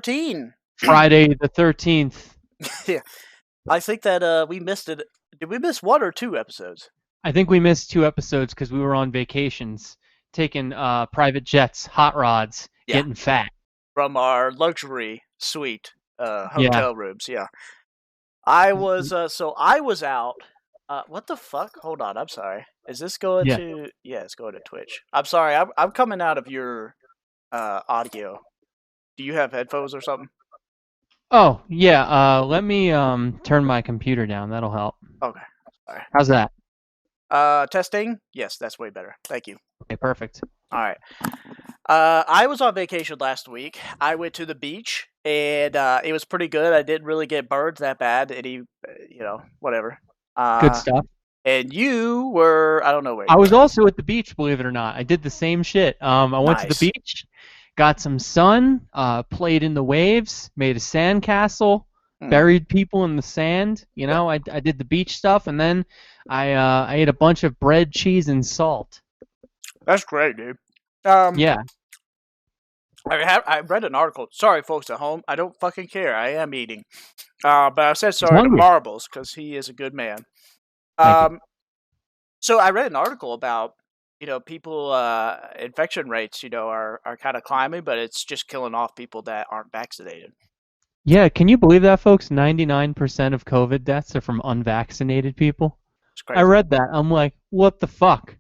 13. Friday the 13th. Yeah. I think that we missed it. Did we miss 1 or 2 episodes? I think we missed 2 episodes because we were on vacations, taking private jets, hot rods, getting fat. From our luxury suite Yeah. hotel rooms, yeah. I was I was out. What the fuck? Hold on, I'm sorry. Is this going Yeah. to? Yeah, it's going to Twitch. I'm sorry. I'm coming out of your audio. Do you have headphones or something? Oh, yeah. Let me turn my computer down. That'll help. Okay. Sorry. How's that? Testing? Yes, that's way better. Thank you. Okay, perfect. All right. I was on vacation last week. I went to the beach, and it was pretty good. I didn't really get burned that bad. Any, whatever. Good stuff. And you were, I don't know where. I was also at the beach, believe it or not. I did the same shit. I went to the beach, got some sun, played in the waves, made a sandcastle, buried people in the sand. You know, I did the beach stuff, and then I ate a bunch of bread, cheese, and salt. That's great, dude. Yeah. I read an article. Sorry, folks at home. I don't fucking care. I am eating. But I said sorry to Marbles because he is a good man. So I read an article about, people, infection rates, are kind of climbing, but it's just killing off people that aren't vaccinated. Yeah, can you believe that, folks? 99% of COVID deaths are from unvaccinated people. It's crazy. I read that. I'm like, what the fuck?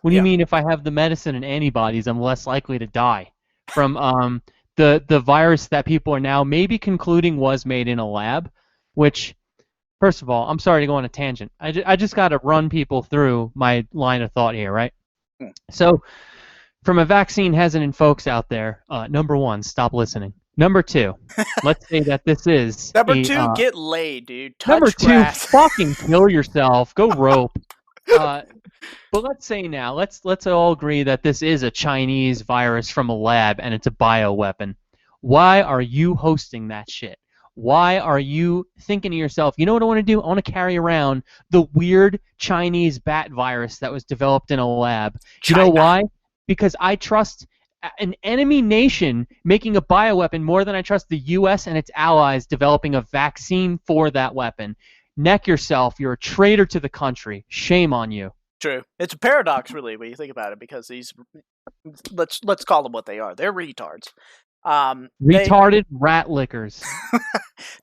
What do you mean if I have the medicine and antibodies, I'm less likely to die from the virus that people are now maybe concluding was made in a lab, which, first of all, I'm sorry to go on a tangent. I just got to run people through my line of thought here, right? So, from a vaccine hesitant folks out there, number 1, stop listening. Number 2, let's say that this is number 2, get laid, dude. Touch number grass. 2, fucking kill yourself. Go rope. But let's say now, let's all agree that this is a Chinese virus from a lab and it's a bioweapon. Why are you hosting that shit? Why are you thinking to yourself, you know what I want to do? I want to carry around the weird Chinese bat virus that was developed in a lab. You know why? Because I trust an enemy nation making a bioweapon more than I trust the U.S. and its allies developing a vaccine for that weapon. Neck yourself. You're a traitor to the country. Shame on you. True. It's a paradox, really, when you think about it, because these, let's call them what they are. They're retards. Retarded rat lickers.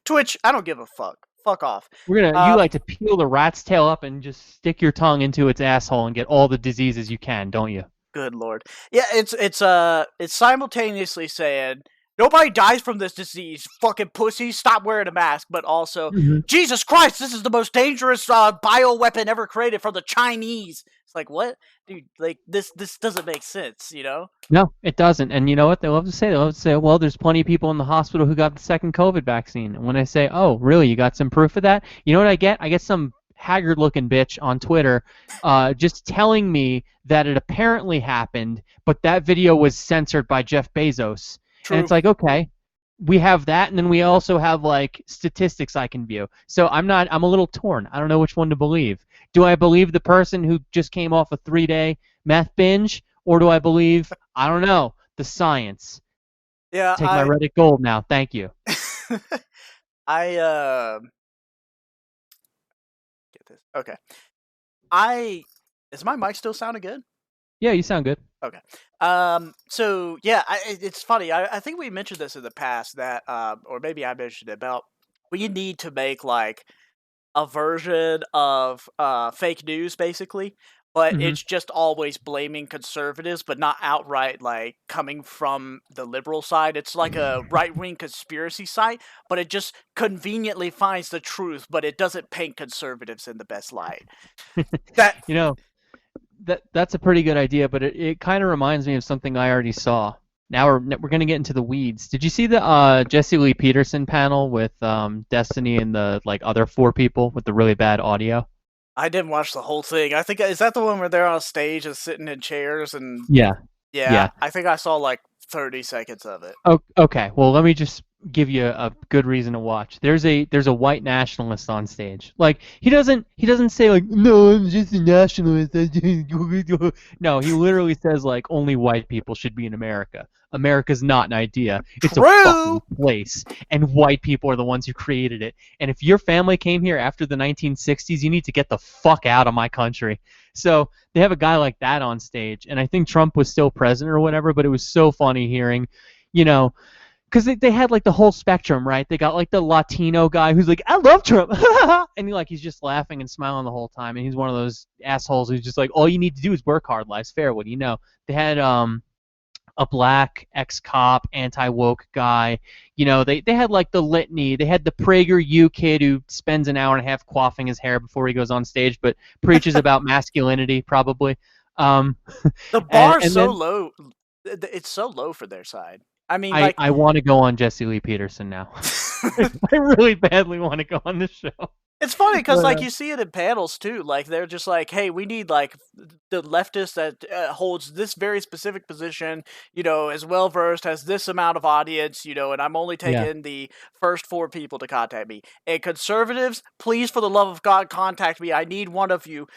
Twitch, I don't give a fuck. Fuck off. You like to peel the rat's tail up and just stick your tongue into its asshole and get all the diseases you can, don't you? Good lord. Yeah, it's simultaneously saying nobody dies from this disease, fucking pussy, stop wearing a mask, but also, Jesus Christ, this is the most dangerous bioweapon ever created from the Chinese. It's like, what? Dude, like, this doesn't make sense, you know? No, it doesn't. And you know what they love to say? They love to say, well, there's plenty of people in the hospital who got the second COVID vaccine. And when I say, oh, really, you got some proof of that? You know what I get? I get some haggard-looking bitch on Twitter just telling me that it apparently happened, but that video was censored by Jeff Bezos. True. And it's like, okay, we have that, and then we also have, like, statistics I can view. So I'm a little torn. I don't know which one to believe. Do I believe the person who just came off a 3-day meth binge, or do I believe, I don't know, the science? Yeah, Take my Reddit gold now. Thank you. Get this. Okay. Is my mic still sounding good? Yeah, you sound good. Okay. So yeah, it's funny. I think we mentioned this in the past that, or maybe I mentioned it about we need to make like a version of fake news, basically, but it's just always blaming conservatives, but not outright like coming from the liberal side. It's like a right-wing conspiracy site, but it just conveniently finds the truth, but it doesn't paint conservatives in the best light. That's a pretty good idea, but it kind of reminds me of something I already saw. Now we're going to get into the weeds. Did you see the Jesse Lee Peterson panel with Destiny and the other 4 people with the really bad audio? I didn't watch the whole thing. I think, is that the one where they're on stage and sitting in chairs and... Yeah. Yeah. I think I saw 30 seconds of it. Oh, okay. Well, let me just give you a good reason to watch. There's a white nationalist on stage. Like he doesn't say like no, I'm just a nationalist. No, he literally says like only white people should be in America. America's not an idea. It's a True. fucking place, and white people are the ones who created it. And if your family came here after the 1960s, you need to get the fuck out of my country. So they have a guy like that on stage, and I think Trump was still president or whatever. But it was so funny hearing, you know, because they had like the whole spectrum, right? They got like the Latino guy who's like, I love Trump, and he's just laughing and smiling the whole time, and he's one of those assholes who's just like, all you need to do is work hard, life's fair. What do you know? They had a black ex-cop, anti-woke guy. They had like the litany. They had the PragerU kid who spends an hour and a half quaffing his hair before he goes on stage, but preaches about masculinity probably. Um, The and bar's and so then low. It's so low for their side. I mean, I like, I want to go on Jesse Lee Peterson now. I really badly want to go on this show. it's funny because But like you see it in panels too. Like they're just like, hey, we need like the leftist that holds this very specific position, as well versed, has this amount of audience, and I'm only yeah, taking the first four people to contact me. And conservatives, please, for the love of God, contact me. I need one of you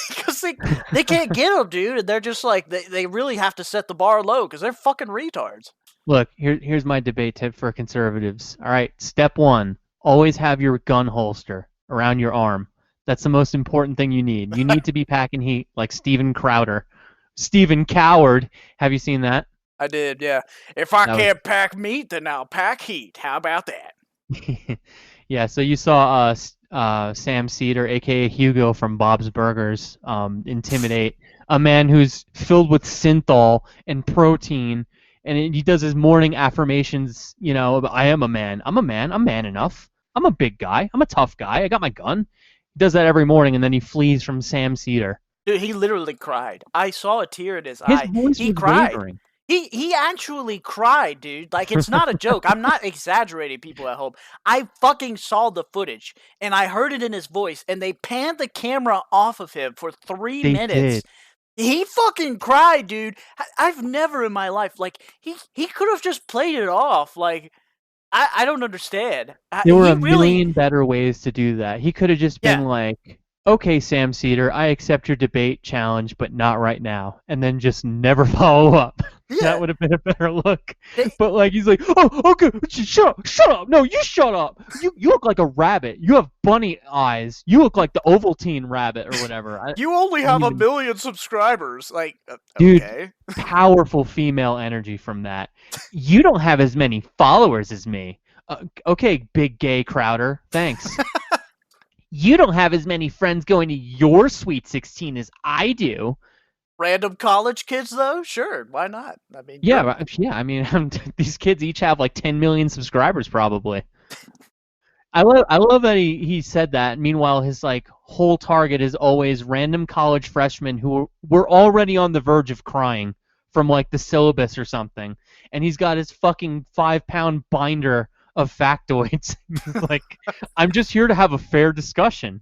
because they can't get them, dude. And they're just like they really have to set the bar low because they're fucking retards. look, here's my debate tip for conservatives. All right, step one: always have your gun holster around your arm. That's the most important thing you need. You need to be packing heat like Steven Crowder. Steven Coward. Have you seen that? I did, yeah. If I That was can't pack meat, then I'll pack heat. How about that? yeah, so you saw Sam Cedar, aka Hugo from Bob's Burgers, intimidate a man who's filled with synthol and protein, and he does his morning affirmations. I am a man. I'm a man. I'm man enough. I'm a big guy. I'm a tough guy. I got my gun. He does that every morning, and then he flees from Sam Cedar. Dude, he literally cried. I saw a tear in his His eye. voice He was cried. wavering. He actually cried, dude. Like it's not a joke. I'm not exaggerating, people at home. I fucking saw the footage and I heard it in his voice and they panned the camera off of him for 3 They minutes. did. He fucking cried, dude. I've never in my life like he could have just played it off. Like I don't understand. There were He a really million better ways to do that. He could have just yeah. been like, okay, Sam Cedar, I accept your debate challenge, but not right now. And then just never follow up. That Yeah. would have been a better look. They, But like he's like, oh, okay, shut up. No, you shut up. You look like a rabbit. You have bunny eyes. You look like the Ovaltine rabbit or whatever. you only I don't have a even, million subscribers. Like dude, okay. powerful female energy from that. You don't have as many followers as me. Okay, big gay Crowder. Thanks. You don't have as many friends going to your Sweet 16 as I do. Random college kids, though? Sure, why not? I mean, Yeah, yeah. I mean, these kids each have like 10 million subscribers, probably. I love that he said that. Meanwhile, his like whole target is always random college freshmen who were already on the verge of crying from like the syllabus or something, and he's got his fucking 5-pound binder of factoids. He's like, I'm just here to have a fair discussion.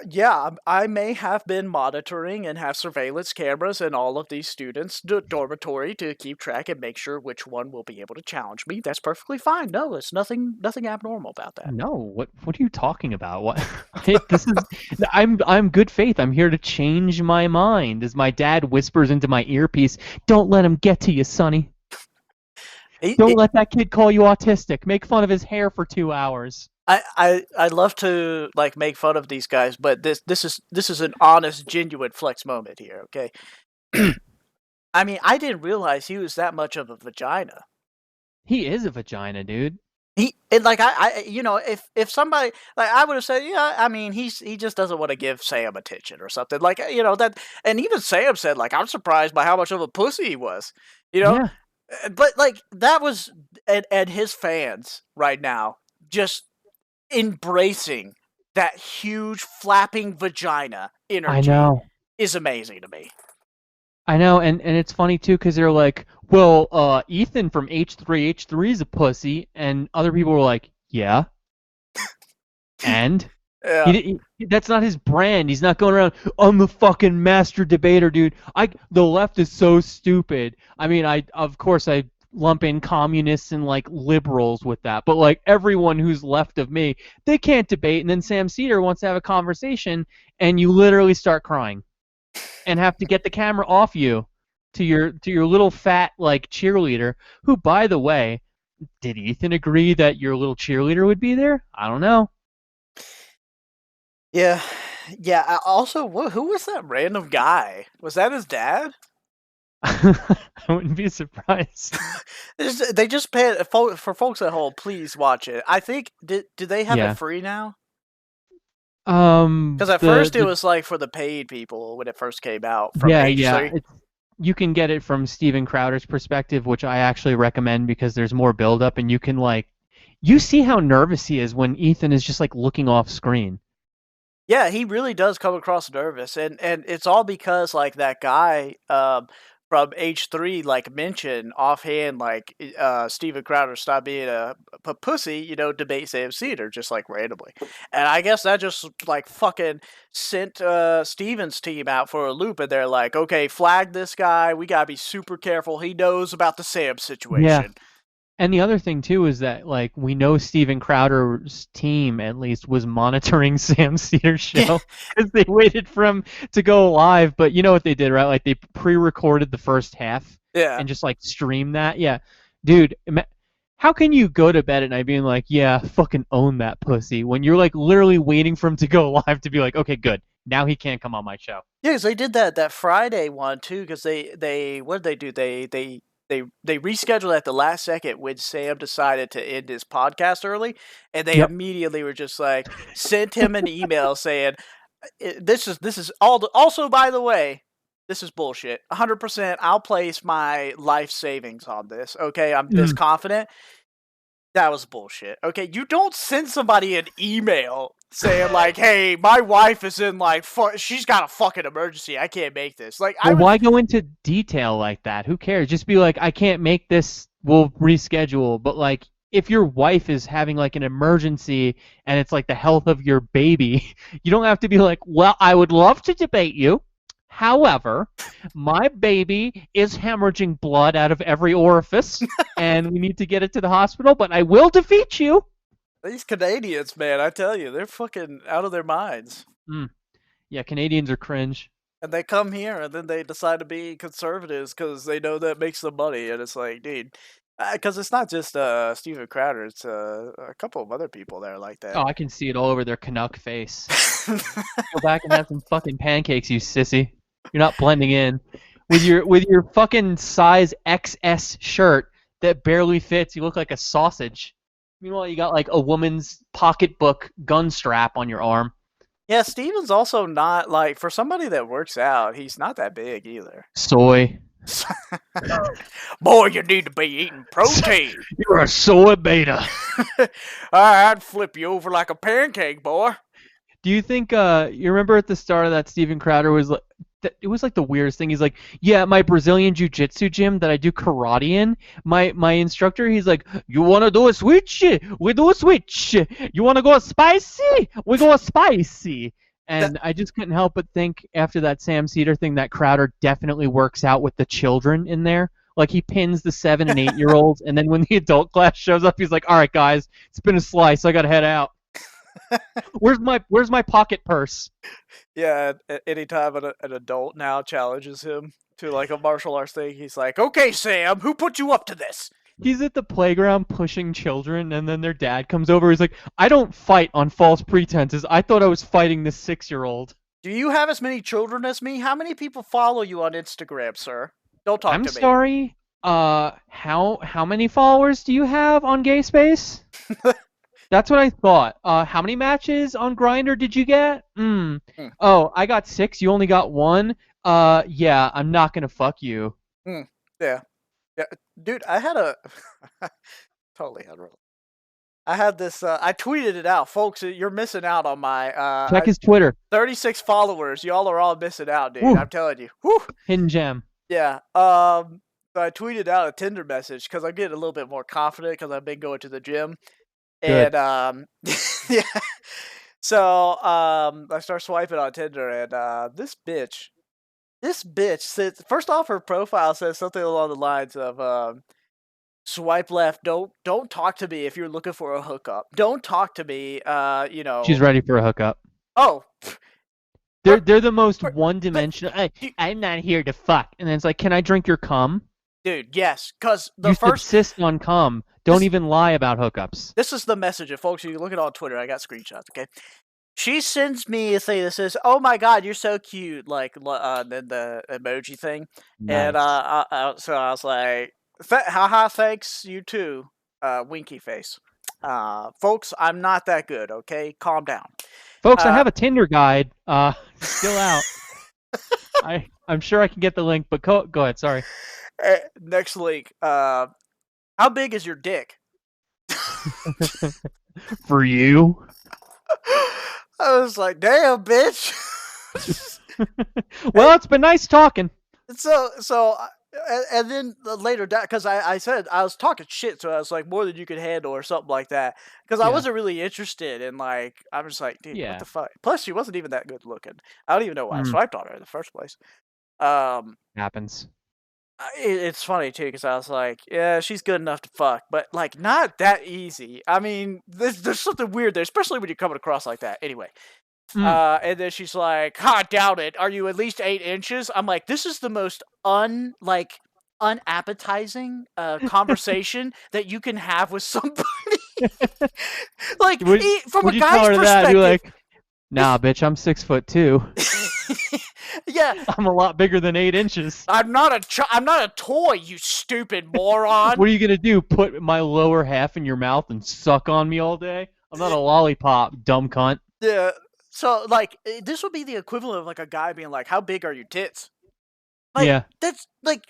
yeah, I may have been monitoring and have surveillance cameras in all of these students' dormitory to keep track and make sure which one will be able to challenge me. That's perfectly fine. No, it's nothing abnormal about that. No, what are you talking about? What this is I'm good faith. I'm here to change my mind. As my dad whispers into my earpiece, "Don't let him get to you, Sonny. He, Don't let that kid call you autistic. Make fun of his hair for 2 hours." I love to like make fun of these guys, but this is an honest, genuine flex moment here. Okay, I mean, I didn't realize he was that much of a vagina. He is a vagina, dude. He and like if somebody like I would have said yeah I mean he just doesn't want to give Sam attention or something like that and even Sam said like I'm surprised by how much of a pussy he was you know Yeah, but like that was and his fans right now just embracing that huge flapping vagina I energy know. is amazing to me. I know, and it's funny too because they're like, well, Ethan from H3H3 is a pussy, and other people were like, yeah, and Yeah. that's not his brand. He's not going around. I'm the fucking master debater, dude. The left is so stupid. I mean, of course I lump in communists and like liberals with that, but like everyone who's left of me, they can't debate. And then Sam Cedar wants to have a conversation, and you literally start crying and have to get the camera off you to your little fat like cheerleader. Who, by the way, did Ethan agree that your little cheerleader would be there? I don't know. Yeah, yeah. Also, who was that random guy? Was that his dad? I wouldn't be surprised. They just paid for folks at home. Please watch it. I think do they have it Yeah. free now? Because at first it The was like for the paid people when it first came out from Yeah, yeah. H3. You can get it from Steven Crowder's perspective, which I actually recommend because there's more build up and you can like you see how nervous he is when Ethan is just like looking off screen. Yeah, he really does come across nervous, and it's all because like that guy from H3 like mentioned offhand like Steven Crowder stopped being a pussy, debate Sam Cedar just like randomly, and I guess that just like fucking sent Steven's team out for a loop, and they're like, okay, flag this guy, we gotta be super careful. He knows about the Sam Yeah. situation. And the other thing too is that like we know Steven Crowder's team at least was monitoring Sam Cedar's show because they waited for him to go live. But you know what they did, right? Like they pre-recorded the first half Yeah. and just like stream that. Yeah, dude, how can you go to bed at night being like, yeah, fucking own that pussy when you're like literally waiting for him to go live to be like, okay, good, now he can't come on my show. Yeah, 'cause they did that Friday one too. Because they what did they do? They rescheduled at the last second when Sam decided to end his podcast early, and they Yep. immediately were just like sent him an email saying, "This is all. Also, by the way, this is bullshit. 100%. I'll place my life savings on this. Okay, I'm this Mm. confident." That was bullshit. Okay, you don't send somebody an email saying like, "Hey, my wife is in like, she's got a fucking emergency. I can't make this." Like, I Well, would. why go into detail like that? Who cares? Just be like, I can't make this. We'll reschedule. But like, if your wife is having like an emergency and it's like the health of your baby, you don't have to be like, well, I would love to debate you. However, my baby is hemorrhaging blood out of every orifice, and we need to get it to the hospital. But I will defeat you. These Canadians, man, I tell you, they're fucking out of their minds. Mm. Yeah, Canadians are cringe. And they come here and then they decide to be conservatives because they know that makes them money. And it's like, dude, because it's not just Steven Crowder, it's a couple of other people there like that. Oh, I can see it all over their Canuck face. Go back and have some fucking pancakes, you sissy. You're not blending in with your fucking size XS shirt that barely fits. You look like a sausage. Meanwhile, you got like a woman's pocketbook gun strap on your arm. Yeah, Steven's also not like, for somebody that works out, he's not that big either. Soy. Boy, you need to be eating protein. You're a soy beta. I'd flip you over like a pancake, boy. Do you think you remember at the start of that Steven Crowder was like it was like the weirdest thing. He's like, yeah, my Brazilian jiu-jitsu gym that I do karate in, my instructor, he's like, you wanna do a switch? We do a switch. You wanna go spicy? We go spicy. And I just couldn't help but think after that Sam Cedar thing that Crowder definitely works out with the children in there. Like he pins the 7 and 8 year olds, and then when the adult class shows up, he's like, all right, guys, it's been a slice. I gotta head out. Where's my pocket purse? Yeah, anytime an adult now challenges him to like a martial arts thing, he's like, "Okay, Sam, who put you up to this?" He's at the playground pushing children, and then their dad comes over. He's like, I don't fight on false pretenses. I thought I was fighting this 6-year-old. Do you have as many children as me? How many people follow you on Instagram, sir? Don't talk I'm to me. sorry. How many followers do you have on Gay Space? That's what I thought. How many matches on Grinder did you get? Oh, I got 6. You only got 1. Yeah, I'm not gonna fuck you. Yeah. Yeah, dude, I had a totally unreal. I had this. I tweeted it out, folks. You're missing out on my Check his Twitter. 36 followers. Y'all are all missing out, dude. Woo. I'm telling you. Whew. Hidden gem. Yeah. So I tweeted out a Tinder message because I'm getting a little bit more confident because I've been going to the gym, Good. and yeah. So I start swiping on Tinder, and this bitch says, first off, her profile says something along the lines of Swipe left. Don't talk to me if you're looking for a hookup. Don't talk to me. She's ready for a hookup. Oh, They're the most but one-dimensional. I'm not here to fuck. And then it's like, can I drink your cum? dude, yes, because the You first subsist on cum. Don't this, even lie about hookups. this is the message, and folks, you can look it on Twitter. I got screenshots. Okay, she sends me a thing that says, "Oh my god, you're so cute," like then the emoji thing, and Nice. so I was like, "Haha, thanks, you too." Winky face. Folks, I'm not that good. Okay, calm down. Folks, I Uh, have a Tinder guide. Still out. I'm sure I can get the link, but go ahead. Sorry. next link. How big is your dick? For you. I was like, damn, bitch. Well, it's been nice talking. so, and then later, because I said I was talking shit, so I was like, more than you could handle or something like that. Because I Yeah. wasn't really interested in, like, I'm just like, dude, what Yeah. the fuck? Plus, she wasn't even that good looking. I don't even know why I Mm. swiped on her in the first place. Um, Happens. it's funny too, because I was like, yeah, she's good enough to fuck, but like, not that easy. I mean, there's something weird there, especially when you're coming across like that. Anyway. Mm. And then she's like, "Ha, doubt it. Are you at least 8 inches?" I'm like, "This is the most unappetizing conversation that you can have with somebody." Like, from a Would you tell guy's her that? Be perspective. like, nah, bitch, I'm 6'2". Yeah, I'm a lot bigger than 8 inches. I'm not a toy, you stupid moron. What are you gonna do? Put my lower half in your mouth and suck on me all day? I'm not a lollipop, dumb cunt. Yeah. So, like, this would be the equivalent of like a guy being like, "How big are your tits?" Like, Yeah. that's like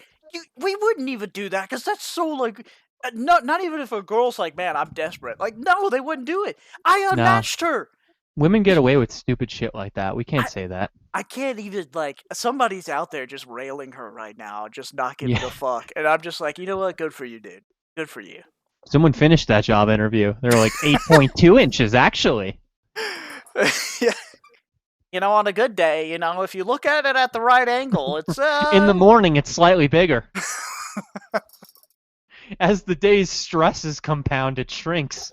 we wouldn't even do that because that's so like not even if a girl's like, man, I'm desperate. Like, no, they wouldn't do it. I Nah. unmatched her. Women get away with stupid shit like that. We can't I say that. I can't even like somebody's out there just railing her right now, just not giving Yeah. a fuck, and I'm just like, you know what? Good for you, dude. Good for you. Someone finished that job interview. They were like 8.2 inches, actually. Yeah. You know, on a good day, you know, if you look at it at the right angle, it's In the morning, it's slightly bigger. As the day's stresses compound, it shrinks.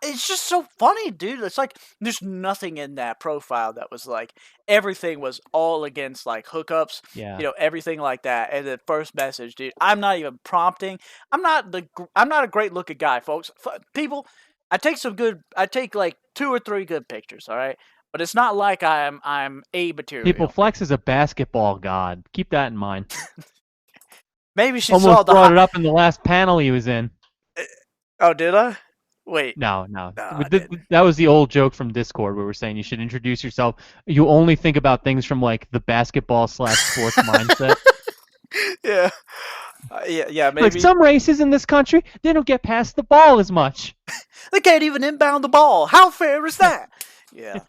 It's just so funny, dude. It's like there's nothing in that profile that was like everything was all against like hookups, Yeah. you know, everything like that. And the first message, dude, I'm not even prompting. I'm not a great looking guy, folks. People, I take like 2 or 3 good pictures, all right, but it's not like I'm A material. People, Flex is a basketball god. Keep that in mind. Maybe she saw Almost the brought it up in the last panel he was in. Oh, did I? Wait. No. I didn't. That was the old joke from Discord where we're saying you should introduce yourself. You only think about things from like the basketball/sports mindset. Yeah. Yeah, maybe. Like some races in this country, they don't get past the ball as much. They can't even inbound the ball. How fair is that? Yeah.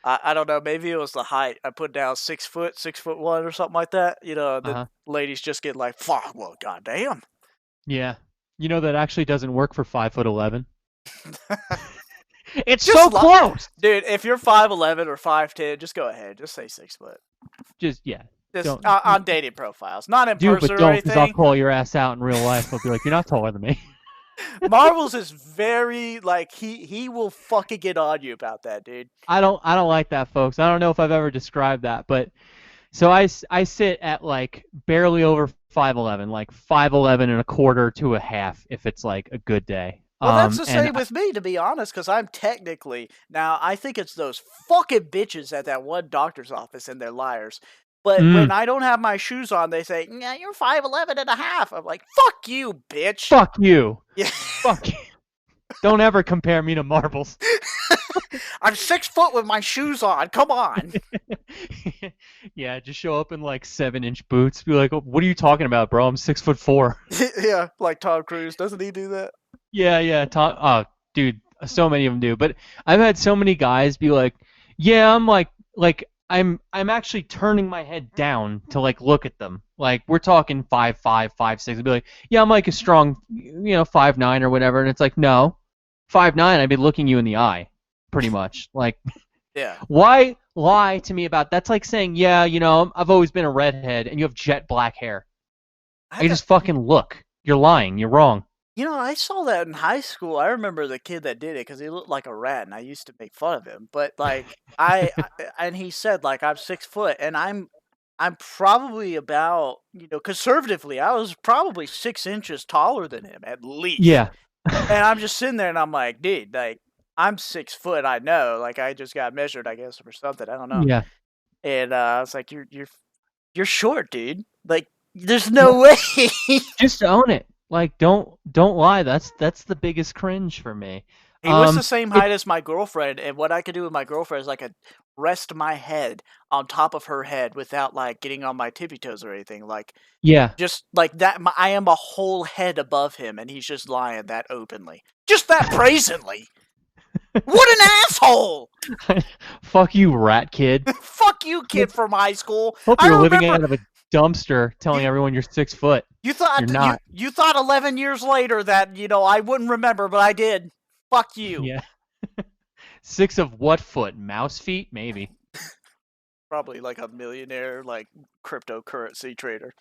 I don't know. Maybe it was the height. I put down 6 foot, 6'1" or something like that. You know, the ladies just get like, fuck, well, goddamn. Yeah. You know that actually doesn't work for 5'11". It's Just so close. Dude, if you're 5'11" or 5'10", just go ahead. Just say 6 foot. Just Just on dating profiles, not in person but or don't, because I'll anything. call your ass out in real life. I'll be like, you're not taller than me. Marvel's is very like he will fucking get on you about that, dude. I don't like that, folks. I don't know if I've ever described that, but so I sit at like barely over 5'11", like 5'11 and a quarter to a half if it's like a good day. Well, that's the same with me, to be honest, because I'm technically now. I think it's those fucking bitches at that one doctor's office and they're liars. But when I don't have my shoes on, they say, "Yeah, you're 5'11 and a half." I'm like, "Fuck you, bitch." Fuck you. Yeah. Fuck you. Don't ever compare me to Marbles. I'm 6 foot with my shoes on. Come on. Yeah, just show up in like 7-inch boots. Be like, oh, what are you talking about, bro? I'm 6'4". Yeah, like Tom Cruise. Doesn't he do that? Yeah. Tom. Oh, dude, so many of them do. But I've had so many guys be like, yeah, I'm like I'm actually turning my head down to like look at them. Like we're talking 5'5", 5'6". I'd be like, yeah, I'm like a strong, 5'9" or whatever. And it's like, no, 5'9", I'd be looking you in the eye, pretty much. Like, yeah. Why lie to me about that's like saying, yeah, I've always been a redhead and you have jet black hair. I I had that. just fucking look. You're lying. You're wrong. I saw that in high school. I remember the kid that did it because he looked like a rat, and I used to make fun of him. But like, and he said like I'm 6 foot, and I'm probably about conservatively, I was probably 6 inches taller than him at least. Yeah. And I'm just sitting there, and I'm like, dude, like I'm 6 foot. I know, like I just got measured, I guess, or something. I don't know. Yeah. And I was like, you're short, dude. Like, there's Yeah. no way. Just own it. Like, don't lie. That's the biggest cringe for me. He was the same It height as my girlfriend, and what I could do with my girlfriend is I could rest my head on top of her head without like getting on my tippy toes or anything. Like yeah. just like that, I am a whole head above him, and he's just lying that openly, just that brazenly. What an asshole! Fuck you, rat kid. Fuck you, kid from high school. Hope I you're living remember out of a dumpster telling you. everyone you're 6 foot. You thought You're not. you thought 11 years later that I wouldn't remember, but I did. Fuck you. Yeah. 6 of what foot? Mouse feet? Maybe. Probably like a millionaire, like cryptocurrency trader.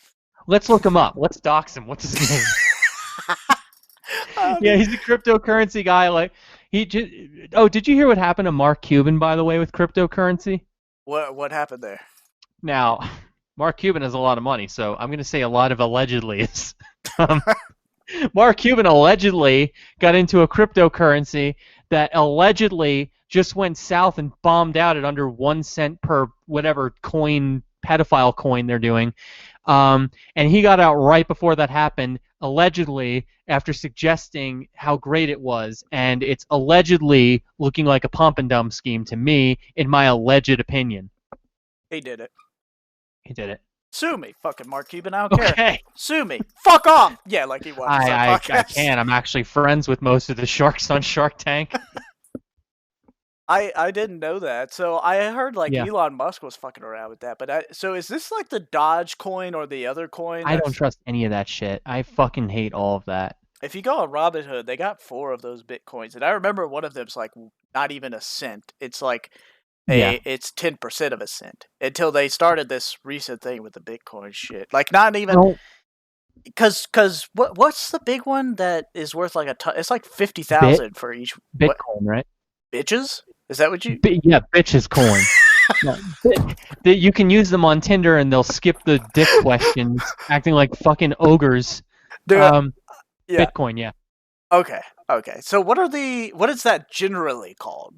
Let's look him up. Let's dox him. What's his name? Yeah, he's a cryptocurrency guy. Like he just. Oh, did you hear what happened to Mark Cuban, by the way, with cryptocurrency? What happened there? Now, Mark Cuban has a lot of money, so I'm going to say a lot of allegedlys. Um, Mark Cuban allegedly got into a cryptocurrency that allegedly just went south and bombed out at under 1 cent per whatever coin, pedophile coin they're doing. And he got out right before that happened, allegedly, after suggesting how great it was. And it's allegedly looking like a pump and dump scheme to me, in my alleged opinion. He did it. He did it. Sue me, fucking Mark Cuban. I don't care. Okay. Sue me. Fuck off. Yeah, like he watches that I podcast. can. I'm actually friends with most of the sharks on Shark Tank. I didn't know that. So I heard like Yeah. Elon Musk was fucking around with that. But so is this like the Dodge coin or the other coin? I don't trust any of that shit. I fucking hate all of that. If you go on Robinhood, they got 4 of those Bitcoins, and I remember one of them's like not even a cent. It's like Yeah. it's 10% of a cent until they started this recent thing with the Bitcoin shit. Like not even Well, because what's the big one that is worth like a ton? It's like 50,000 for each. What, Bitcoin, right? bitches? Is that what you? Yeah, bitches coin. Yeah. You can use them on Tinder and they'll skip the dick questions, acting like fucking ogres. Yeah. Bitcoin, yeah. Okay. So what is that generally called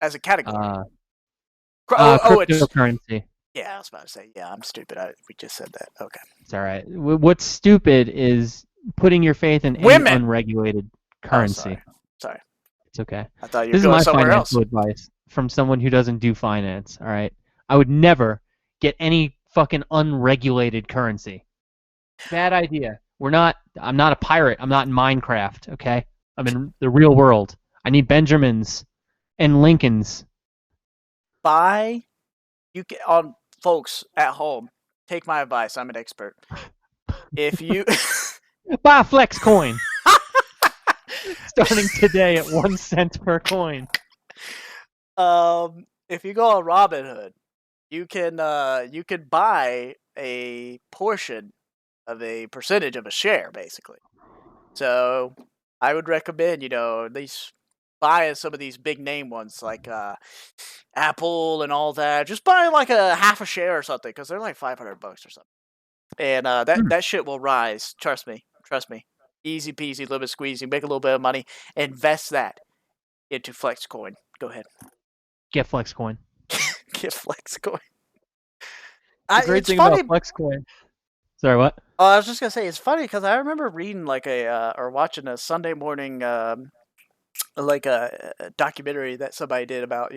as a category? It's Cryptocurrency. yeah. I was about to say yeah. I'm stupid. We just said that. Okay. It's all right. What's stupid is putting your faith in Women! any unregulated currency. Sorry. It's okay. I thought you This were is going my somewhere else. financial advice from someone who doesn't do finance. All right, I would never get any fucking unregulated currency. Bad idea. I'm not a pirate. I'm not in Minecraft. Okay, I'm in the real world. I need Benjamins and Lincolns. On folks at home. Take my advice. I'm an expert. If you buy a Flex coin. Starting today at 1 cent per coin. If you go on Robinhood, you can buy a portion of a percentage of a share, basically. So I would recommend, at least buying some of these big name ones like Apple and all that. Just buy like a half a share or something because they're like $500 or something, and that shit will rise. Trust me. Easy peasy, lemon squeezy. Make a little bit of money. Invest that into Flexcoin. Go ahead. Get Flexcoin. Get Flexcoin. The great thing about Flexcoin. Sorry, what? Oh, I was just gonna say it's funny because I remember reading like or watching a Sunday morning like a documentary that somebody did about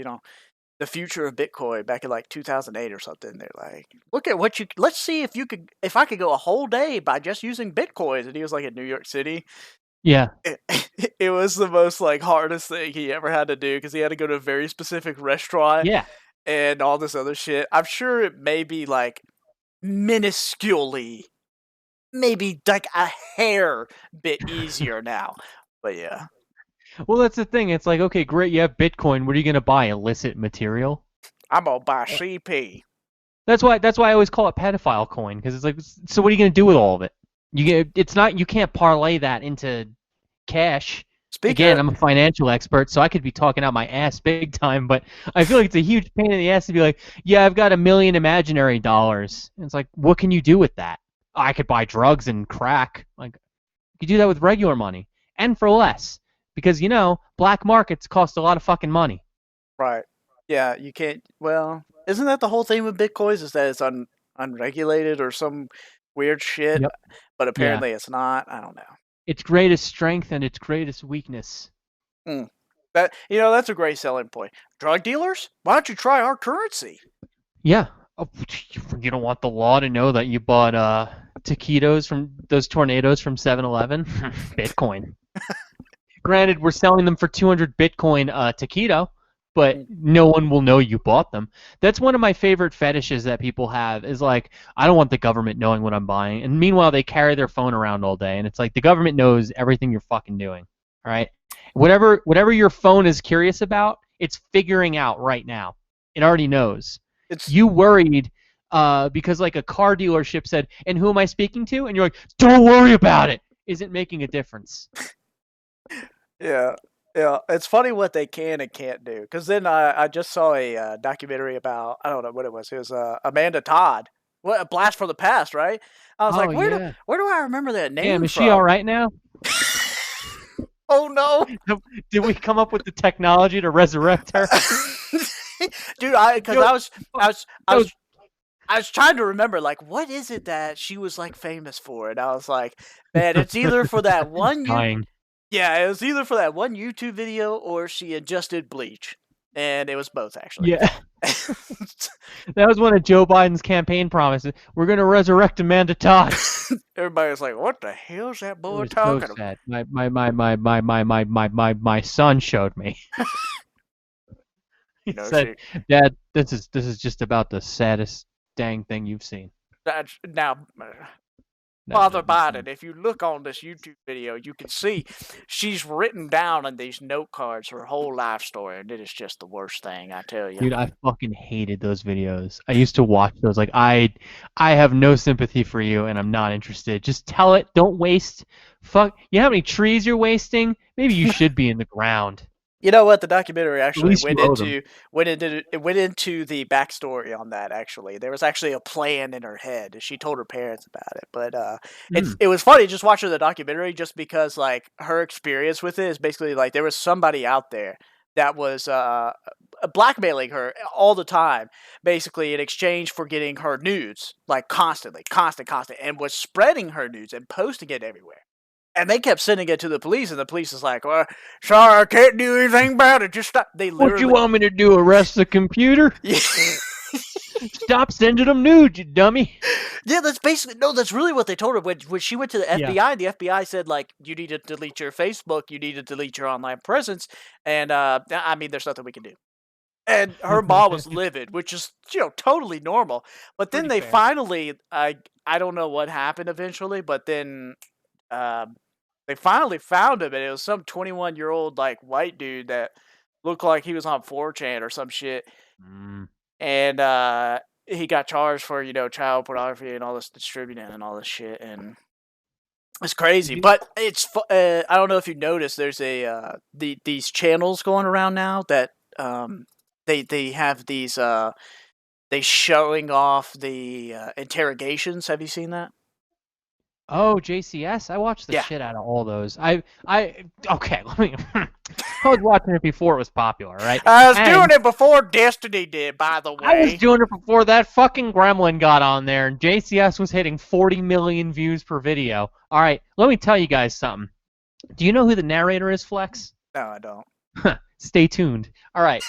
the future of Bitcoin back in like 2008 or something. They're like, look at let's see if I could go a whole day by just using Bitcoins. And he was like in New York City. Yeah. It was the most like hardest thing he ever had to do because he had to go to a very specific restaurant. Yeah. And all this other shit. I'm sure it may be like minusculely, maybe like a hair bit easier now. But yeah. Well, that's the thing. It's like, okay, great, you have Bitcoin. What are you gonna buy? Illicit material? I'm gonna buy CP. That's why I always call it pedophile coin because it's like, so what are you gonna do with all of it? You can't parlay that into cash. Speaking Again, of, I'm a financial expert, so I could be talking out my ass big time, but I feel like it's a huge pain in the ass to be like, yeah, I've got $1 million imaginary dollars. And it's like, what can you do with that? I could buy drugs and crack. Like, you could do that with regular money and for less. Because, black markets cost a lot of fucking money. right? Yeah, you can't. Well, isn't that the whole thing with Bitcoins? Is that it's unregulated or some weird shit? Yep. But Yeah. apparently it's not. I don't know. Its greatest strength and its greatest weakness. Hmm. That's a great selling point. Drug dealers, why don't you try our currency? Yeah. Oh, you don't want the law to know that you bought taquitos from those tornadoes from 7-Eleven? Bitcoin. Granted, we're selling them for 200 Bitcoin taquito, but Hmm. no one will know you bought them. That's one of my favorite fetishes that people have is like, I don't want the government knowing what I'm buying. And meanwhile, they carry their phone around all day. And it's like the government knows everything you're fucking doing. All right? Whatever your phone is curious about, it's figuring out right now. It already knows. It's You worried because like a car dealership said, and who am I speaking to? And you're like, don't worry about it. Isn't making a difference. Yeah, yeah. It's funny what they can and can't do. Because then I just saw a documentary about, I don't know what it was. It was Amanda Todd. What, a blast from the past, right? I was Oh like, yeah. where do I remember that Damn, name is she all from? right now? Oh no, Did we come up with the technology to resurrect her? dude! Because Yo, I was I yo, was I was trying to remember, like, what is it that she was like famous for? And I was like, man, it's either for that one dying. yeah, it was either for that one YouTube video or she ingested bleach, and it was both actually. Yeah, that was one of Joe Biden's campaign promises. We're gonna resurrect Amanda Todd. Everybody was like, "What the hell is that It boy was so talking about?" sad. My son showed me. He said, She "Dad, this is just about the saddest dang thing you've seen." now, That, Father that, that, Biden. If you look on this YouTube video, you can see she's written down on these note cards her whole life story, and it is just the worst thing, I tell you. Dude, I fucking hated those videos. I used to watch those. Like, I have no sympathy for you, and I'm not interested. Just tell it. Don't waste. Fuck. You know how many trees you're wasting? Maybe you should be in the ground. You know what? The documentary At actually least you owe them. went into the backstory on that. Actually, there was actually a plan in her head. She told her parents about it, but Hmm. it was funny just watching the documentary, just because like her experience with it is basically like there was somebody out there that was blackmailing her all the time, basically in exchange for getting her nudes, like constantly, constant, and was spreading her nudes and posting it everywhere. And they kept sending it to the police, and the police is like, well, sorry, I can't do anything about it. Just stop. They What you literally. want me to do? Arrest the computer? Yeah. Stop sending them nudes, you dummy. Yeah, that's basically. No, that's really what they told her. When she went to the Yeah. FBI, the FBI said, like, you need to delete your Facebook, you need to delete your online presence. And, I mean, there's nothing we can do. And her mom was livid, which is, totally normal. But then Pretty they fair. finally, I don't know what happened eventually, but then they finally found him, and it was some 21-year-old like white dude that looked like he was on 4chan or some shit, Mm. and he got charged for child pornography and all this distributing and all this shit, and it's crazy. You- But I don't know if you noticed, there's these channels going around now that they have these they showing off the interrogations. Have you seen that? Oh, JCS. I watched the Yeah. shit out of all those. Okay. Let me. I was watching it before it was popular, right? I was And doing it before Destiny did, by the I was way. doing it before that fucking gremlin got on there, and JCS was hitting 40 million views per video. All right, let me tell you guys something. Do you know who the narrator is, Flex? No, I don't. Stay tuned. All right.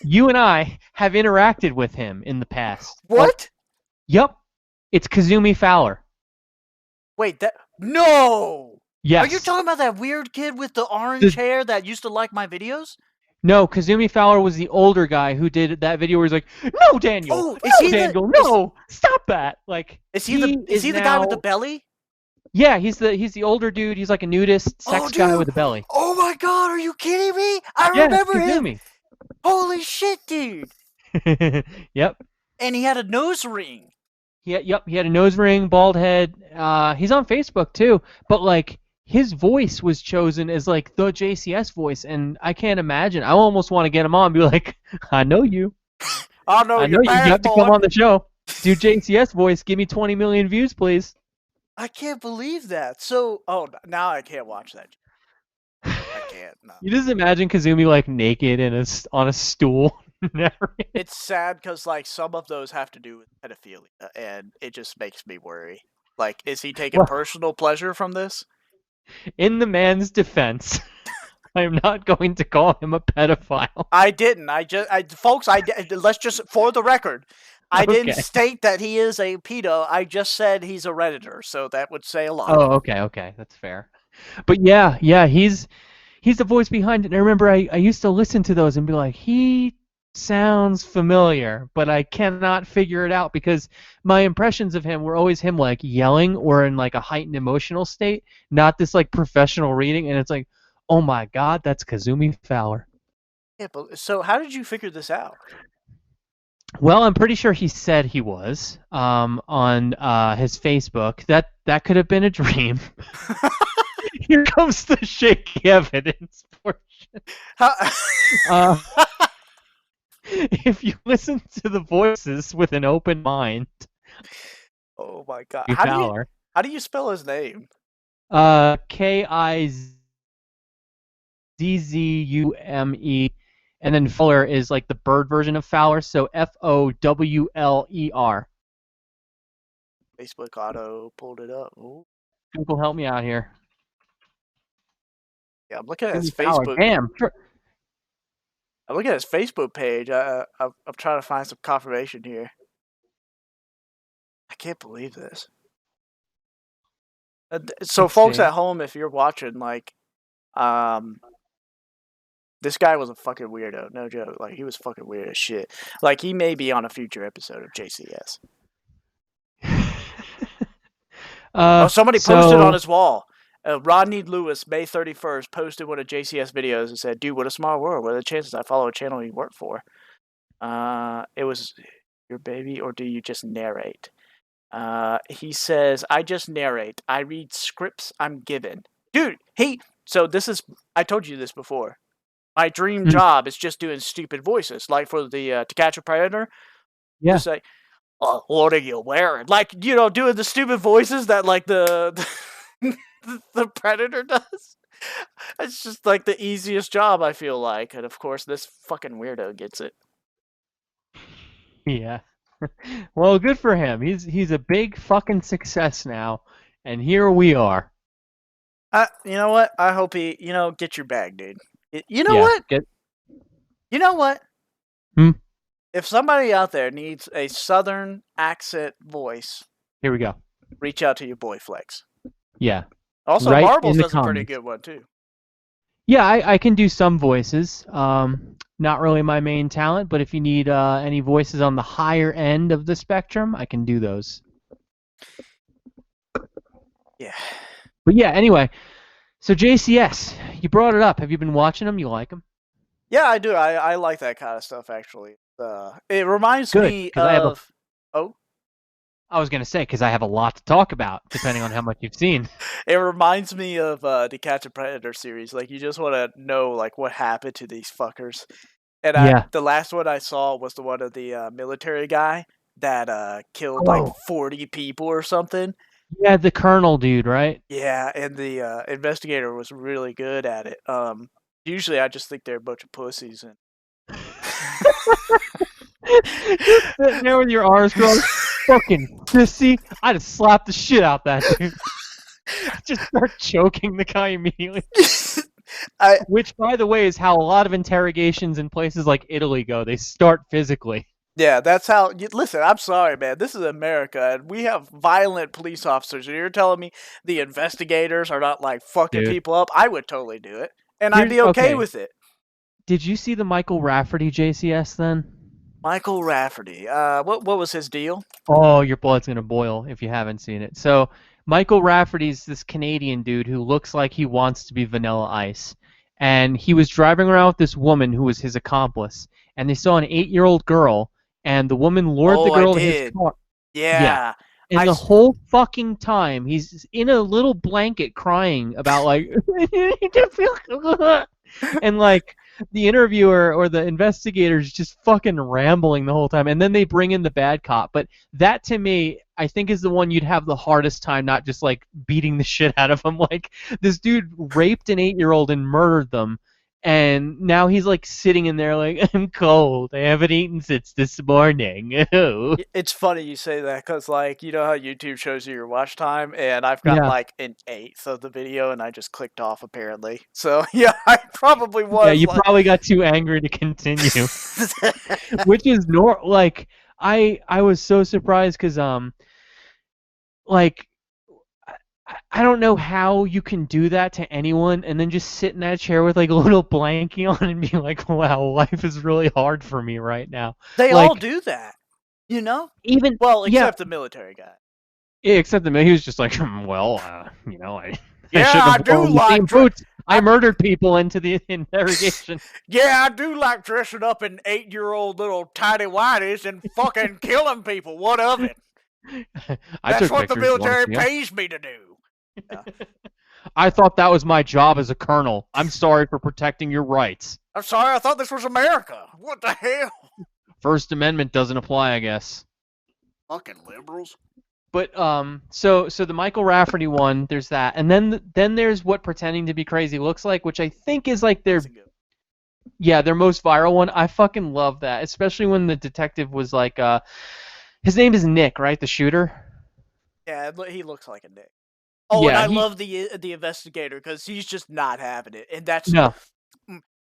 You and I have interacted with him in the past. What? Yep. It's Kazumi Fowler. Wait, no! Yes. Are you talking about that weird kid with the orange The- hair that used to like my videos? No, Kazumi Fowler was the older guy who did that video where he's like, "No, Daniel, Oh, no, Daniel, no, stop that!" Like, is he the guy with the belly? Yeah, he's the older dude. He's like a nudist sex guy with a belly. Oh my god, are you kidding me? I Yeah, it's remember him. Kazumi. Holy shit, dude! Yep. And he had a nose ring. He had a nose ring, bald head. He's on Facebook too, but like his voice was chosen as like the JCS voice, and I can't imagine. I almost want to get him on and be like, I know you. I know I know your you. You path, have to come boy. on the show. Do JCS voice. Give me 20 million views, please. I can't believe that. So, now I can't watch that. I can't. No. You just imagine Kazumi like naked in on a stool. Never. It's sad because like some of those have to do with pedophilia, and it just makes me worry. Like, is he taking Well, personal pleasure from this? in the man's defense, I am not going to call him a pedophile. I didn't. Folks, let's just, for the record, I didn't Okay. state that he is a pedo. I just said he's a redditor, so that would say a lot. Oh, okay, that's fair. But yeah, he's the voice behind it. And I remember I used to listen to those and be like, he sounds familiar, but I cannot figure it out because my impressions of him were always him like yelling or in like a heightened emotional state, not this like professional reading. And it's like, oh my God, that's Kazumi Fowler. Yeah, but so how did you figure this out? Well, I'm pretty sure he said he was on his Facebook. That could have been a dream. Here comes the shaky evidence portion. How- Uh, if you listen to the voices with an open mind, oh my god! Fowler. How do you spell his name? Kizzume, and then Fowler is like the bird version of Fowler, so Fowler. Facebook Auto pulled it up. Ooh. Google, help me out here. Yeah, I'm looking at his Fowler. Facebook. Damn. I'm looking at his Facebook page. I'm trying to find some confirmation here. I can't believe this. So, Let's folks see. at home, if you're watching, like, this guy was a fucking weirdo. No joke. Like, he was fucking weird as shit. Like, he may be on a future episode of JCS. Somebody posted on his wall. Rodney Lewis, May 31st, posted one of JCS videos and said, "Dude, what a small world. What are the chances I follow a channel you work for? It was your baby, or do you just narrate?" He says, "I just narrate. I read scripts I'm given." Dude, so this is, I told you this before. My dream job is just doing stupid voices. Like for the To Catch a Predator. Yeah. Just say, "Oh, what are you wearing?" Like, doing the stupid voices that like the Predator does. It's just like the easiest job, I feel like. And of course, this fucking weirdo gets it. Yeah. Well, good for him. He's a big fucking success now, and here we are. You know what? I hope he, get your bag, dude. You know Yeah, what? You know what? Hmm? If somebody out there needs a southern accent voice, Here we go. reach out to your boy Flex. Yeah. Also, Right Marbles in the does a pretty comments. good one too. Yeah, I can do some voices. Not really my main talent, but if you need any voices on the higher end of the spectrum, I can do those. Yeah. But yeah, anyway. So JCS, you brought it up. Have you been watching them? You like them? Yeah, I do. I like that kind of stuff, actually. It reminds me of... Oh? I was going to say, because I have a lot to talk about, depending on how much you've seen. It reminds me of the Catch a Predator series. Like, you just want to know, like, what happened to these fuckers. And the last one I saw was the one of the military guy that killed, like, 40 people or something. Yeah, the colonel dude, right? Yeah, and the investigator was really good at it. Usually I just think they're a bunch of pussies. And Just sitting there with your arms crossed, fucking pussy. I just slapped the shit out that dude. Just start choking the guy immediately. Which, by the way, is how a lot of interrogations in places like Italy go. They start physically. Yeah, that's how... Listen, I'm sorry, man. This is America, and we have violent police officers, and you're telling me the investigators are not, like, fucking people up? I would totally do it, and I'd be okay with it. Did you see the Michael Rafferty JCS then? Michael Rafferty. What was his deal? Oh, your blood's gonna boil if you haven't seen it. So Michael Rafferty's this Canadian dude who looks like he wants to be Vanilla Ice. And he was driving around with this woman who was his accomplice. And they saw an 8-year-old girl, and the woman lured the girl to his car. Yeah. Yeah, And I the s- whole fucking time he's in a little blanket crying about like and like the interviewer or the investigators just fucking rambling the whole time, and then they bring in the bad cop. But that to me, I think, is the one you'd have the hardest time not just like beating the shit out of him. Like this dude raped an 8-year-old and murdered them, and now he's like sitting in there like, I'm cold, I haven't eaten since this morning. it's funny you say that because, like, you know how YouTube shows you your watch time, and I've got Yeah. like an eighth of the video, and I just clicked off apparently. So yeah, I probably Yeah, was you like, probably got too angry to continue, which is like I was so surprised because like I don't know how you can do that to anyone and then just sit in that chair with like a little blankie on and be like, wow, life is really hard for me right now. they all Like do that, you know. even Well, yeah, except the military guy. yeah, except that he was just like, well, I Yeah, shouldn't I have worn do the same like boots. I I murdered people into the interrogation. yeah, I do like dressing up in 8-year-old little tidy whities and fucking killing people. What of it? I That's took what the pictures. You want to military see 'em? pays me to do. Yeah. I thought that was my job as a colonel. I'm sorry for protecting your rights. I'm sorry, I thought this was America. What the hell? First Amendment doesn't apply, I guess. Fucking liberals. But so the Michael Rafferty one, there's that, and then there's what pretending to be crazy looks like, which I think is like their That's a good. their most viral one. I fucking love that, especially when the detective was like, his name is Nick, right? The shooter. Yeah, he looks like a dick. Oh, and Yeah, I he love the investigator because he's just not having it, and that's no,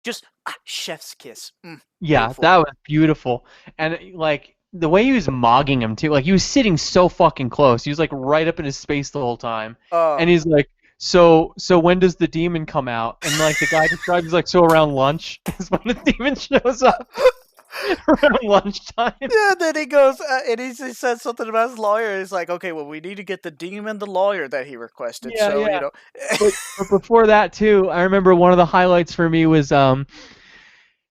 just chef's kiss. yeah, Beautiful. that was beautiful, and like the way he was mogging him too, like he was sitting so fucking close. He was like right up in his space the whole time, and he's like, so when does the demon come out? And like the guy describes, he's like, so around lunch is when the demon shows up. Around lunchtime. Yeah, then he goes and he says something about his lawyer. He's like, okay, well, we need to get the demon, the lawyer that he requested. Yeah, So yeah. But before that too, I remember one of the highlights for me was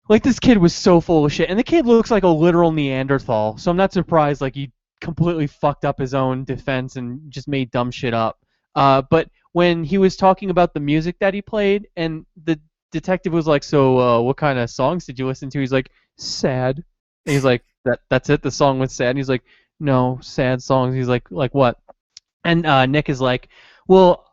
like this kid was so full of shit, and the kid looks like a literal Neanderthal. So I'm not surprised like he completely fucked up his own defense and just made dumb shit up. But when he was talking about the music that he played, and the detective was like, "So, what kind of songs did you listen to?" He's like, "Sad." And he's like, "That's it. The song was sad." And he's like, "No, sad songs." He's like what? And Nick is like, "Well,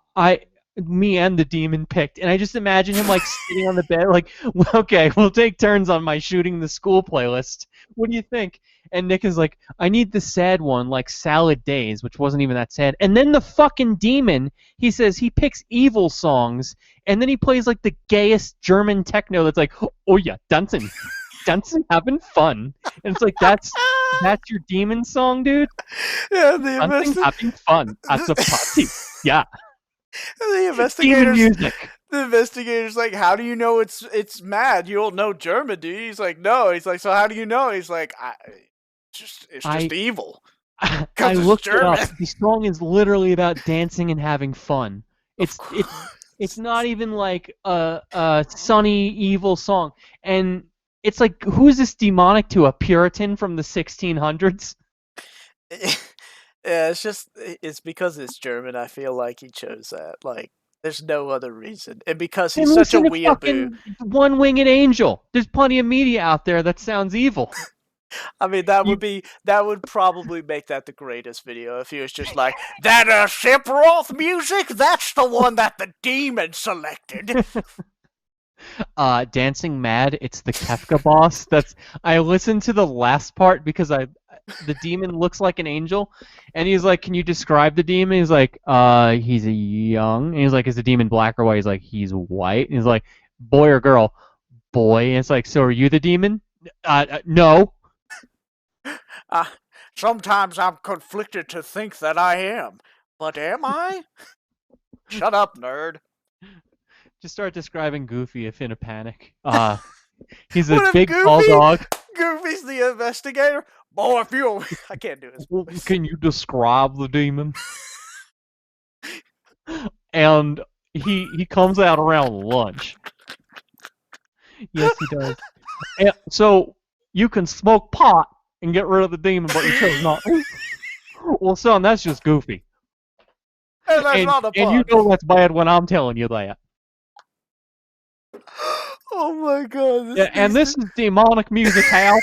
me and the demon picked." And I just imagine him like sitting on the bed, like, well, "Okay, we'll take turns on my shooting the school playlist. What do you think?" And Nick is like, "I need the sad one, like Salad Days," which wasn't even that sad. And then the fucking demon, he says he picks evil songs, and then he plays like the gayest German techno that's like, "Oh yeah, dancing, dancing, having fun." And it's like that's your demon song, dude. Yeah, Dancing, having fun at the party. Yeah. the Demon investigators. music. The investigator's like, how do you know it's mad? You don't know German, do you? He's like, no. He's like, so how do you know? He's like, it's just evil. I Because it's looked it up. German. The song is literally about dancing and having fun. Of It's not even like a sunny evil song. And it's like, who is this demonic to? A Puritan from the 1600s? Yeah, it's because it's German. I feel like he chose that. Like, there's no other reason, and because And he's such a listen to weeaboo. fucking One Winged Angel. There's plenty of media out there that sounds evil. I mean, You that would probably make that the greatest video if he was just like, that Sephiroth music. That's the one that the demon selected. Dancing Mad, it's the Kefka boss. I listened to the last part because the demon looks like an angel, and he's like, "Can you describe the demon?" He's like, he's a young." And he's like, "Is the demon black or white?" He's like, "He's white." And he's like, "Boy or girl?" "Boy." And it's like, "So are you the demon?" No. Sometimes I'm conflicted to think that I am, but am I? Shut up, nerd. Just start describing Goofy if in a panic. He's a What if big tall dog. Goofy's the investigator? Boy, if you... I can't do his Well, voice. can you describe the demon? And he comes out around lunch. Yes, he does. And so you can smoke pot and get rid of the demon, but you chose not to. Well, son, that's just goofy. And that's not a And you pun. know that's bad when I'm telling you that. Oh my god, Yeah, this and needs this to... is demonic music, Hal.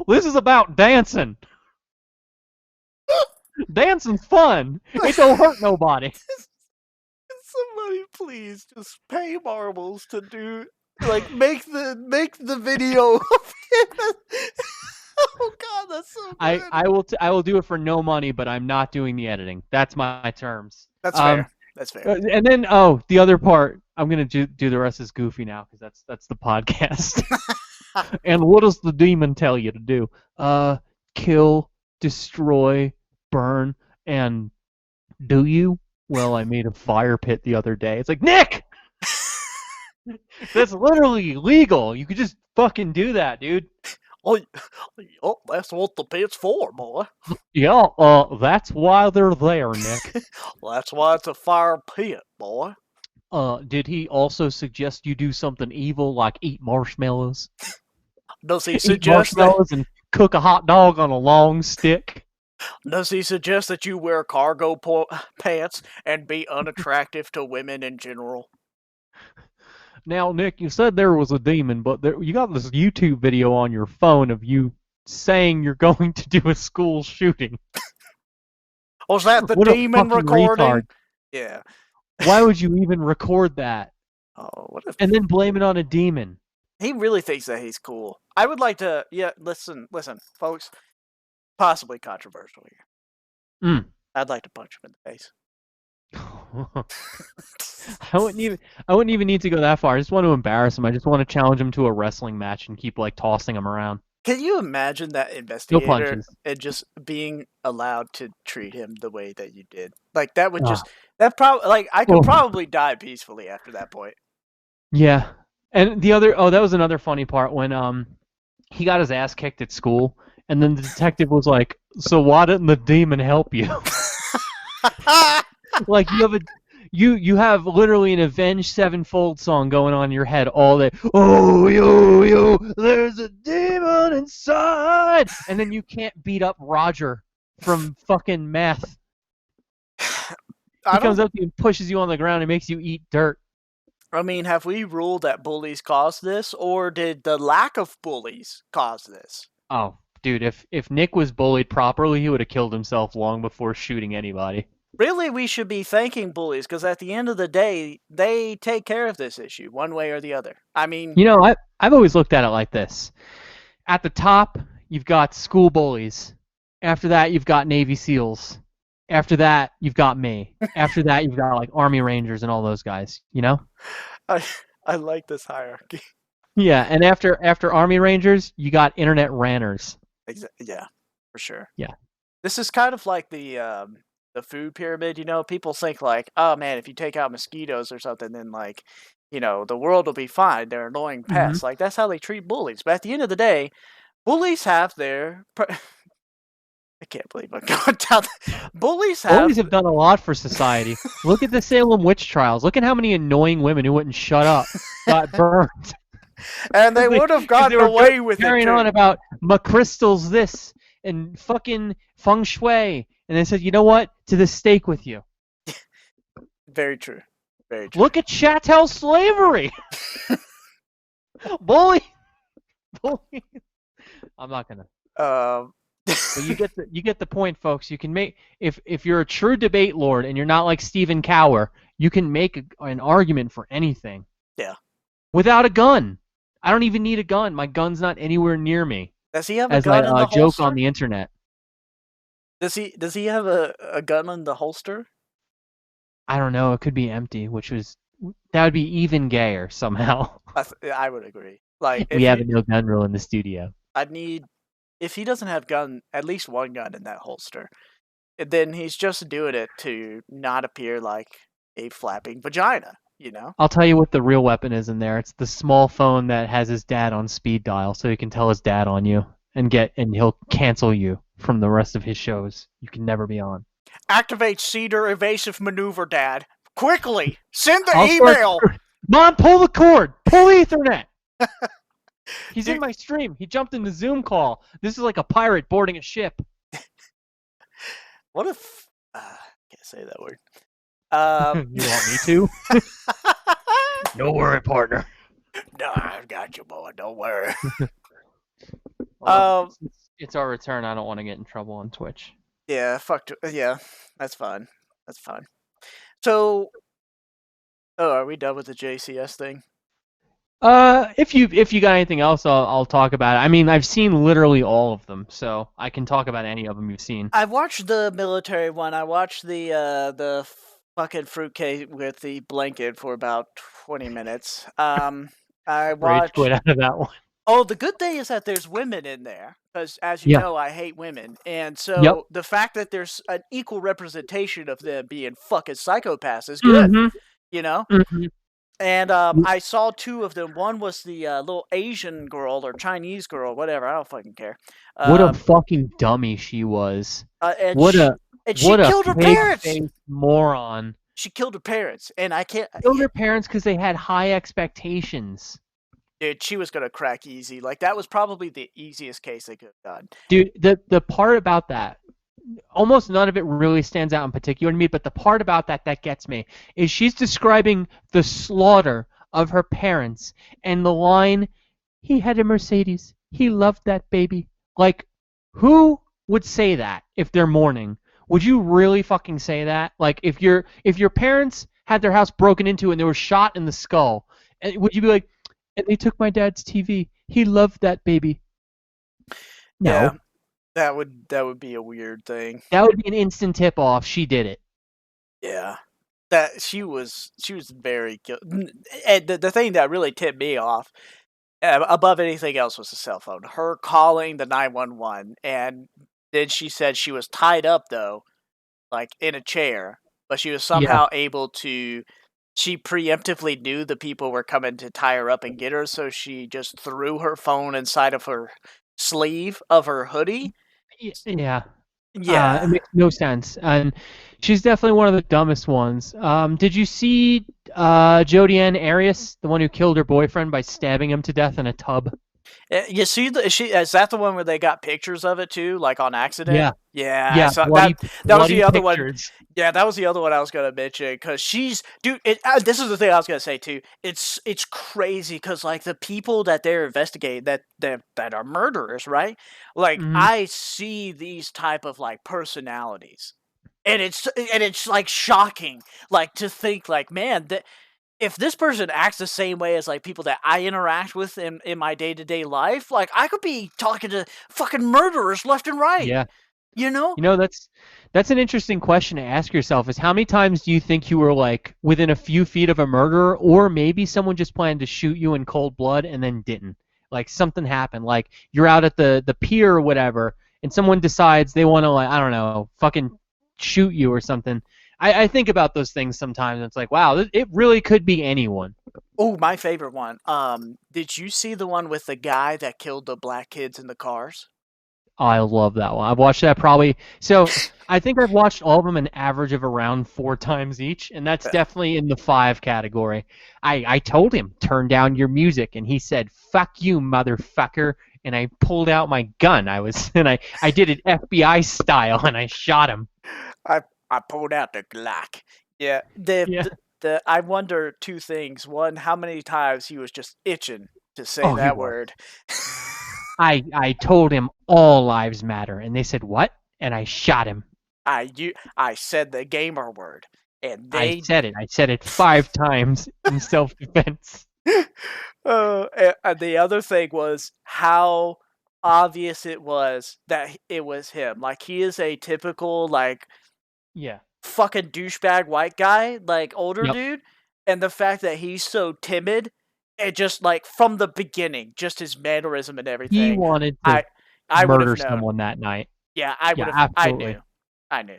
This is about dancing. Dancing's fun. It don't hurt nobody. Somebody please just pay Marbles to do like make the video of it. Oh god, that's so good. I will do it for no money, but I'm not doing the editing. That's my terms. That's fair. That's fair. And then the other part, I'm gonna do the rest is goofy now because that's the podcast. And what does the demon tell you to do? Kill, destroy, burn, and do you? Well, I made a fire pit the other day. It's like, Nick! That's literally legal. You could just fucking do that, dude. Oh, that's what the pit's for, boy. Yeah, that's why they're there, Nick. That's why it's a fire pit, boy. Did he also suggest you do something evil like eat marshmallows? Does he Eat suggest that? marshmallows and cook a hot dog on a long stick? Does he suggest that you wear cargo pants and be unattractive to women in general? Now, Nick, you said there was a demon, but you got this YouTube video on your phone of you saying you're going to do a school shooting. Was that the What a demon fucking recording? retard. Yeah. Why would you even record that? Oh, what if And then blame it on a demon? he really thinks that he's cool? I would like to. Yeah, listen, folks. Possibly controversial here. Mm. I'd like to punch him in the face. I wouldn't even need to go that far. I just want to embarrass him. I just want to challenge him to a wrestling match and keep like tossing him around. Can you imagine that No investigator punches. and just being allowed to treat him the way that you did? Like that would Ah. just I could Oh. probably die peacefully after that point. Yeah. And that was another funny part when he got his ass kicked at school and then the detective was like, "So why didn't the demon help you?" Like you have literally an Avenged Sevenfold song going on in your head all day. Oh yo, there's a demon inside, and then you can't beat up Roger from fucking meth. He comes up to you and pushes you on the ground and makes you eat dirt. I mean, have we ruled that bullies caused this, or did the lack of bullies cause this? Oh, dude, if Nick was bullied properly, he would have killed himself long before shooting anybody. Really, we should be thanking bullies because at the end of the day, they take care of this issue one way or the other. I mean, You know, I've always looked at it like this. At the top, you've got school bullies. After that, you've got Navy SEALs. After that, you've got me. After that, you've got like Army Rangers and all those guys, you know? I like this hierarchy. Yeah, and after Army Rangers, you got internet ranters. Yeah, for sure. Yeah. This is kind of like the food pyramid, you know? People think like, oh man, if you take out mosquitoes or something, then like, you know, the world will be fine. They're annoying pests. Like that's how they treat bullies. But at the end of the day, bullies have their I can't believe I'm going down. Bullies have done a lot for society. Look at the Salem witch trials. Look at how many annoying women who wouldn't shut up got burned. And they would have gotten away with it. Carrying on about McChrystal's this and fucking feng shui. And they said, you know what? To the stake with you. Very true. Very true. Look at chattel slavery. Bully. I'm not gonna. But you get the point, folks. You can make if you're a true debate lord and you're not like Stephen Cower, you can make an argument for anything. Yeah. Without a gun. I don't even need a gun. My gun's not anywhere near me. Does he have a gun in the holster? Joke on the internet. Does he have a gun in the holster? I don't know. It could be empty, that would be even gayer somehow. I would agree. Like we have a no gun rule in the studio. I'd need if he doesn't have at least one gun in that holster, then he's just doing it to not appear like a flapping vagina, you know? I'll tell you what the real weapon is in there. It's the small phone that has his dad on speed dial, so he can tell his dad on you and he'll cancel you from the rest of his shows. You can never be on. Activate Cedar evasive maneuver, Dad. Quickly! Send the email! Mom, pull the cord! Pull Ethernet! He's in my stream. He jumped in the Zoom call. This is like a pirate boarding a ship. What if I can't say that word. Um, You want me to? No worry, partner. no, I've got you, boy. Don't worry. Well, Um, since it's our return, I don't want to get in trouble on Twitch. yeah, yeah, that's fine. That's fine. So, oh, are we done with the JCS thing? If you got anything else, I'll talk about it. I mean, I've seen literally all of them, so I can talk about any of them you've seen. I watched the military one. I watched the fucking fruitcake with the blanket for about 20 minutes. I Rage quit watched. out of that one. Oh, the good thing is that there's women in there, because as you Yeah. know, I hate women, and Yep. so the fact that there's an equal representation of them being fucking psychopaths is good, Mm-hmm. you know. Mm-hmm. And I saw two of them. One was the little Asian girl or Chinese girl, whatever. I don't fucking care. What a Um, fucking dummy she was. and What she, a and she what a killed her parents. pig-faced moron. She killed her parents, and I can't. Killed her parents because they had high expectations. Dude, she was gonna crack easy. Like that was probably the easiest case they could have done. Dude, the part about that, almost none of it really stands out in particular to me, but the part about that that gets me is she's describing the slaughter of her parents and the line, he had a Mercedes. He loved that baby. Like, who would say that if they're mourning? Would you really fucking say that? Like, if your parents had their house broken into and they were shot in the skull, would you be like, and they took my dad's TV. He loved that baby. No. Yeah, that would be a weird thing. That would be an instant tip off. She did it. Yeah, that she was very and the thing that really tipped me off above anything else was the cell phone. Her calling the 911, and then she said she was tied up though, like in a chair, but she was Yeah. somehow able to. She preemptively knew the people were coming to tie her up and get her, so she just threw her phone inside of her sleeve of her hoodie. Yeah. It Yeah. makes no sense, and she's definitely one of the dumbest ones. Did you see Jodi Ann Arias, the one who killed her boyfriend by stabbing him to death in a tub? You see, is that the one where they got pictures of it too, like on accident? Yeah. Yeah, I Yeah. saw Bloody, that. That was bloody the other one. pictures. Yeah, that was the other one I was gonna mention because she's dude. This is the thing I was gonna say too. It's crazy because like the people that they're investigating that are murderers, right? Like Hmm. I see these type of like personalities, and it's like shocking, like to think like man that if this person acts the same way as like people that I interact with in my day to day life, like I could be talking to fucking murderers left and right. Yeah. You know? You know, that's an interesting question to ask yourself is how many times do you think you were like within a few feet of a murderer, or maybe someone just planned to shoot you in cold blood and then didn't? Like something happened, like you're out at the pier or whatever, and someone decides they want to, like, I don't know, fucking shoot you or something. I think about those things sometimes, and it's like, wow, it really could be anyone. Oh, my favorite one. Did you see the one with the guy that killed the black kids in the cars? I love that one. I've watched that probably. So I think I've watched all of them an average of around 4 times each, and that's Uh, definitely in the 5 category. I told him turn down your music, and he said "fuck you, motherfucker," and I pulled out my gun. I did it FBI style, and I shot him. I I pulled out the Glock. Yeah. The, Yeah. the the I wonder two things. One, how many times he was just itching to say Oh, he that was. word. I told him all lives matter, and they said what? And I shot him. I said the gamer word, and I they said it. I said it 5 times in self-defense. and the other thing was how obvious it was that it was him. Like he is a typical like Yeah. fucking douchebag white guy, like older Yep. dude, and the fact that he's so timid and just like from the beginning, just his mannerism and He everything, wanted to I I would murder have known. someone that night. Yeah, I would Yeah, have. I absolutely. knew. I knew.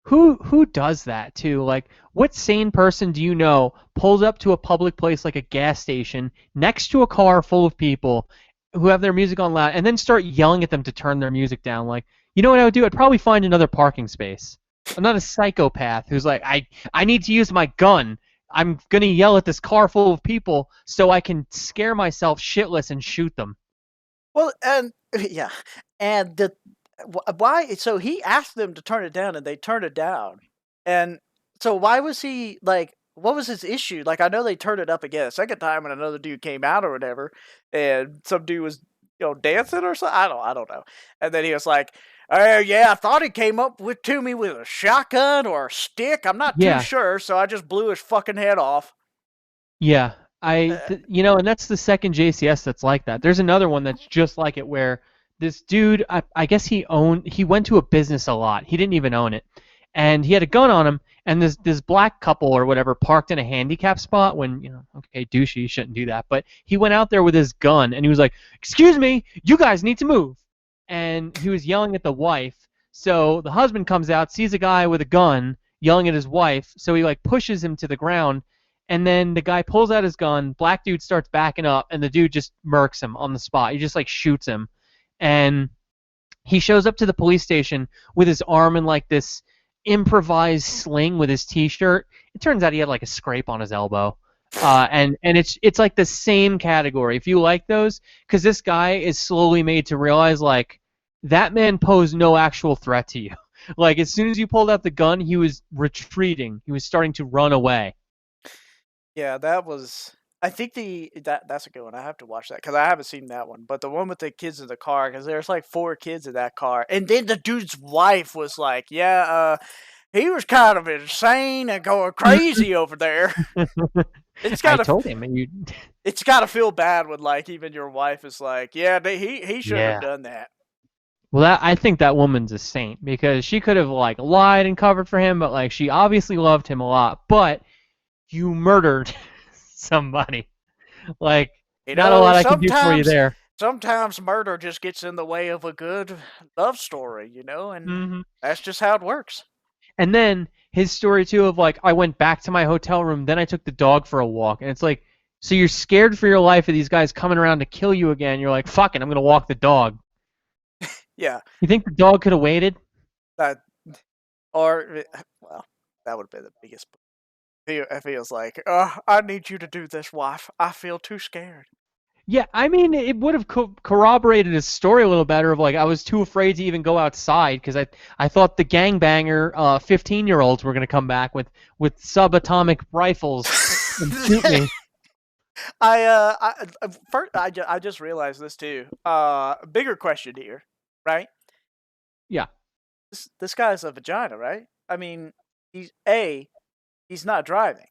Who does that too? Like, what sane person do you know pulls up to a public place like a gas station next to a car full of people who have their music on loud and then start yelling at them to turn their music down? Like, you know what I would do? I'd probably find another parking space. I'm not a psychopath who's like, I need to use my gun. I'm gonna yell at this car full of people so I can scare myself shitless and shoot them. Well, and yeah, and why? So he asked them to turn it down, and they turned it down. And so why was he like? What was his issue? Like, I know they turned it up again a second time, and another dude came out or whatever, and some dude was dancing or something. I don't know. And then he was like, "Oh yeah, I thought he came up with to me with a shotgun or a stick. I'm not too Yeah, sure, so I just blew his fucking head off." yeah. Uh, And that's the second JCS that's like that. There's another one that's just like it where this dude, I guess he went to a business a lot. He didn't even own it. And he had a gun on him, and this black couple or whatever parked in a handicap spot when, okay, douchey, you shouldn't do that. But he went out there with his gun, and he was like, "Excuse me, you guys need to move." And he was yelling at the wife. So the husband comes out, sees a guy with a gun yelling at his wife, so he like pushes him to the ground, and then the guy pulls out his gun, black dude starts backing up, and the dude just murks him on the spot. He just like shoots him. And he shows up to the police station with his arm in like this improvised sling with his t-shirt. It turns out he had like a scrape on his elbow. And it's like the same category. If you like those, because this guy is slowly made to realize like that man posed no actual threat to you. Like as soon as you pulled out the gun, he was retreating. He was starting to run away. Yeah, that was. I think that's a good one. I have to watch that because I haven't seen that one. But the one with the kids in the car, because there's like four kids in that car, and then the dude's wife was like, "Yeah, he was kind of insane and going crazy over there." It's I gotta told him, and you. it's gotta feel bad when like even your wife is like, "Yeah, he shouldn't have Yeah. done that." Well, I think that woman's a saint because she could have like lied and covered for him, but like she obviously loved him a lot. But you murdered somebody. Like You not a know, lot I can do for you there. sometimes murder just gets in the way of a good love story, and Hmm. that's just how it works. And then his story too of like I went back to my hotel room, then I took the dog for a walk, and it's like so you're scared for your life of these guys coming around to kill you again. You're like, fuck it, I'm gonna walk the dog. Yeah, You think the dog could have waited? that or well, that would have been the biggest. If he was like, I need you to do this, wife. I feel too scared." Yeah, I mean, it would have corroborated his story a little better. Of like, I was too afraid to even go outside because I thought the gangbanger 15-year-olds were gonna come back with subatomic rifles and shoot me. First, I just realized this too. Bigger question here, right? Yeah, This guy's a vagina, right? I mean, he's not driving.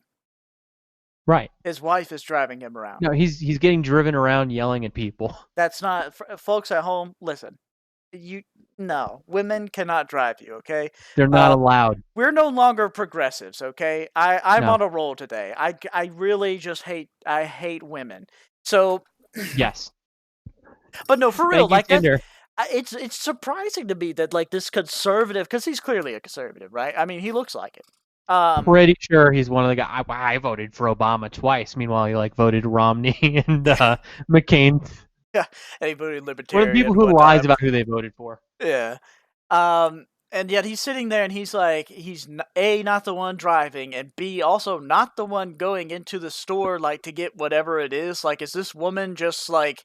right. His wife is driving him around. No, he's getting driven around yelling at people. That's not folks at home. Listen, you no women cannot drive you. Okay, They're not uh, allowed. we're no longer progressives. Okay, I'm No. on a roll today. I really just hate women. So, Yes. but no, for real, Thank you, like that. Tinder. It's surprising to me that like this conservative, because he's clearly a conservative, right? I mean, he looks like it. Pretty sure he's one of the guys. I voted for Obama twice. Meanwhile, he like voted Romney and McCain. Yeah, and he voted One of the people libertarian who one lies time. about who they voted for. Yeah. And yet he's sitting there and he's like, he's A, not the one driving, and B, also not the one going into the store, like, to get whatever it is. Like, is this woman just like,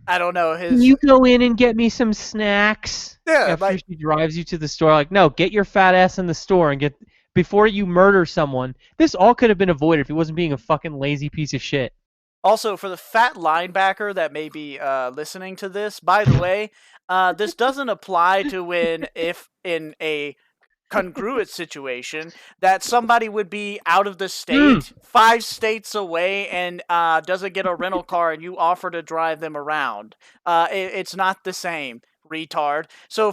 I don't know, Can his. you go in and get me some snacks Yeah, after like, she drives you to the store? Like, no, get your fat ass in the store and get before you murder someone. This all could have been avoided if he wasn't being a fucking lazy piece of shit. also for the fat linebacker that may be listening to this, by the way, this doesn't apply to when, if in a congruent situation, that somebody would be out of the state, 5 states away, and doesn't get a rental car, and you offer to drive them around. It's not the same, retard. So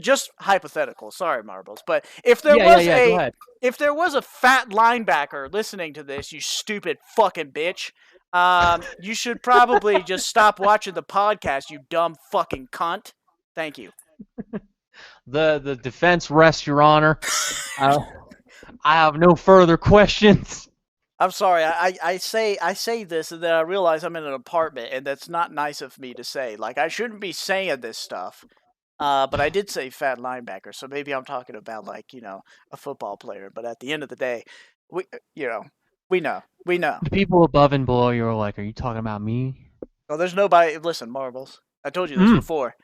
just hypothetical, sorry, Marbles, but Yeah. Go ahead. if there was a fat linebacker listening to this, you stupid fucking bitch. You should probably just stop watching the podcast, you dumb fucking cunt. Thank you. The defense rests, Your Honor. Uh, I have no further questions. I'm sorry. I say this, and then I realize I'm in an apartment, and that's not nice of me to say. Like, I shouldn't be saying this stuff. But I did say fat linebacker, so maybe I'm talking about, like, a football player. But at the end of the day, we you know we know. The people above and below you are like, "Are you talking about me?" Well, there's nobody. Listen, Marbles. I told you this Mm. before.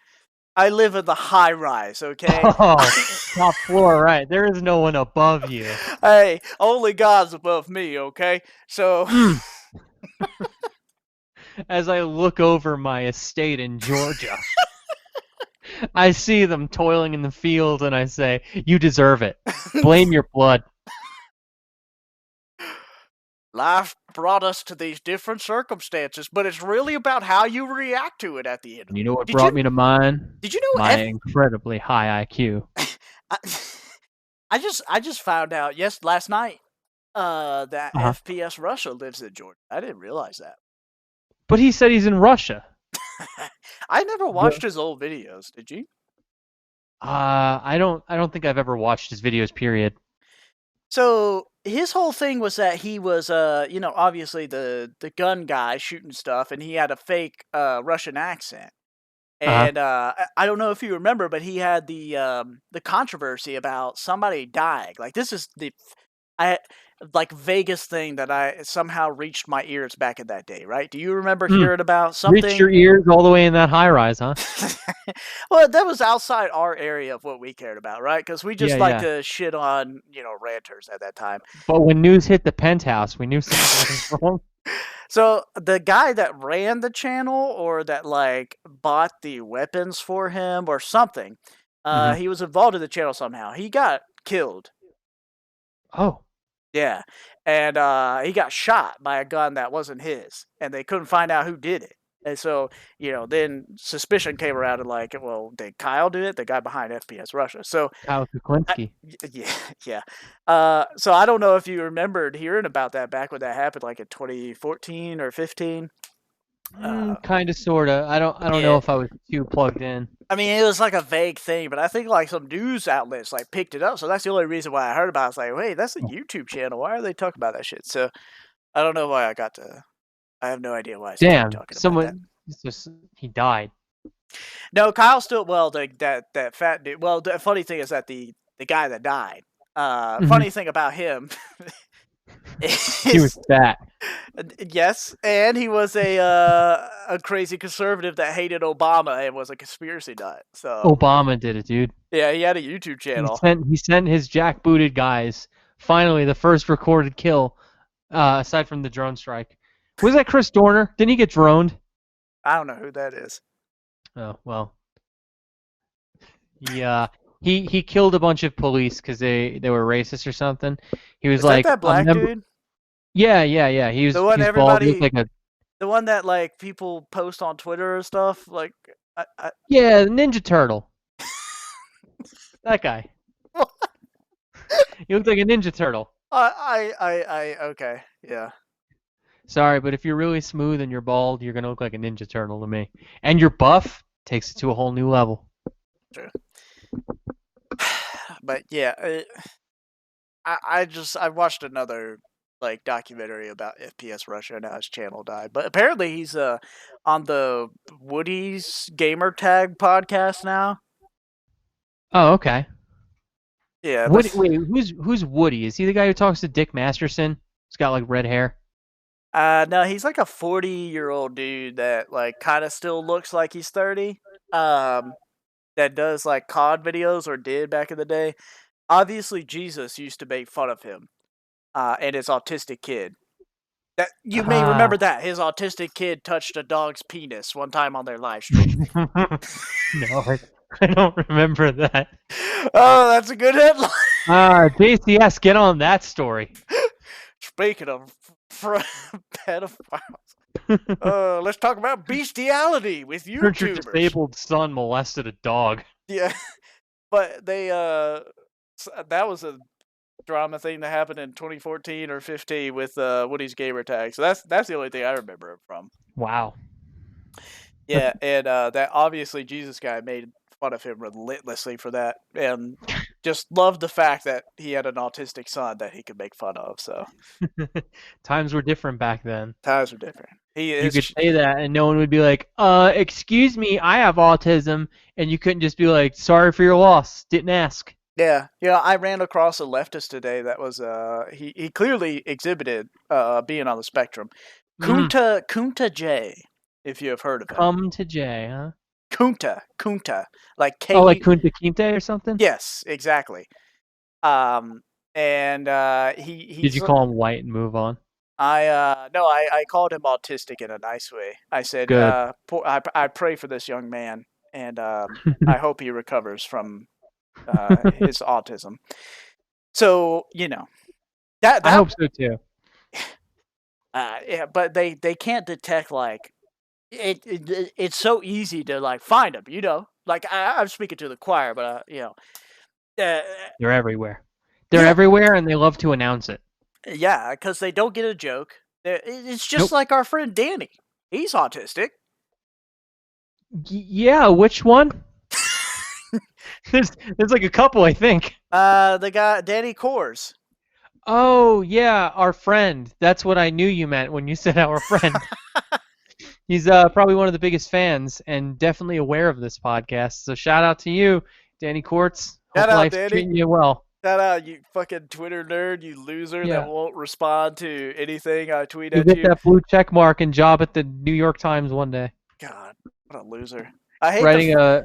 I live in the high rise, okay? Oh, top floor, right. There is no one above you. Hey, only God's above me, okay? So, Mm. As I look over my estate in Georgia, I see them toiling in the field and I say, you deserve it. Blame your blood. life brought us to these different circumstances, but it's really about how you react to it at the end of You it. know what brought me to mine? Did you know My incredibly high IQ. I, I just found out last night that Uh-huh. FPS Russia lives in Georgia. I didn't realize that. But he said he's in Russia. I never What? watched his old videos. Did you? I don't think I've ever watched his videos, period. So his whole thing was that he was, obviously the gun guy shooting stuff, and he had a fake Russian accent. Uh-huh. And I don't know if you remember, but he had the controversy about somebody dying. Like this is I like vaguest thing that I somehow reached my ears back in that day. Right? Do you remember Hmm. hearing about Reached your something? ears all the way in that high rise, huh? Well, that was outside our area of what we cared about, right? Because we Yeah, just like yeah. to shit on ranters at that time. But when news hit the penthouse, we knew something was wrong. So the guy that ran the channel or that like bought the weapons for him or something, Hmm. he was involved in the channel somehow. He got killed. Oh. Yeah. And he got shot by a gun that wasn't his. And they couldn't find out who did it. And so, then suspicion came around and like, well, did Kyle do it? The guy behind FPS Russia. So Kyle Kuklinski. yeah, yeah. So I don't know if you remembered hearing about that back when that happened, like in 2014 or 15. Kind of, sort of. I don't know Yeah. if I was too plugged in. I mean, it was like a vague thing, but I think like some news outlets like picked it up. So that's the only reason why I heard about it. It's like, wait, that's a YouTube channel. Why are they talking about that shit? So I don't know why I have no idea why I started Damn, talking about that. someone, he died. No, Kyle still, well, that fat dude. Well, the funny thing is that the guy that died, Mhm. funny thing about him He was fat. yes, and he was a crazy conservative that hated Obama and was a conspiracy nut. So Obama did it, dude. yeah, he had a YouTube channel. He sent his jackbooted guys. Finally, the first recorded kill, aside from the drone strike. Was that Chris Dorner? Didn't he get droned? I don't know who that is. Oh well. Yeah, he killed a bunch of police because they were racist or something. He was Is like that a black member. dude? Yeah, yeah, yeah. He The one was bald. He looked like a the one that like people post on Twitter and stuff. Like, yeah, Ninja Turtle. That guy. He looked like a Ninja Turtle. okay, yeah. Sorry, but if you're really smooth and you're bald, you're gonna look like a Ninja Turtle to me. And you're buff, takes it to a whole new level. True. But yeah, I watched another like documentary about FPS Russia and how his channel died. But apparently he's on the Woody's Gamer Tag podcast now. Oh, okay. Yeah. Wait, who's Woody? Is he the guy who talks to Dick Masterson? He's got like red hair. No, he's like a 40-year-old dude that like kind of still looks like he's 30. That does like COD videos or did back in the day. Obviously, Jesus used to make fun of him and his autistic kid. That you may remember that his autistic kid touched a dog's penis one time on their live stream. No, I don't remember that. Oh, that's a good headline. JCS, get on that story. Speaking of pedophiles, let's talk about bestiality with Your YouTubers. disabled son molested a dog. Yeah, but they that was a drama thing that happened in 2014 or 15 with Woody's Gamer Tag. So that's the only thing I remember it from. Wow. Yeah, and that obviously Jesus guy made fun of him relentlessly for that, and just loved the fact that he had an autistic son that he could make fun of. So Times were different back then. times are different. You could say that, and no one would be like, excuse me, I have autism," and you couldn't just be like, "Sorry for your loss, didn't ask." Yeah, I ran across a leftist today that was he clearly exhibited being on the spectrum. Kunta J, if you have heard of him. Come to Jay, huh? Kunta, like Oh, like K. Kunta Kinte or something? Yes, exactly. Um, and Did you he's call him white and move on? no, I called him autistic in a nice way. I said, Good. I pray for this young man, and I hope he recovers from his autism. So that I that hope so too. yeah, but they can't detect like it's so easy to like find them. Like I'm speaking to the choir, but uh, They're everywhere. They're yeah, everywhere, and they love to announce it. yeah, because they don't get a joke. It's just Nope. like our friend Danny. He's autistic. Yeah, which one? There's like a couple, I think. The guy Danny Kors. Oh, yeah, our friend. That's what I knew you meant when you said our friend. He's probably one of the biggest fans and definitely aware of this podcast. So shout out to you, Danny Quartz. Shout Hope out, life's Danny. treating you well. Shout out, you fucking Twitter nerd, you loser that Yeah. won't respond to anything I tweet You'll at get you. that blue check mark and job at the New York Times one day. God, what a loser. I hate Writing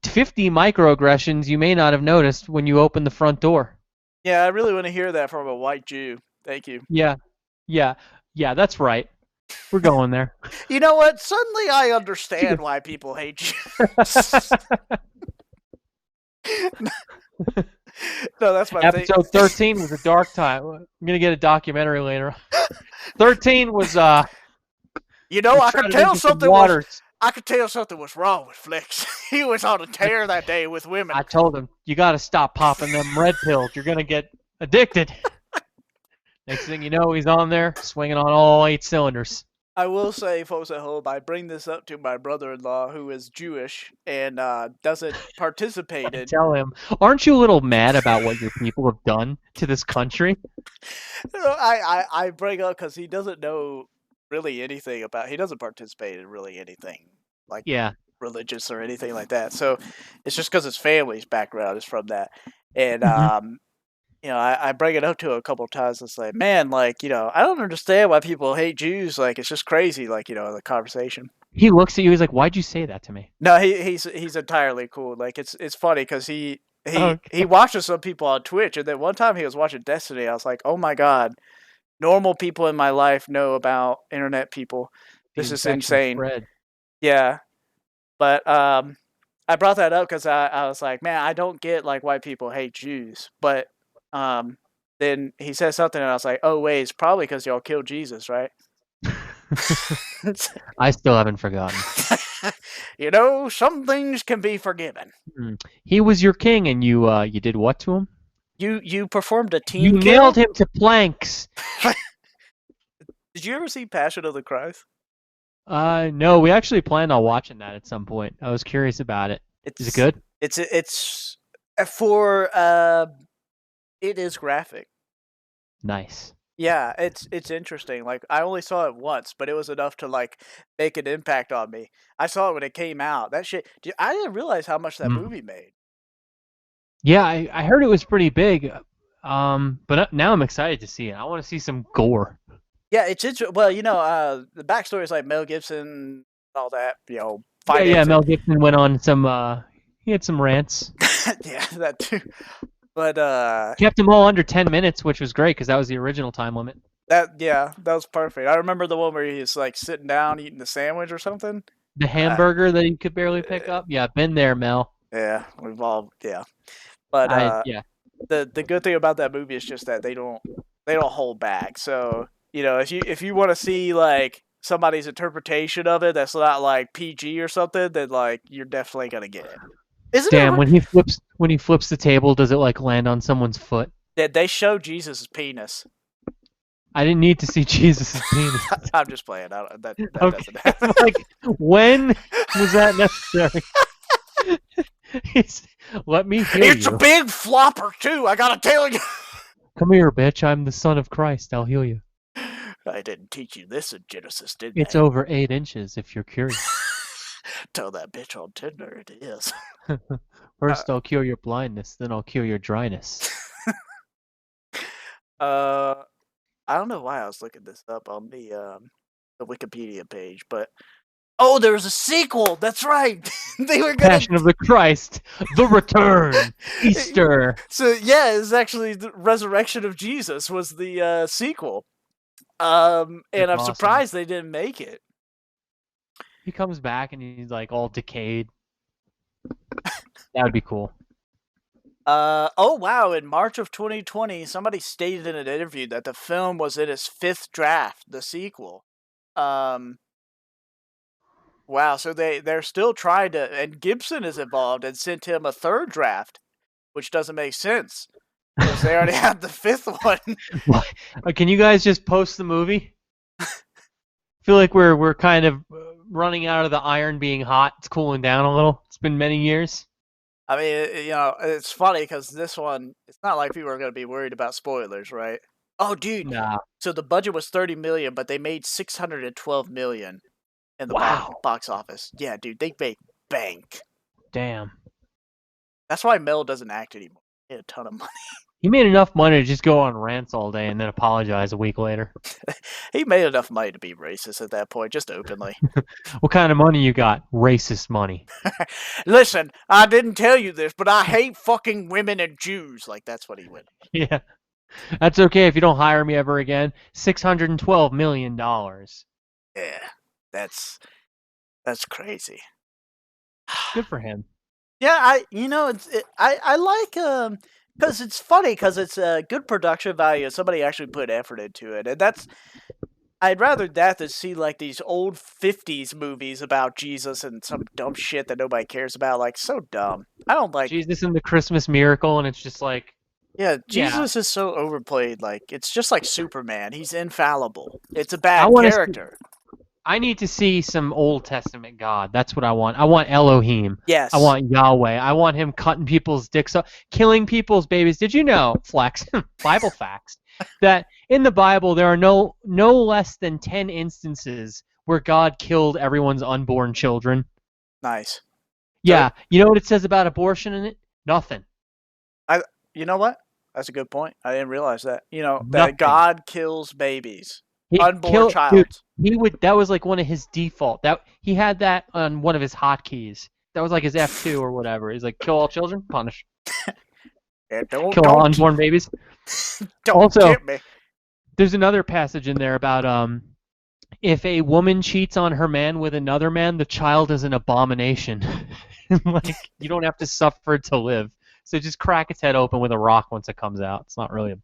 50 microaggressions you may not have noticed when you open the front door. Yeah, I really want to hear that from a white Jew. Thank you. Yeah. Yeah. Yeah, that's right. We're going there. You know what? Suddenly I understand why people hate Jews. No, that's my thing. Episode 13 was a dark time. I'm going to get a documentary later. 13 was I could treaded tell into some something waters. I could tell something was wrong with Flicks. He was on a tear that day with women. I told him, you got to stop popping them red pills. You're going to get addicted. Next thing you know, he's on there swinging on all 8 cylinders. I will say, folks at home, I bring this up to my brother-in-law who is Jewish and doesn't participate in. Tell him, aren't you a little mad about what your people have done to this country? I bring up because he doesn't know really anything about. He doesn't participate in really anything like Yeah. religious or anything like that. So it's just because his family's background is from that, and Mhm. I bring it up to him a couple of times. It's like, man, like I don't understand why people hate Jews. Like it's just crazy. Like the conversation. He looks at you. He's like, "Why'd you say that to me?" No, he's entirely cool. Like it's funny because he Okay. watches some people on Twitch, and then one time he was watching Destiny. I was like, oh my god, normal people in my life know about internet people. The This is infection insane. spread. Yeah, but I brought that up because I was like, man, I don't get like why people hate Jews, but then he said something, and I was like, oh wait, it's probably because y'all killed Jesus, right? I still haven't forgotten. Some things can be forgiven. He was your king, and you did what to him? You performed a You team kill. nailed him to planks. Did you ever see Passion of the Christ? No, we actually planned on watching that at some point. I was curious about it. Is it good? It's for it is graphic. Nice. Yeah, it's interesting. Like I only saw it once, but it was enough to like make an impact on me. I saw it when it came out. That shit, I didn't realize how much that movie made. Yeah, I heard it was pretty big. But now I'm excited to see it. I want to see some gore. Yeah, it's interesting. Well, the backstory is like Mel Gibson, all that. Yeah, Financing. Mel Gibson went on some. He had some rants. Yeah, that too. But kept them all under 10 minutes, which was great because that was the original time limit. That was perfect. I remember the one where he's like sitting down eating the sandwich or something. The hamburger that he could barely pick up. Yeah, been there, Mel. Yeah, we've all But yeah. The good thing about that movie is just that they don't hold back. So if you want to see like somebody's interpretation of it that's not like PG or something, then like you're definitely gonna get it. Damn, when he flips the table, does it like land on someone's foot? They show Jesus' penis. I didn't need to see Jesus' penis. I'm just playing. That okay. doesn't happen. Like, when was that necessary? Let me heal It's you. a big flopper too. I gotta tell you. Come here, bitch. I'm the son of Christ. I'll heal you. I didn't teach you this in Genesis, did It's I? over 8 inches, if you're curious. Tell that bitch on Tinder it is. First, I'll cure your blindness, then I'll cure your dryness. I don't know why I was looking this up on the Wikipedia page, but Oh, there was a sequel. That's right. They were gonna. Passion of the Christ, The Return, Easter. So yeah, it's actually the Resurrection of Jesus was the sequel. That's And I'm awesome. surprised they didn't make it. He comes back and he's like all decayed. That would be cool. Oh wow! In March of 2020, somebody stated in an interview that the film was in its 5th draft, the sequel. Um, wow! So they're still trying to, and Gibson is involved and sent him a 3rd draft, which doesn't make sense because they already had the 5th one. Can you guys just post the movie? I feel like we're kind of running out of the iron being hot. It's cooling down a little. It's been many years. I mean, you know, it's funny because this one, it's not like people are going to be worried about spoilers, right? Oh, dude. Nah. So the budget was 30 million, but they made 612 million in the box office. Yeah, dude, they made bank. Damn. That's why Mel doesn't act anymore. He had a ton of money. He made enough money to just go on rants all day and then apologize a week later. He made enough money to be racist at that point, just openly. What kind of money you got? Racist money. Listen, I didn't tell you this, but I hate fucking women and Jews. Like, that's what he went. Yeah. That's okay if you don't hire me ever again. $612 million. Yeah, that's crazy. Good for him. Yeah, I like because it's funny because it's a good production value. Somebody actually put effort into it, and that's I'd rather that than see like these old 50s movies about Jesus and some dumb shit that nobody cares about. Like, so dumb. I don't like Jesus and the Christmas Miracle, and it's just like, yeah, Jesus is so overplayed. Like, it's just like Superman. He's infallible. It's a bad character. I need to see some Old Testament God. That's what I want. I want Elohim. Yes. I want Yahweh. I want him cutting people's dicks up, killing people's babies. Did you know, Flex, Bible facts, that in the Bible there are no less than 10 instances where God killed everyone's unborn children? Nice. Yeah. You know what it says about abortion in it? Nothing. You know what? That's a good point. I didn't realize that. You know, Nothing. that God kills babies. Unborn child. Dude, that was like one of his default. That he had that on one of his hotkeys. That was like his F2 or whatever. He's like, kill all children, punish. Yeah, kill all unborn babies. Don't get me. There's another passage in there about if a woman cheats on her man with another man, the child is an abomination. Like, you don't have to suffer to live. So just crack its head open with a rock once it comes out. It's not really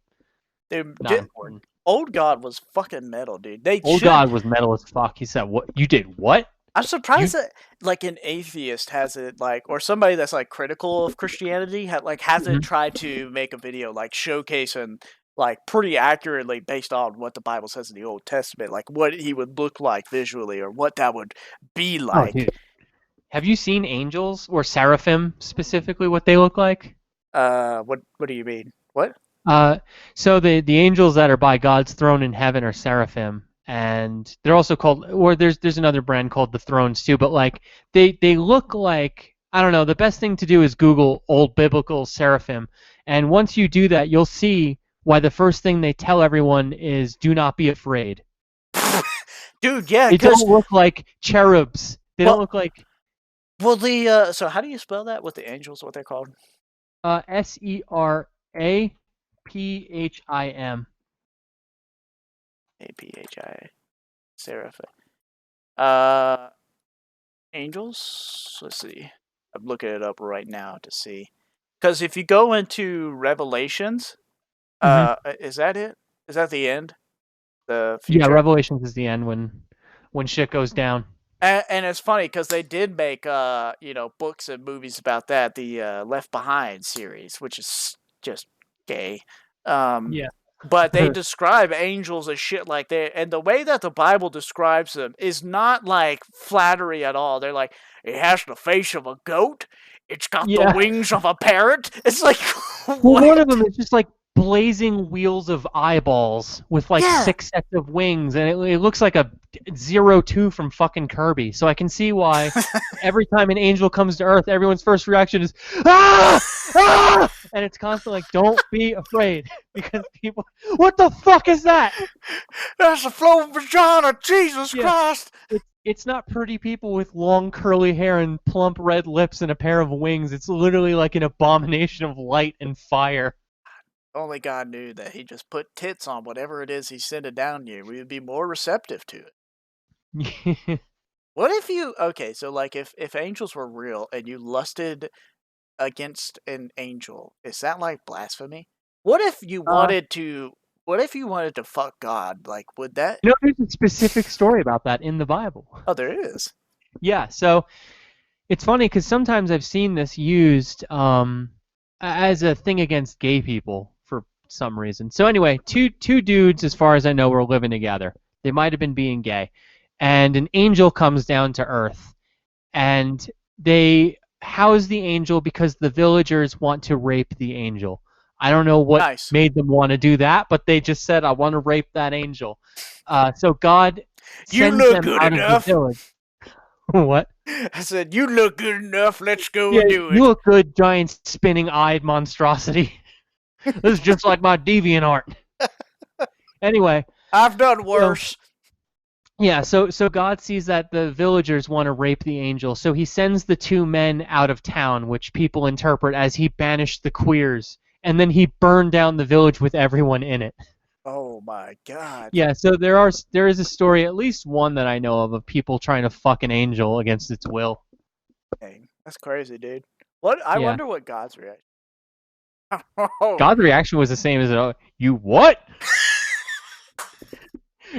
not important. Old God was fucking metal, dude. God was metal as fuck. He said, "What you did? What?" I'm surprised that like an atheist has it like, or somebody that's like critical of Christianity hasn't tried to make a video like showcasing like pretty accurately based on what the Bible says in the Old Testament, like what he would look like visually or what that would be like. Oh, dude. Have you seen angels or seraphim specifically? What they look like? What do you mean? What? So the angels that are by God's throne in heaven are seraphim, and they're also called, or there's another brand called the thrones too, but like they look like, I don't know, the best thing to do is Google old biblical seraphim, and once you do that, you'll see why the first thing they tell everyone is do not be afraid. Dude, yeah, they don't look like cherubs. They don't look like. Well, so how do you spell that with the angels? What they're called? SERAPHIM. APHI. Seraphim. Angels? Let's see. I'm looking it up right now to see. Because if you go into Revelations, is that it? Is that the end? The future? Yeah, Revelations is the end when shit goes down. And it's funny because they did make books and movies about that. The Left Behind series, which is just gay. Yeah. But they describe angels as shit like that, and the way that the Bible describes them is not like flattery at all. They're like, it has the face of a goat, it's got the wings of a parrot. It's like, well, one of them is just like blazing wheels of eyeballs with like 6 sets of wings, and it looks like a 02 from fucking Kirby. So I can see why every time an angel comes to Earth, everyone's first reaction is ah, ah, and it's constantly like, don't be afraid, because people, what the fuck is that? That's a floating vagina, Jesus Christ! It's not pretty people with long curly hair and plump red lips and a pair of wings. It's literally like an abomination of light and fire. Only God knew that he just put tits on whatever it is he's sending down you. We would be more receptive to it. What if you okay? So like, if angels were real and you lusted against an angel, is that like blasphemy? What if you uh, wanted to? What if you wanted to fuck God? Like, would that? there's a specific story about that in the Bible. Oh, there is. Yeah, so it's funny because sometimes I've seen this used as a thing against gay people for some reason. So anyway, two dudes, as far as I know, were living together. They might have been being gay, and an angel comes down to Earth, and they house the angel because the villagers want to rape the angel. I don't know what Nice. made them want to do that, but they just said, "I want to rape that angel." So God You sends look them good out of the enough. village. What? I said, you look good enough. Let's go Yeah, and do you it. look good, giant spinning-eyed monstrosity. This is just like my deviant art. Anyway, I've done you know, worse. yeah. So God sees that the villagers want to rape the angel, so he sends the two men out of town, which people interpret as he banished the queers, and then he burned down the village with everyone in it. Oh my god. Yeah. So there is a story, at least one that I know of people trying to fuck an angel against its will. Dang, that's crazy, dude. What? I Yeah. wonder what God's reaction. Oh, God's reaction was the same as you what?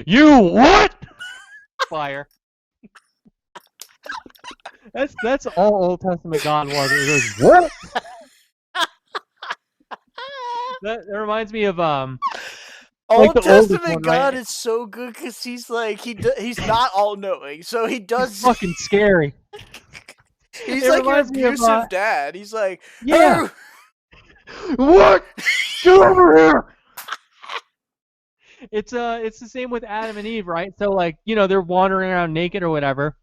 You what? Fire. That's all Old Testament God was. It was what? That reminds me of like Old the oldest one, Testament God right? is so good because he's like he's not all knowing, so he It's does. fucking scary. He's It like your reminds me of abusive dad. He's like, yeah. oh. What? Get over here. It's the same with Adam and Eve, right? So like, they're wandering around naked or whatever.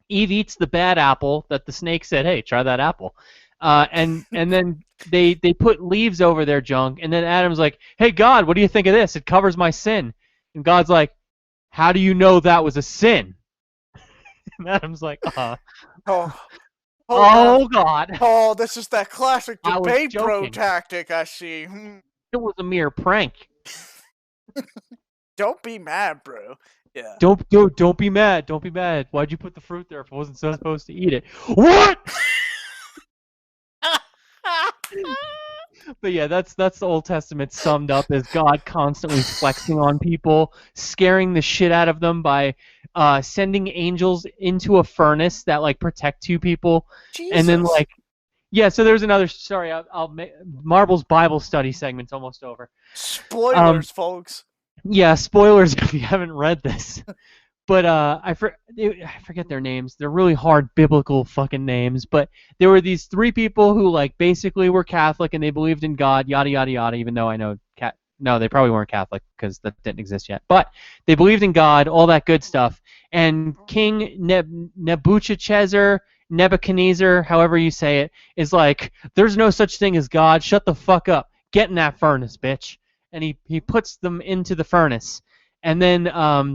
Eve eats the bad apple that the snake said, "Hey, try that apple," and then they put leaves over their junk, and then Adam's like, "Hey God, what do you think of this? It covers my sin." And God's like, "How do you know that was a sin?" And Adam's like, Oh, oh God. "Oh God, Oh, this is that classic I was debate bro joking. tactic, I see. It was a mere prank. Don't be mad, bro. Yeah. Don't be mad. Don't be mad. Why'd you put the fruit there if I wasn't supposed to eat it?" What? But yeah, that's the Old Testament summed up as God constantly flexing on people, scaring the shit out of them by sending angels into a furnace that like protect two people, and then Jesus. like yeah. So there's another. Sorry, Marble's Bible study segment's almost over. Um, Spoilers, folks. yeah, spoilers if you haven't read this. But I forget their names. They're really hard biblical fucking names. But there were these three people who like basically were Catholic and they believed in God, yada yada yada. Even though I know no, they probably weren't Catholic because that didn't exist yet. But they believed in God, all that good stuff. And King Nebuchadnezzar, however you say it, is like, "There's no such thing as God. Shut the fuck up. Get in that furnace, bitch." And he puts them into the furnace, and then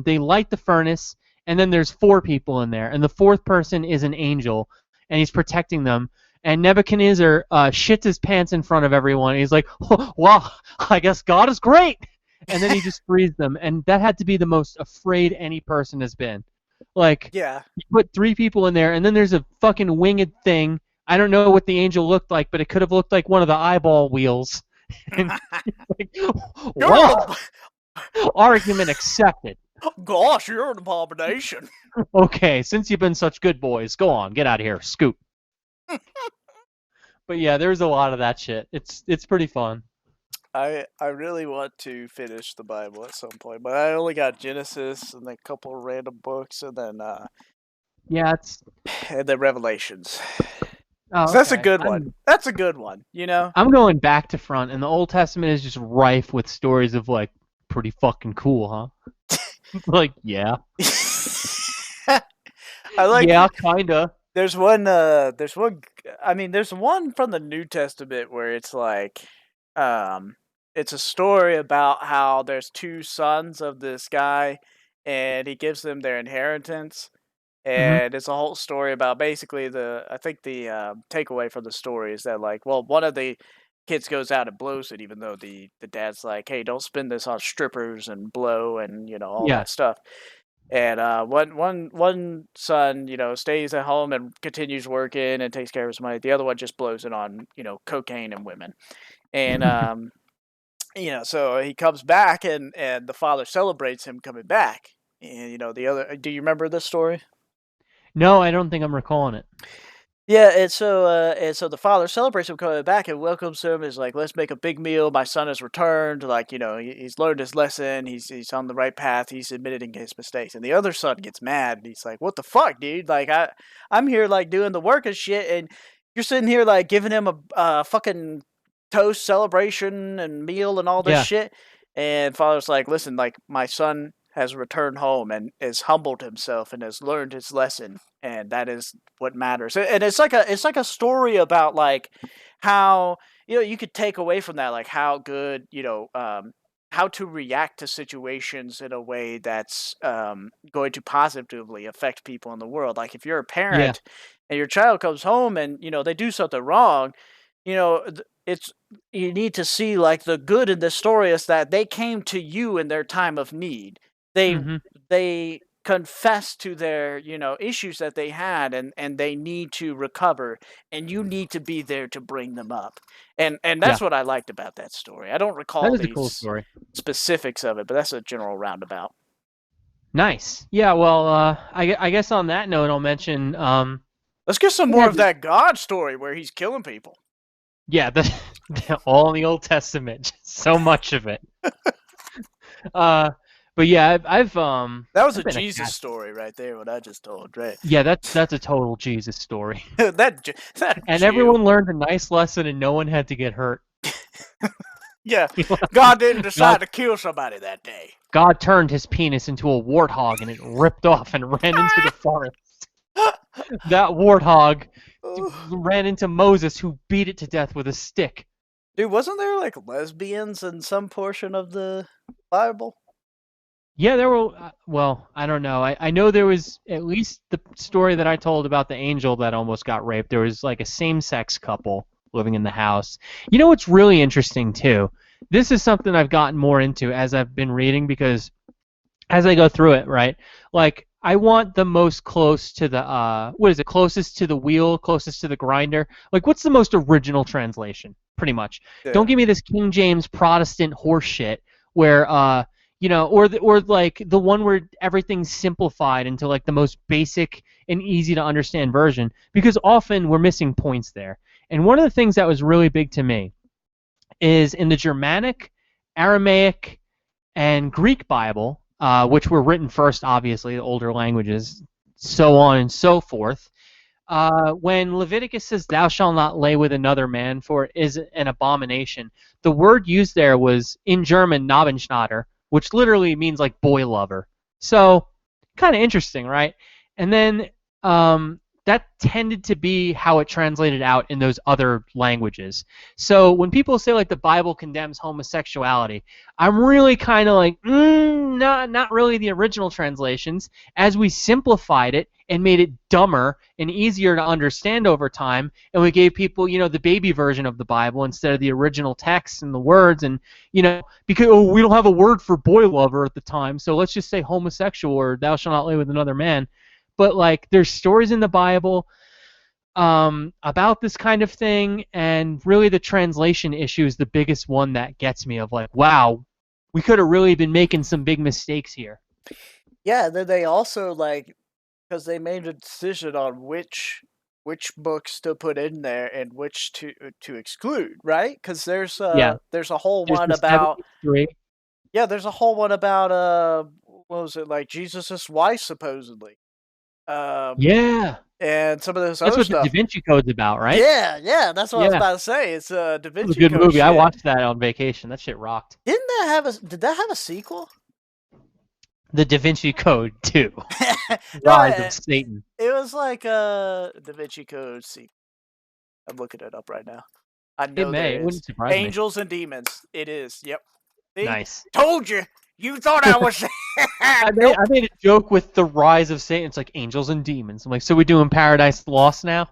they light the furnace, and then there's four people in there, and the fourth person is an angel, and he's protecting them. And Nebuchadnezzar shits his pants in front of everyone. He's like, "Oh, "Well, I guess God is great," and then he just frees them. And that had to be the most afraid any person has been. Like, Yeah. you put three people in there, and then there's a fucking winged thing. I don't know what the angel looked like, but it could have looked like one of the eyeball wheels. And like, wow, argument accepted. Gosh, you're an abomination. Okay, since you've been such good boys, go on, get out of here, scoot. But yeah, there's a lot of that shit. It's pretty fun. I really want to finish the Bible at some point, but I only got Genesis and then a couple of random books Yeah, it's and then Revelations. oh, So that's a okay. good one. That's a good one, you know? I'm going back to front, and the Old Testament is just rife with stories of like pretty fucking cool, huh? Like yeah, I like yeah, kinda. there's one I mean there's one from the New Testament where it's like um it's a story about how there's two sons of this guy and he gives them their inheritance Hmm. and it's a whole story about basically I think the takeaway from the story is that like, well, one of the kids goes out and blows it, even though the dad's like, hey, don't spend this on strippers and blow and all Yeah. that stuff. And one son, stays at home and continues working and takes care of his money. The other one just blows it on cocaine and women. And so he comes back, and the father celebrates him coming back. And the other, do you remember this story? No, I don't think I'm recalling it. Yeah, and so the father celebrates him coming back and welcomes him. Is like, let's make a big meal. My son has returned. Like, he's learned his lesson. He's on the right path. He's admitting his mistakes. And the other son gets mad. And he's like, what the fuck, dude? Like, I'm here like doing the work and shit, and you're sitting here like giving him a fucking toast celebration and meal and all this Yeah. shit. And father's like, listen, like my son has returned home and has humbled himself and has learned his lesson, and that is what matters. And it's like a story about like how you could take away from that like how good how to react to situations in a way that's going to positively affect people in the world. Like if you're a Yeah. parent and your child comes home and they do something wrong, it's you need to see like the good in the story is that they came to you in their time of need. They Hmm. they confess to their issues that they had, and they need to recover, and you need to be there to bring them up. And Yeah. that's what I liked about that story. I don't That recall is a cool these story. specifics of it, but that's a general roundabout. Nice. Yeah. Well, I guess on that note, I'll mention. Let's get some more Yeah. of that God story where he's killing people. Yeah. All in the Old Testament. So much of it. Uh, but yeah, That was I've a been a Jesus cat. story right there, what I just told, right? Yeah, that's a total Jesus story. that And Jew. everyone learned a nice lesson, and no one had to get hurt. Yeah, God didn't God, decide to kill somebody that day. God turned his penis into a warthog, and it ripped off and ran into the forest. That warthog ran into Moses, who beat it to death with a stick. Dude, wasn't there like lesbians in some portion of the Bible? Yeah, there were. Well, I don't know. I know there was at least the story that I told about the angel that almost got raped. There was like a same-sex couple living in the house. You know what's really interesting too? This is something I've gotten more into as I've been reading because as I go through it, right? Like I want the most close to the what is it? Closest to the wheel, closest to the grinder. Like what's the most original translation? Pretty much. Don't Yeah. give me this King James Protestant horseshit where or like the one where everything's simplified into like the most basic and easy to understand version because often we're missing points there. And one of the things that was really big to me is in the Germanic, Aramaic, and Greek Bible, which were written first, obviously, the older languages, so on and so forth. When Leviticus says, "Thou shalt not lay with another man, for it is an abomination," the word used there was in German "Nabenschnatter," which literally means like boy lover. So, kind of interesting, right? And then that tended to be how it translated out in those other languages. So when people say like the Bible condemns homosexuality, I'm really kind of like, not really the original translations. As we simplified it and made it dumber and easier to understand over time, and we gave people, the baby version of the Bible instead of the original text and the words, and because we don't have a word for boy lover at the time, so let's just say homosexual or thou shalt not lay with another man. But like, there's stories in the Bible about this kind of thing, and really the translation issue is the biggest one that gets me. Of like, wow, we could have really been making some big mistakes here. Yeah, then they also like because they made a decision on which books to put in there and which to exclude, right? Because Yeah, there's a whole there's one the about 73. there's a whole one about what was it, like Jesus's wife supposedly, um Yeah, and some of this that's other what the Da stuff. Vinci Code's about, right? Yeah, that's what I was Yeah, about to say. It's Da that was a Vinci good Code movie. I shit. watched that on vacation. That shit rocked. Did that have a sequel? The Da Vinci Code 2, No, Rise of Satan. it was like Da Vinci Code sequel. I'm looking it up right now. I It know there may. It is. wouldn't surprise me. Angels and Demons. It is. Yep. See? Nice. Told you. You thought I was I made, nope. I made a joke with the rise of Satan. It's like angels and demons. I'm like, so we doing Paradise Lost now?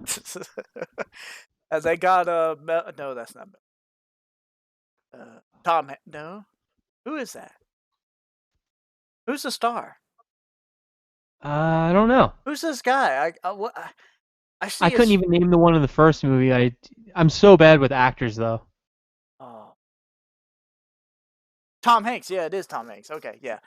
As I got no, that's not Tom. No, who is that? Who's the star? I don't know. Who's this guy? I I see couldn't his. even name the one in the first movie. I'm so bad with actors though. Oh, Tom Hanks. Yeah, it is Tom Hanks. Okay, yeah.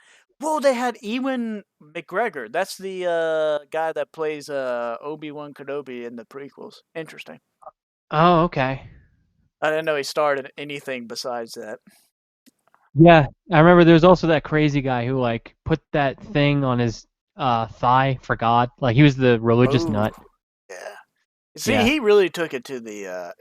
Well, they had Ewan McGregor. That's the guy that plays Obi-Wan Kenobi in the prequels. Interesting. Oh, okay. I didn't know he starred in anything besides that. Yeah, I remember there was also that crazy guy who like put that thing on his thigh for God. Like he was the religious Oh, nut. yeah. See, Yeah. he really took it to the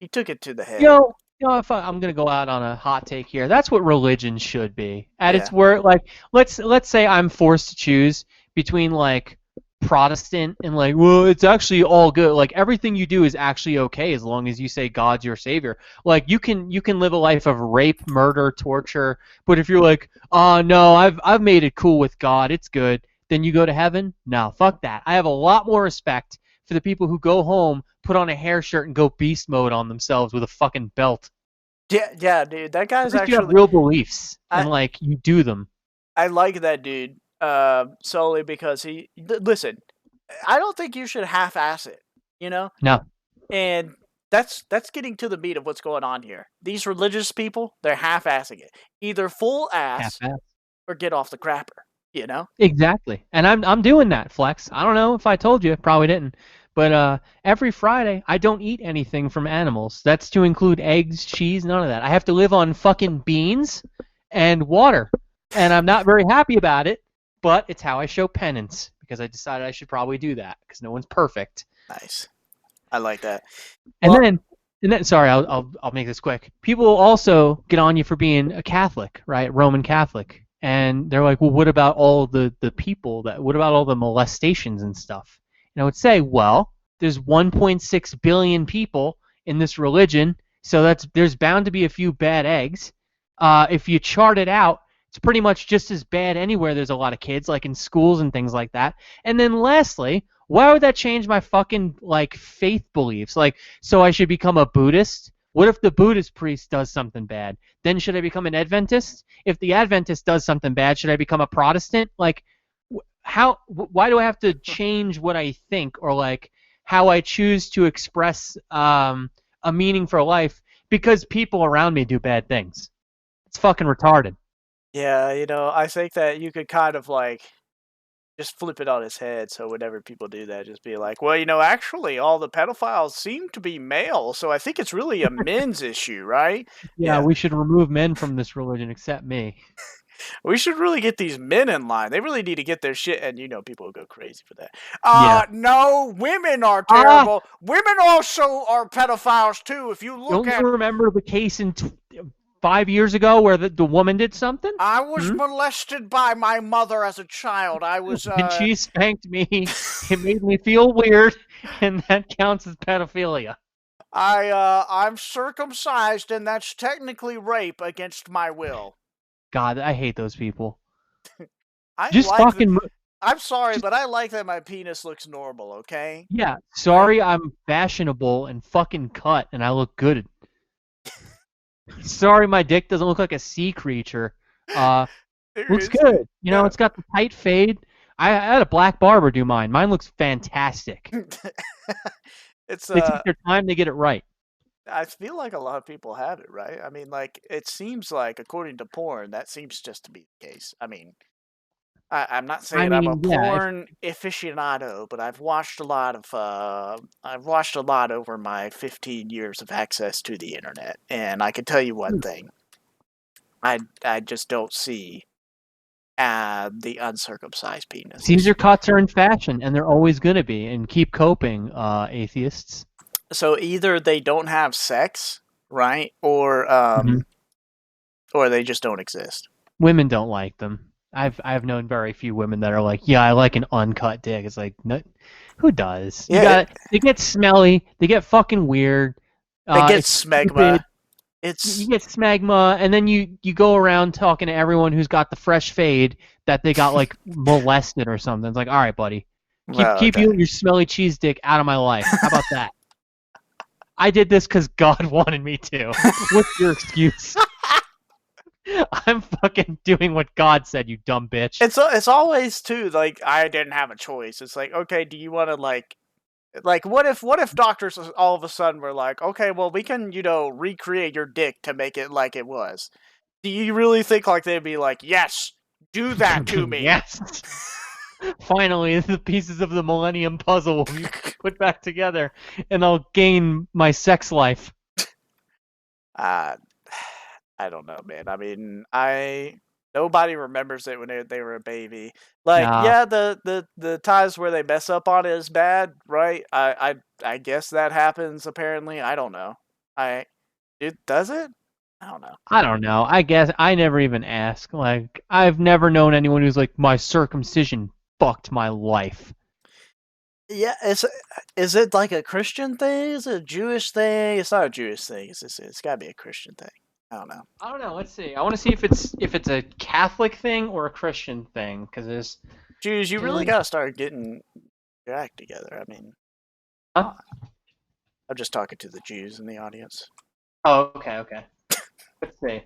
he took it to the You head. know, if I'm gonna go out on a hot take here, that's what religion should be. At Yeah. its word, like let's say I'm forced to choose between like Protestant and like, well, it's actually all good. Like everything you do is actually okay as long as you say God's your savior. Like you can live a life of rape, murder, torture, but if you're like, oh no, I've made it cool with God, it's good, then you go to heaven. No, fuck that. I have a lot more respect for the people who go home, put on a hair shirt, and go beast mode on themselves with a fucking belt. Yeah, dude. That At guy's least you have actually real beliefs I and like you do them. I like that dude. Solely because listen. I don't think you should half-ass it. You know, No, and that's getting to the meat of what's going on here. These religious people, they're half-assing it. Either full ass half-ass. or get off the crapper. You know. Exactly. And I'm doing that, Flex. I don't know if I told you, probably didn't. But every Friday I don't eat anything from animals. That's to include eggs, cheese, none of that. I have to live on fucking beans and water. And I'm not very happy about it, but it's how I show penance because I decided I should probably do that because no one's perfect. Nice. I like that. And Well, then sorry, I'll make this quick. People also get on you for being a Catholic, right? Roman Catholic. And they're like, well, what about all the people what about all the molestations and stuff? And I would say, well, there's 1.6 billion people in this religion, so there's bound to be a few bad eggs. If you chart it out, it's pretty much just as bad anywhere there's a lot of kids, like in schools and things like that. And then lastly, why would that change my fucking like faith beliefs? Like, so I should become a Buddhist? What if the Buddhist priest does something bad? Then should I become an Adventist? If the Adventist does something bad, should I become a Protestant? Like, why do I have to change what I think or like how I choose to express a meaning for life because people around me do bad things? It's fucking retarded. yeah, I think that you could kind of like just flip it on his head. So whenever people do that, just be like, well, actually, all the pedophiles seem to be male, so I think it's really a men's issue, right? Yeah, Yeah, we should remove men from this religion except me. we should really get these men in line. They really need to get their shit, and people will go crazy for that. Yeah. No, women are Ah, terrible. Women also are pedophiles too. If you look don't you at, remember the case 5 years ago where the woman did something? I was Hmm? molested by my mother as a child. I was And she spanked me. It made me feel weird, and that counts as pedophilia. I'm circumcised, and that's technically rape against my will. God, I hate those people. I Just like the. fucking, I'm sorry, just but I like that my penis looks normal. Okay. yeah. I Sorry, I'm fashionable and fucking cut, and I look good. Sorry, my dick doesn't look like a sea creature. Uh, there looks is. good. Yeah. It's got the tight fade. I had a black barber do mine. Mine looks fantastic. It's They take their time. They get it right. I feel like a lot of people have it, right? I mean, like it seems like according to porn, that seems just to be the case. I mean, I'm not I saying I'm a mean, yeah. porn aficionado, but I've watched a lot over my 15 years of access to the internet, and I can tell you one thing: I just don't see the uncircumcised penises. Caesar cuts are in fashion, and they're always going to be. And keep coping, atheists. So either they don't have sex, right, Mhm. or they just don't exist. Women don't like them. I've known very few women that are like, yeah, I like an uncut dick. It's like, no, who does? Yeah, They get smelly. They get fucking weird. they get It's stupid. smegma. You It's get smegma, and then you go around talking to everyone who's got the fresh fade that they got like molested or something. It's like, all right, buddy, well, keep you and your smelly cheese dick out of my life. How about that? I did this because God wanted me to. What's your excuse? I'm fucking doing what God said, you dumb bitch. it's always too like I didn't have a choice. It's like, okay, do you want to like what if doctors all of a sudden were like, okay, well we can recreate your dick to make it like it was. Do you really think like they'd be like, yes, do that to me? Yes. Finally, the pieces of the Millennium Puzzle will be put back together, and I'll gain my sex life. Uh, I don't know, man. I mean, nobody remembers it when they were a baby. Like, Nah, yeah, the times where they mess up on it is bad, right? I guess that happens. Apparently, I don't know. It does it? I don't know. I don't know. I guess I never even ask. Like, I've never known anyone who's like, my circumcision fucked my life. Yeah, is it like a Christian thing? Is it a Jewish thing? It's not a Jewish thing. It's got to be a Christian thing. I don't know. I don't know. Let's see. I want to see if it's a Catholic thing or a Christian thing, because there's. Jews, you really got to start getting your act together. I mean, Huh? I'm just talking to the Jews in the audience. Oh, okay, okay. Let's see.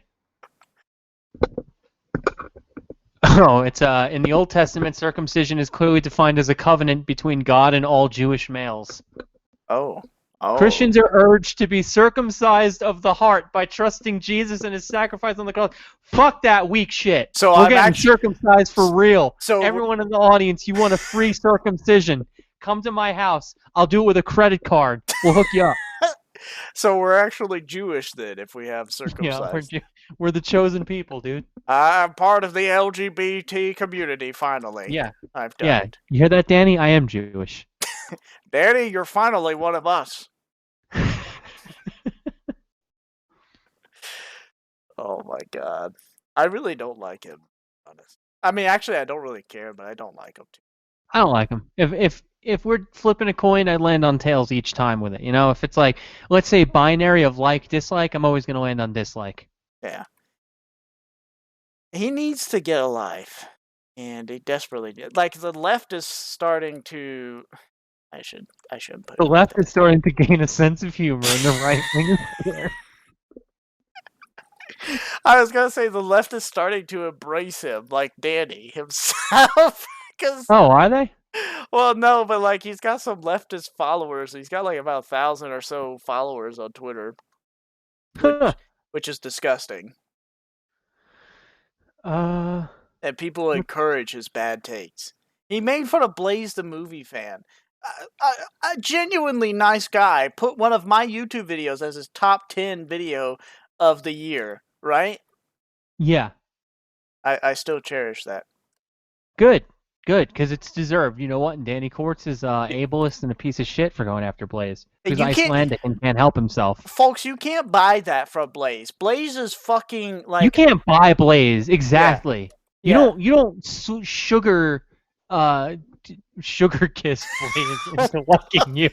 Oh, it's in the Old Testament, circumcision is clearly defined as a covenant between God and all Jewish males. Oh. Oh. Christians are urged to be circumcised of the heart by trusting Jesus and his sacrifice on the cross. Fuck that weak shit. So We're I'm getting actually circumcised for real. so Everyone in the audience, you want a free circumcision? Come to my house. I'll do it with a credit card. We'll hook you up. so we're actually Jewish then if we have Yeah, circumcised. we're the chosen people, dude. I'm part of the LGBT community finally. Yeah, I've done yeah. it. You hear that, Danny? I am Jewish. Danny, you're finally one of us. Oh my god. I really don't like him, honest. I mean, actually I don't really care, but I don't like him too. I don't like them. If we're flipping a coin, I land on tails each time with it. You know, if it's like, let's say binary of like dislike, I'm always gonna land on dislike. Yeah. He needs to get a life. And he desperately did. Like the left is starting to I shouldn't put The it like left that. is starting to gain a sense of humor, and the right wing is there. I was gonna say the left is starting to embrace him, like Danny himself. Because Oh, are they? well, no, but like he's got some leftist followers. He's got like about 1,000 or so followers on Twitter, Huh. which is disgusting. Uh, And people encourage his bad takes. He made fun of Blaze the movie fan. A genuinely nice guy put one of my YouTube videos as his top 10 video of the year, right? yeah. I still cherish that. Good, because it's deserved. You know what? And Danny Quartz is ableist and a piece of shit for going after Blaze. He's You can't, Icelandic and can't help himself. folks, you can't buy that from Blaze. Blaze is fucking like You can't buy Blaze exactly. Yeah. You don't sugar kiss Blaze into liking you.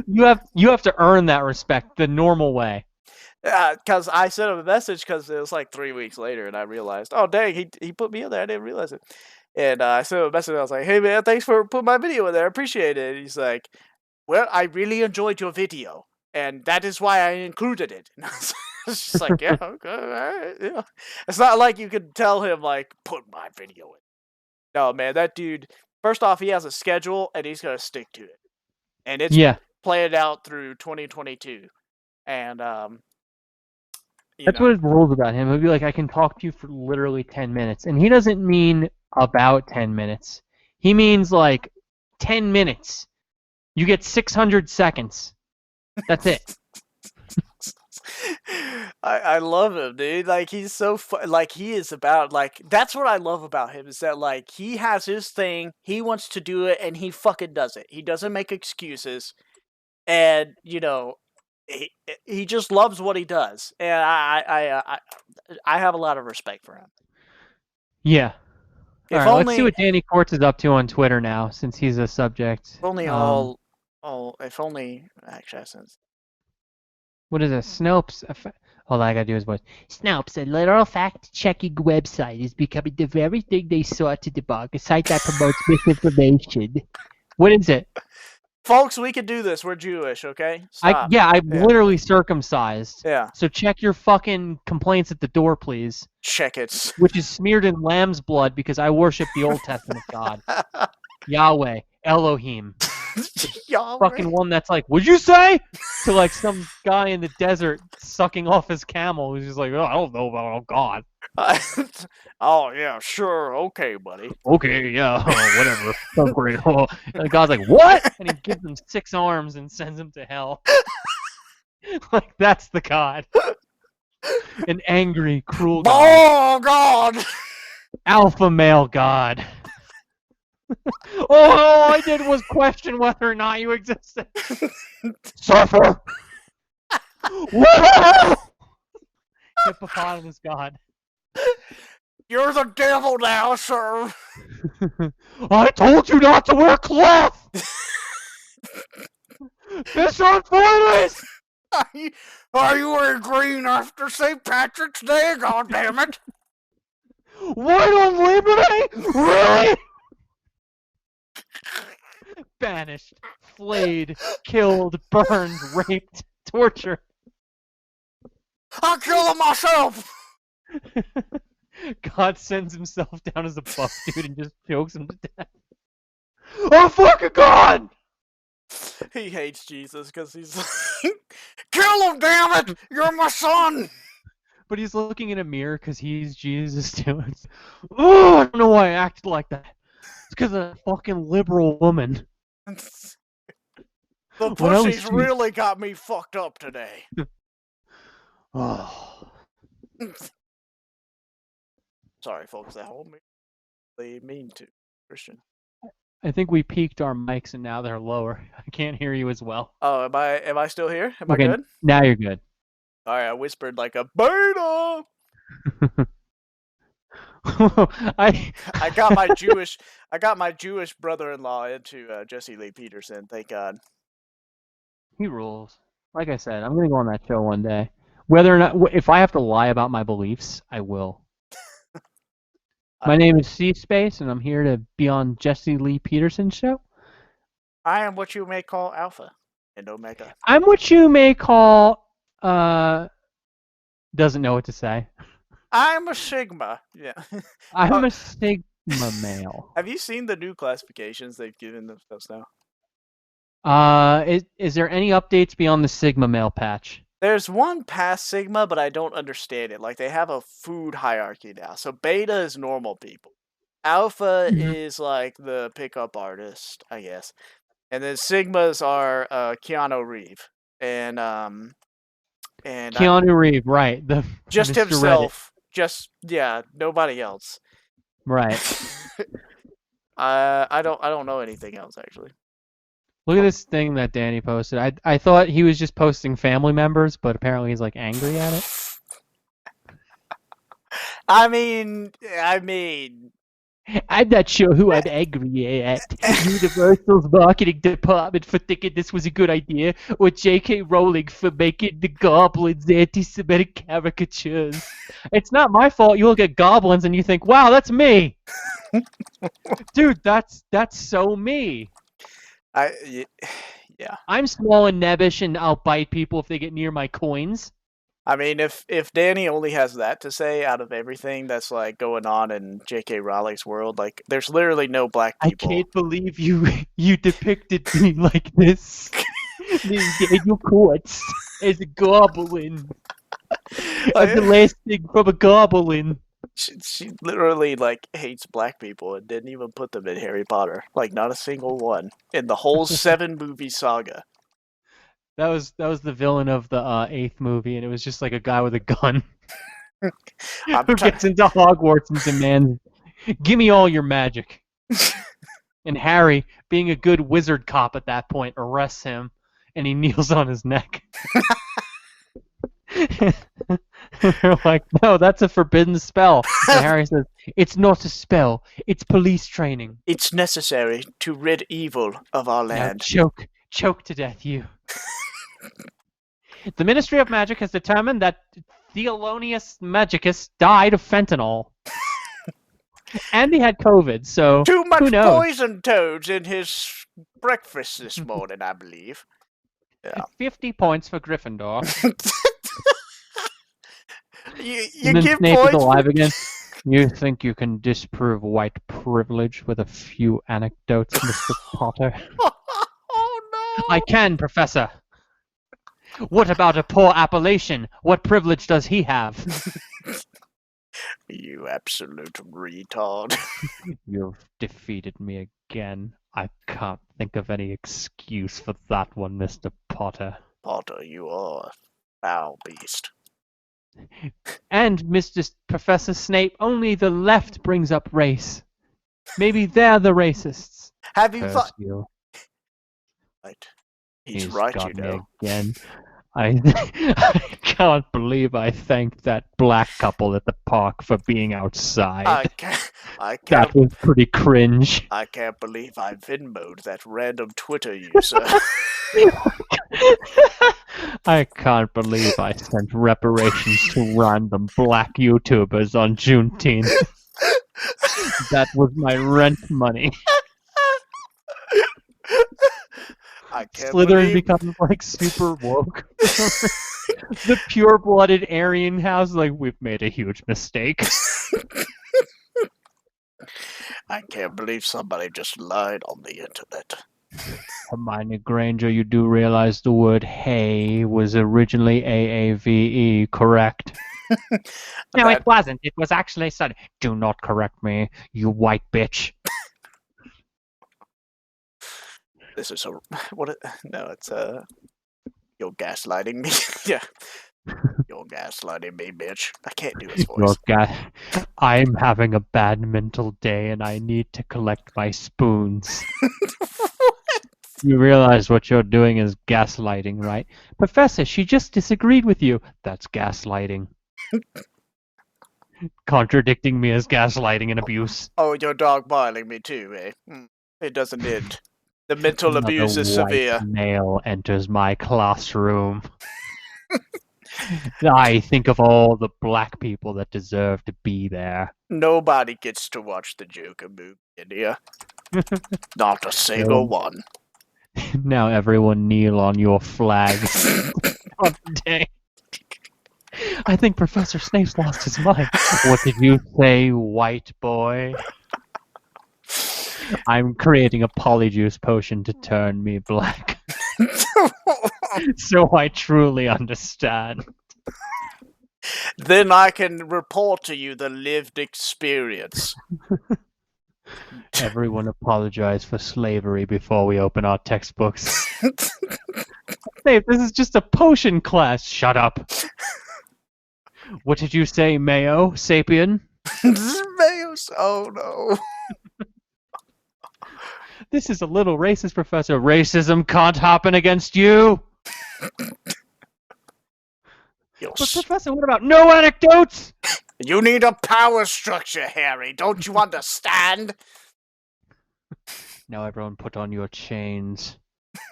You have to earn that respect the normal way. Because I sent him a message because it was like 3 weeks later, and I realized, oh dang, he put me in there. I didn't realize it. And I sent him a message. I was like, hey man, thanks for putting my video in there. I appreciate it. And he's like, well, I really enjoyed your video, and that is why I included it. And I was just like, yeah, okay, all right, yeah. It's not like you could tell him like, put my video in. No, man, that dude. First off, he has a schedule, and he's gonna stick to it, and it's planned out through 2022. And That's what it rules about him. He'll be like, I can talk to you for literally 10 minutes. And he doesn't mean about 10 minutes. He means like 10 minutes. You get 600 seconds. That's it. I love him, dude. Like he's so like he is about like that's what I love about him is that like he has his thing, he wants to do it, and he fucking does it. He doesn't make excuses, and he just loves what he does, and I have a lot of respect for him. Yeah. If All right, only, let's see what Danny Quartz is up to on Twitter now, since he's a subject. if only if only actually since What is it? Snopes. Hold on, I gotta do his voice. Snopes, a literal fact-checking website, is becoming the very thing they sought to debunk. A site that promotes misinformation. What is it? Folks, we can do this. We're Jewish, okay? Stop. I'm Yeah. literally circumcised. Yeah. So check your fucking complaints at the door, please. Check it. Which is smeared in lamb's blood because I worship the Old Testament God. Yahweh, Elohim. Y'all Fucking one that's like, what'd you say? To like some guy in the desert sucking off his camel who's just like, oh, I don't know about God. Oh yeah, sure, okay, buddy. Okay, yeah, whatever. So great. And the God's like, what? And he gives him 6 arms and sends him to hell. Like, that's the God. An angry, cruel God. Oh God! Alpha male God. All I did was question whether or not you existed. Surfer! Whoa! Hippopotamus God. You're the devil now, sir. I told you not to wear cloth! This on pointless! Are you wearing green after St. Patrick's Day? God damn it! White on Liberty? Really? Banished, flayed, killed, burned, raped, tortured. I'll kill him myself! God sends himself down as a buff dude and just chokes him to death. Oh, fucking God! He hates Jesus because he's like, kill him, damn it! You're my son! But he's looking in a mirror because he's Jesus too. Oh, I don't know why I acted like that. It's because of a fucking liberal woman. The pussy's really got me fucked up today. Oh. Sorry, folks at home. They mean to, Christian. I think we peaked our mics and now they're lower. I can't hear you as well. Oh, am I still here? Am okay, I good? Now you're good. Alright, I whispered like a beta. I got my Jewish brother-in-law into Jesse Lee Peterson. Thank God. He rules. Like I said, I'm gonna go on that show one day. Whether or not, if I have to lie about my beliefs, I will. My name is C-Space, and I'm here to be on Jesse Lee Peterson's show. I am what you may call Alpha and Omega. I'm what you may call, doesn't know what to say. I'm a Sigma. Yeah. I'm a Sigma male. Have you seen the new classifications they've given themselves now? Is there any updates beyond the Sigma male patch? There's one past Sigma, but I don't understand it. Like, they have a food hierarchy now. So Beta is normal people. Alpha is like the pickup artist, I guess. And then Sigmas are Keanu Reeves. And Keanu Reeves, right. Just Mr. himself. Nobody else. Right. I don't know anything else, actually. Look at this thing that Danny posted. I thought he was just posting family members, but apparently he's like angry at it. I mean, I'm not sure who I'm angry at. Universal's marketing department for thinking this was a good idea, or J.K. Rowling for making the goblins anti-Semitic caricatures. It's not my fault you look at goblins and you think, wow, that's me. Dude, that's so me. Yeah. I'm small and nebbish, and I'll bite people if they get near my coins. I mean, if Danny only has that to say out of everything that's like going on in J.K. Rowling's world, like there's literally no black people. I can't believe you depicted me like this. Daniel Quartz as a goblin. I'm the last thing from a goblin. She literally like hates black people and didn't even put them in Harry Potter. Like not a single one in the whole 7-movie saga. That was the villain of the 8th movie, and it was just like a guy with a gun who gets into Hogwarts and demands, "Give me all your magic." And Harry, being a good wizard cop at that point, arrests him, and he kneels on his neck. They're like, no, that's a forbidden spell. And Harry says, it's not a spell. It's police training. It's necessary to rid evil of our land. Now choke to death, you. The Ministry of Magic has determined that Theolonius Magicus died of fentanyl. And he had COVID, so Too who much knows? poison toads in his breakfast this morning, I believe. Yeah. 50 points for Gryffindor. you And then give Snape is points alive for... again. You think you can disprove white privilege with a few anecdotes, Mr. Potter? Oh no! I can, Professor. What about a poor Appalachian? What privilege does he have? You absolute retard. You've defeated me again. I can't think of any excuse for that one, Mr. Potter. Potter, you are a foul beast. And Mr. Professor Snape, only the left brings up race. Maybe they're the racists. Have you Curse thought... you. Right. He's right, got you know. me again. I can't believe I thanked that black couple at the park for being outside. That was pretty cringe. I can't believe I Venmo'd that random Twitter user. I can't believe I sent reparations to random black YouTubers on Juneteenth. That was my rent money. I can't Slytherin believe... becomes like super woke. The pure-blooded Aryan house, like, we've made a huge mistake. I can't believe somebody just lied on the internet. Hermione Granger, you do realize the word hey was originally AAVE, correct? No, it wasn't. It was actually said, do not correct me, you white bitch. This is no, it's you're gaslighting me. Yeah. You're gaslighting me, bitch. I can't do his voice. I'm having a bad mental day and I need to collect my spoons. You realize what you're doing is gaslighting, right? Professor, she just disagreed with you. That's gaslighting. Contradicting me is gaslighting and abuse. Oh, you're dogpiling me too, eh? It doesn't end. The mental abuse is severe. Male enters my classroom. I think of all the black people that deserve to be there. Nobody gets to watch the Joker movie in here. Not a single one. Now everyone kneel on your flag. On the day. I think Professor Snape's lost his mind. What did you say, white boy? I'm creating a polyjuice potion to turn me black. So I truly understand. Then I can report to you the lived experience. Everyone apologize for slavery before we open our textbooks. Snape, this is just a potion class. Shut up. What did you say, Mayo? Sapien? Mayo? Oh no. This is a little racist, Professor. Racism can't happen against you. But Professor, what about no anecdotes? You need a power structure, Harry. Don't you understand? Now everyone put on your chains.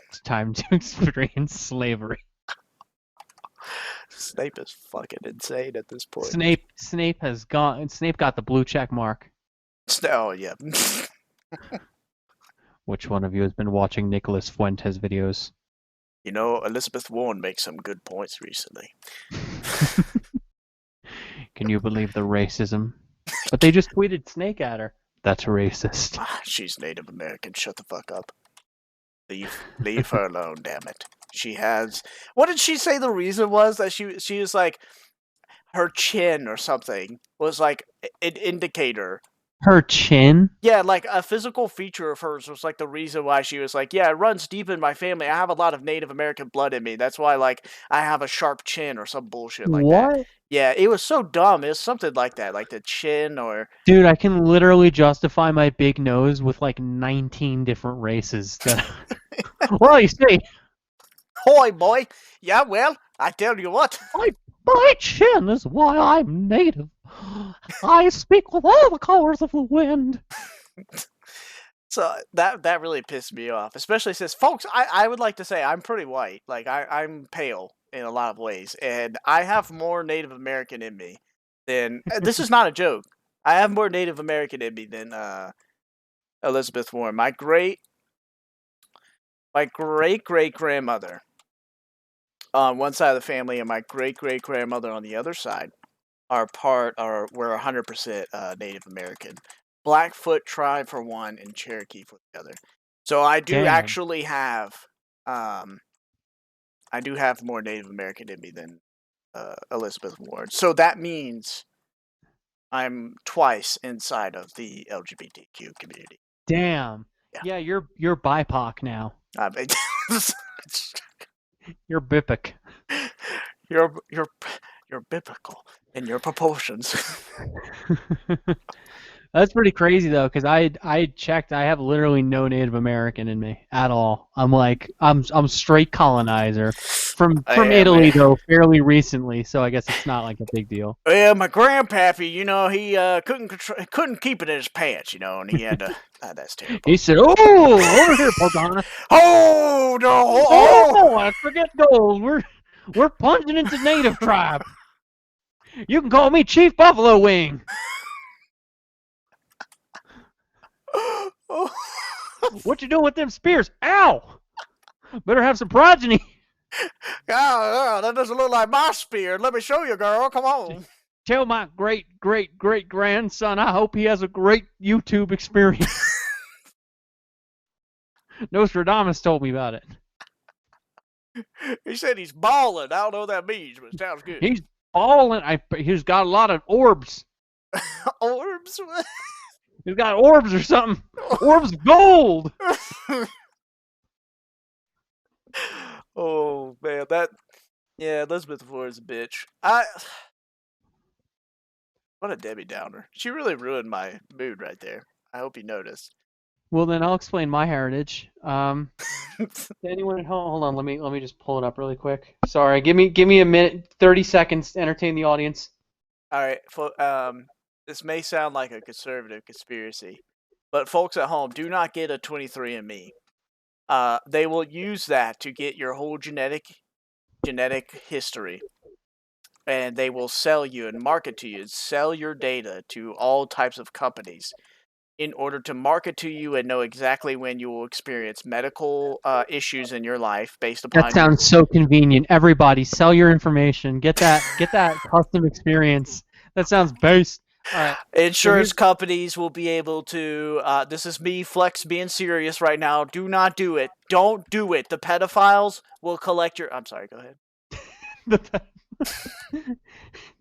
It's time to experience slavery. Snape is fucking insane at this point. Snape got the blue check mark. Oh yeah. Which one of you has been watching Nicholas Fuentes videos? You know, Elizabeth Warren makes some good points recently. Can you believe the racism? But they just tweeted Snake at her. That's racist. She's Native American. Shut the fuck up. Leave her alone, damn it. She has... What did she say the reason was? That she was like... Her chin or something was like an indicator. Her chin? Yeah, like a physical feature of hers was like the reason why she was like, yeah, it runs deep in my family. I have a lot of Native American blood in me. That's why, like, I have a sharp chin or some bullshit like that. Yeah, it was so dumb. It was something like that, like the chin or... Dude, I can literally justify my big nose with like 19 different races. Well, you see. Hoy, boy. Yeah, well, I tell you what. My chin is why I'm native. I speak with all the colors of the wind. So that really pissed me off, especially since, folks, I would like to say I'm pretty white. Like, I'm pale in a lot of ways, and I have more Native American in me than this is not a joke. I have more Native American in me than Elizabeth Warren. My great great grandmother on one side of the family and my great great grandmother on the other side we're 100% Native American. Blackfoot tribe for one and Cherokee for the other. So Damn. um I do have more Native American in me than Elizabeth Warren. So that means I'm twice inside of the LGBTQ community. Damn. Yeah. Yeah, you're BIPOC now. I mean, You're BIPOC. you're biblical in your proportions. That's pretty crazy though, because I checked. I have literally no Native American in me at all. I'm straight colonizer from Yeah, Italy man. though, fairly recently. So I guess it's not like a big deal. Yeah, my grandpappy, he couldn't keep it in his pants, and he had to. That's terrible. He said, "Oh, over here, Pagana. Oh no! Oh, I forget gold. We're plunging into native tribe. You can call me Chief Buffalo Wing. Oh. What you doing with them spears? Ow! Better have some progeny." Yeah, that doesn't look like my spear. Let me show you, girl. Come on. Tell my great great great grandson I hope he has a great YouTube experience. Nostradamus told me about it. He said he's balling. I don't know what that means, but it sounds good. He's balling. He's got a lot of orbs. Orbs? He's got orbs or something. Orbs of gold. Oh man, Elizabeth Warren's a bitch. What a Debbie Downer. She really ruined my mood right there. I hope you noticed. Well, then I'll explain my heritage. Anyone at home? Hold on. Let me just pull it up really quick. Sorry. Give me a minute, 30 seconds to entertain the audience. All right. This may sound like a conservative conspiracy, but folks at home, do not get a 23andMe. They will use that to get your whole genetic history, and they will sell you and market to you and sell your data to all types of companies in order to market to you and know exactly when you will experience medical issues in your life based upon. That sounds so convenient. Everybody, sell your information. Get that custom experience. That sounds based. All right. Insurance companies will be able to. This is me, Flex, being serious right now. Do not do it. Don't do it. The pedophiles will collect your. I'm sorry. Go ahead.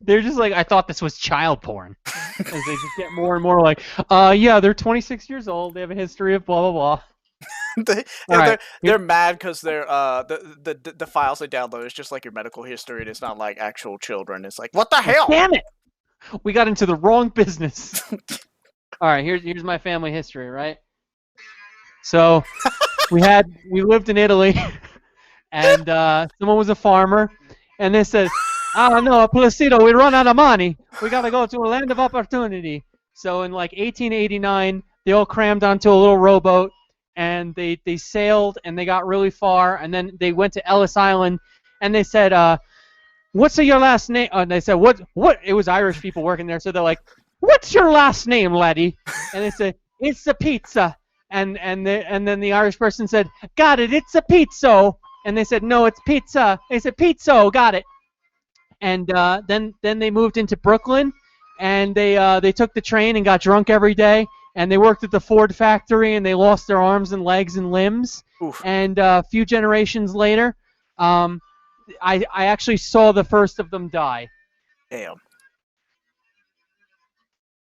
They're just like, I thought this was child porn. As they just get more and more like, yeah, they're 26 years old. They have a history of blah blah blah. They're mad because they're the files they download is just like your medical history, and it's not like actual children. It's like, what the hell? Damn it! We got into the wrong business. All right, here's my family history, right? So we lived in Italy, and someone was a farmer, and they said, "Oh no, Placido, we run out of money. We gotta go to a land of opportunity." So in like 1889, they all crammed onto a little rowboat, and they sailed, and they got really far, and then they went to Ellis Island, and they said, "What's your last name?" And they said, "What?" It was Irish people working there, so they're like, "What's your last name, laddie?" And they said, "It's a pizza." And then the Irish person said, "Got it, it's a pizza." And they said, "No, it's pizza." They said, "Pizza, got it." And then they moved into Brooklyn, and they took the train and got drunk every day, and they worked at the Ford factory, and they lost their arms and legs and limbs. Oof. And a few generations later, I actually saw the first of them die. Damn.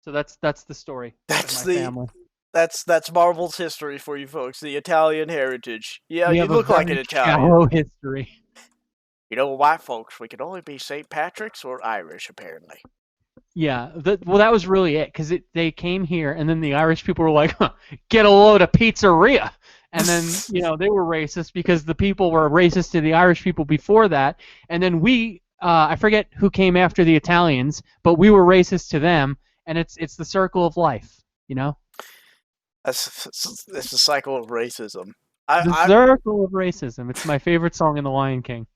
So that's the story of my family. That's Marvel's history for you folks. The Italian heritage. Yeah, you look like an Italian. Shallow history. You know, white folks, we can only be St. Patrick's or Irish, apparently. Yeah, well, that was really it, because they came here, and then the Irish people were like, "Get a load of pizzeria," and then they were racist because the people were racist to the Irish people before that, and then I forget who came after the Italians, but we were racist to them, and it's the circle of life, It's a cycle of racism. The circle of racism. It's my favorite song in The Lion King.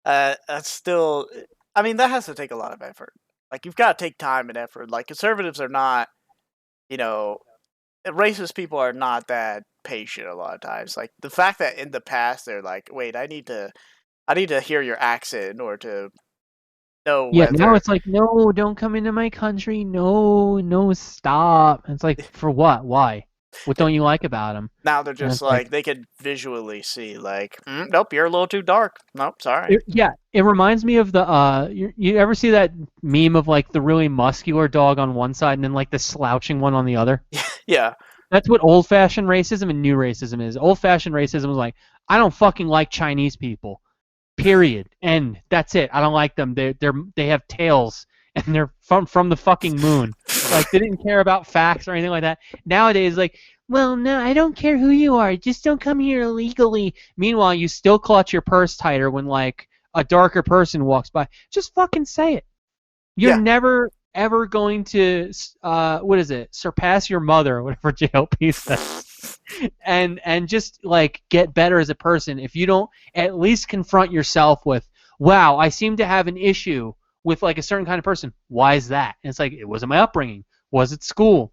That's still. I mean, that has to take a lot of effort. Like you've got to take time and effort. Like conservatives are not, you know, racist people are not that patient a lot of times. Like the fact that in the past they're like, wait, I need to hear your accent in order to know Yeah, now whether. it's like, no, don't come into my country. No, no, stop. And it's like, for what? Why? What don't you like about him? Now they're And just it's like, like they can visually see, like, nope, you're a little too dark. Nope, sorry. yeah, it reminds me of the you ever see that meme of like the really muscular dog on one side and then like the slouching one on the other? Yeah, That's what old-fashioned racism and new racism is. Old-fashioned racism is like, I don't fucking like Chinese people. Period. End. That's it. I don't like them. They have tails and they're from the fucking moon. Like they didn't care about facts or anything like that. Nowadays, like, well, no, I don't care who you are. Just don't come here illegally. Meanwhile, you still clutch your purse tighter when like a darker person walks by. Just fucking say it. You're yeah. never ever going to what is it? Surpass your mother or whatever JLP says. And just like get better as a person if you don't at least confront yourself with, wow, I seem to have an issue with like a certain kind of person. Why is that? And it's like, it wasn't my upbringing. Was it school?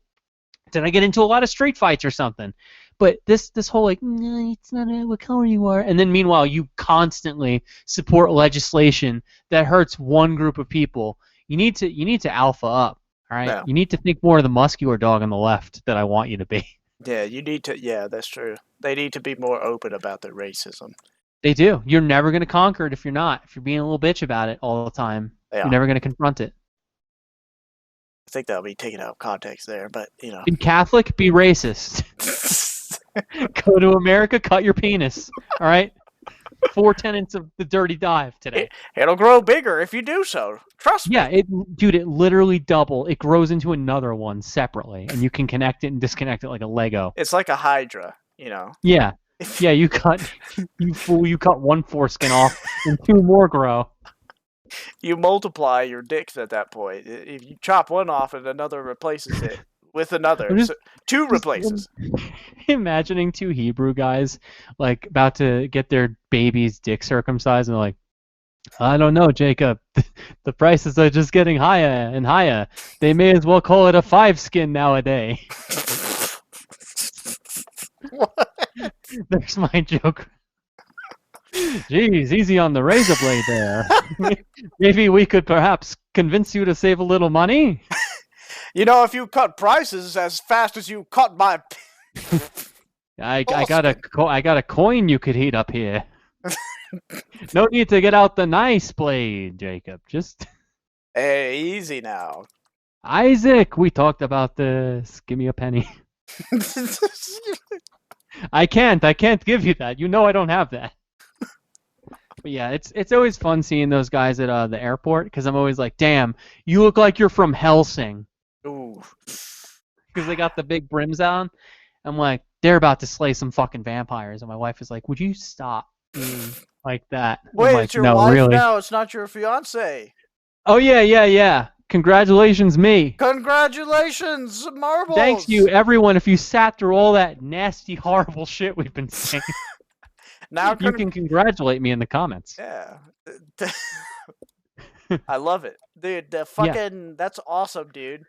Did I get into a lot of street fights or something? But this whole like, no, it's not what color you are, and then meanwhile you constantly support legislation that hurts one group of people. You need to alpha up. All right, No. you need to think more of the muscular dog on the left that I want you to be. Yeah, you need to. Yeah, that's true. They need to be more open about their racism. They do. You're never going to conquer it if you're not. If you're being a little bitch about it all the time, you're Yeah, never going to confront it. I think that'll be taken out of context there, but Be Catholic, be racist. Go to America, cut your penis. All right? 4 tenets of the dirty dive today. it'll grow bigger if you do so. Trust Yeah, me. dude, it literally it grows into another one separately, and you can connect it and disconnect it like a Lego. It's like a hydra, you know. Yeah, yeah, you cut one foreskin off, and 2 more grow. You multiply your dicks at that point. If you chop one off and another replaces it with another, I'm so two replaces. imagining 2 Hebrew guys like about to get their baby's dick circumcised, and they're like, I don't know, Jacob. The prices are just getting higher and higher. They may as well call it a 5 skin nowadays. There's my joke. Jeez, easy on the razor blade there. Maybe we could perhaps convince you to save a little money. You know, if you cut prices as fast as you cut my. I got a coin you could heat up here. No need to get out the nice blade, Jacob. Just Hey, easy now. Isaac, we talked about this. Give me a penny. I can't give you that. You know I don't have that. But yeah, it's always fun seeing those guys at the airport because I'm always like, damn, you look like you're from Helsing Ooh. because they got the big brims on. I'm like, they're about to slay some fucking vampires, and my wife is like, would you stop being like that? Wait, I'm like, it's your no, wife really. now. It's not your fiance. Oh yeah. Congratulations, me. Congratulations, marbles. Thanks you, everyone. If you sat through all that nasty, horrible shit we've been saying, Now you can congratulate me in the comments. Yeah. I love it. Dude, the fucking that's awesome, dude.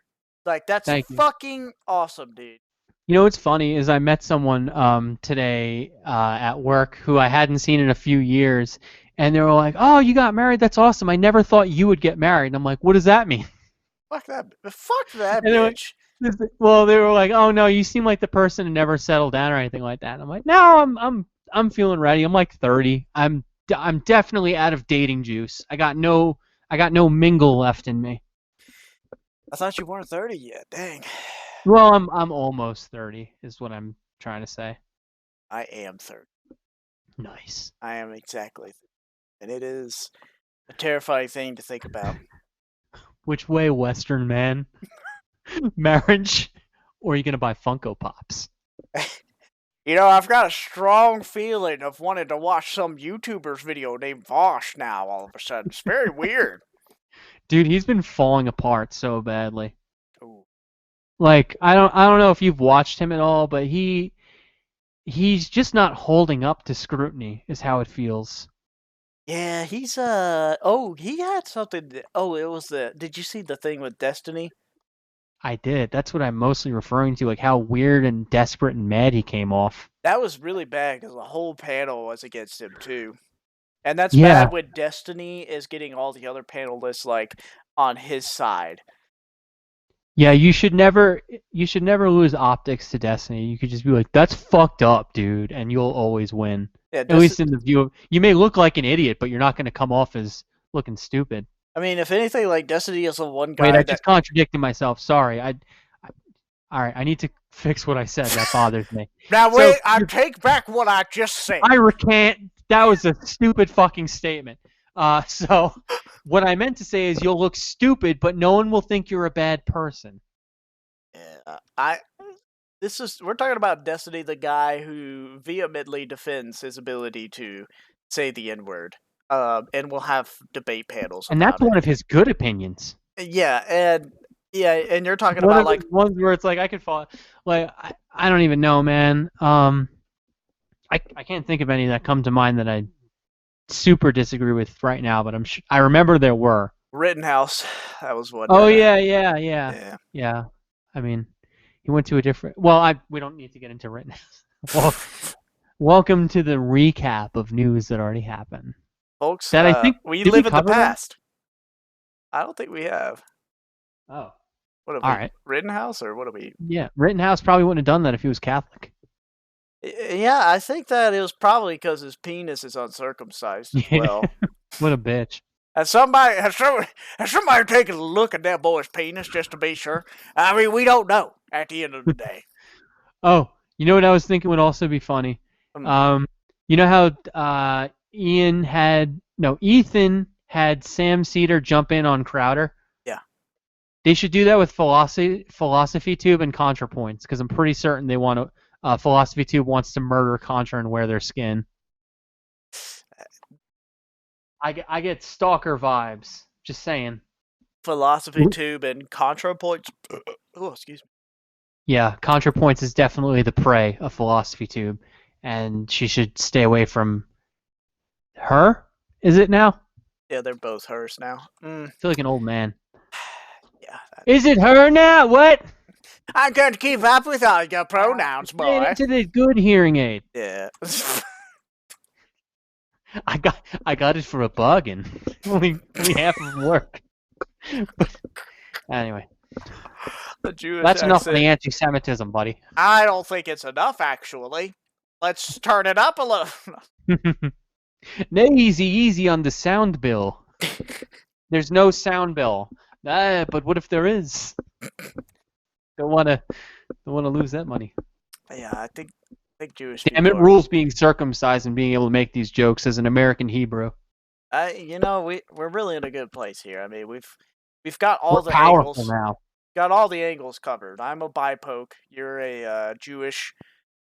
Like that's Thank you. fucking awesome, dude. You know what's funny is I met someone today at work who I hadn't seen in a few years, and they were like, "Oh, you got married? That's awesome. I never thought you would get married." And I'm like, "What does that mean?" Fuck that And they're like, bitch. well, they were like, "Oh no, you seem like the person who never settled down or anything like that." And I'm like, "No, I'm feeling ready. I'm like 30. I'm definitely out of dating juice. I got no mingle left in me." I thought you weren't 30 yet. Dang. Well, I'm almost 30 is what I'm trying to say. I am 30. Nice. I am exactly 30. And it is a terrifying thing to think about. Which way, Western man? Marriage, or are you gonna buy Funko Pops? You know, I've got a strong feeling of wanting to watch some YouTuber's video named Vosh now all of a sudden. It's very weird. Dude, he's been falling apart so badly. Ooh. Like I don't know if you've watched him at all, but he's just not holding up to scrutiny is how it feels. Yeah, he's he had something. Oh, it was the. Did you see the thing with Destiny? I did. That's what I'm mostly referring to, like how weird and desperate and mad he came off. That was really bad because the whole panel was against him too. And that's Yeah, bad when Destiny is getting all the other panelists like on his side. yeah. You should never lose optics to Destiny. You could just be like, "That's fucked up, dude," and you'll always win. Yeah, At least in the view of, you may look like an idiot, but you're not going to come off as looking stupid. I mean, if anything, like Destiny is the one Wait, I guy that. just contradicted myself. Sorry. All right. I need to fix what I said. That bothers me. Now So wait, I take back what I just said. I recant. That was a stupid fucking statement. So what I meant to say is you'll look stupid, but no one will think you're a bad person. Yeah, I. This is we're talking about Destiny, the guy who vehemently defends his ability to say the N word. And we'll have debate panels And that's about it. one of his good opinions. Yeah, and you're talking One about of like those ones where it's like I could fall. Like I don't even know, man. I can't think of any that come to mind that I super disagree with right now, but I remember there were. Rittenhouse. That was one. Oh That, yeah. Yeah. I mean, he went to a different. Well, we don't need to get into written. Well, welcome to the recap of news that already happened. folks. That I think We did live we in the cover that? past. I don't think we have. Oh, What have all we? right. Rittenhouse or what have we? Yeah, Rittenhouse probably wouldn't have done that if he was Catholic. Yeah, I think that it was probably because his penis is uncircumcised as well. What a bitch. Has somebody taken a look at that boy's penis just to be sure? I mean, we don't know at the end of the day. Oh, you know what I was thinking would also be funny? Hmm. You know how Ethan had Sam Cedar jump in on Crowder? Yeah. They should do that with Philosophy Tube and ContraPoints, because I'm pretty certain they want to. Philosophy Tube wants to murder Contra and wear their skin. I get stalker vibes. Just saying. Philosophy Tube and ContraPoints. Oh, excuse me. Yeah, ContraPoints is definitely the prey of Philosophy Tube, and she should stay away from her. Is it now? Yeah, they're both hers now. I feel like an old man. Yeah. Is it her now? What? I can't keep up with all your pronouns, Say it boy. into the good hearing aid. Yeah. I got it for a bargain. only half of them work. But anyway, The Jewish that's enough for accent. the anti-Semitism, buddy. I don't think it's enough, actually. Let's turn it up a little. Easy on the sound bill. There's no sound bill. But what if there is? Don't want to lose that money. Yeah, I think Jewish Damn, people it rules being circumcised and being able to make these jokes as an American Hebrew. we're really in a good place here. I mean, we've got all We're the powerful angles. now. Got all the angles covered. I'm a bipoke. You're a Jewish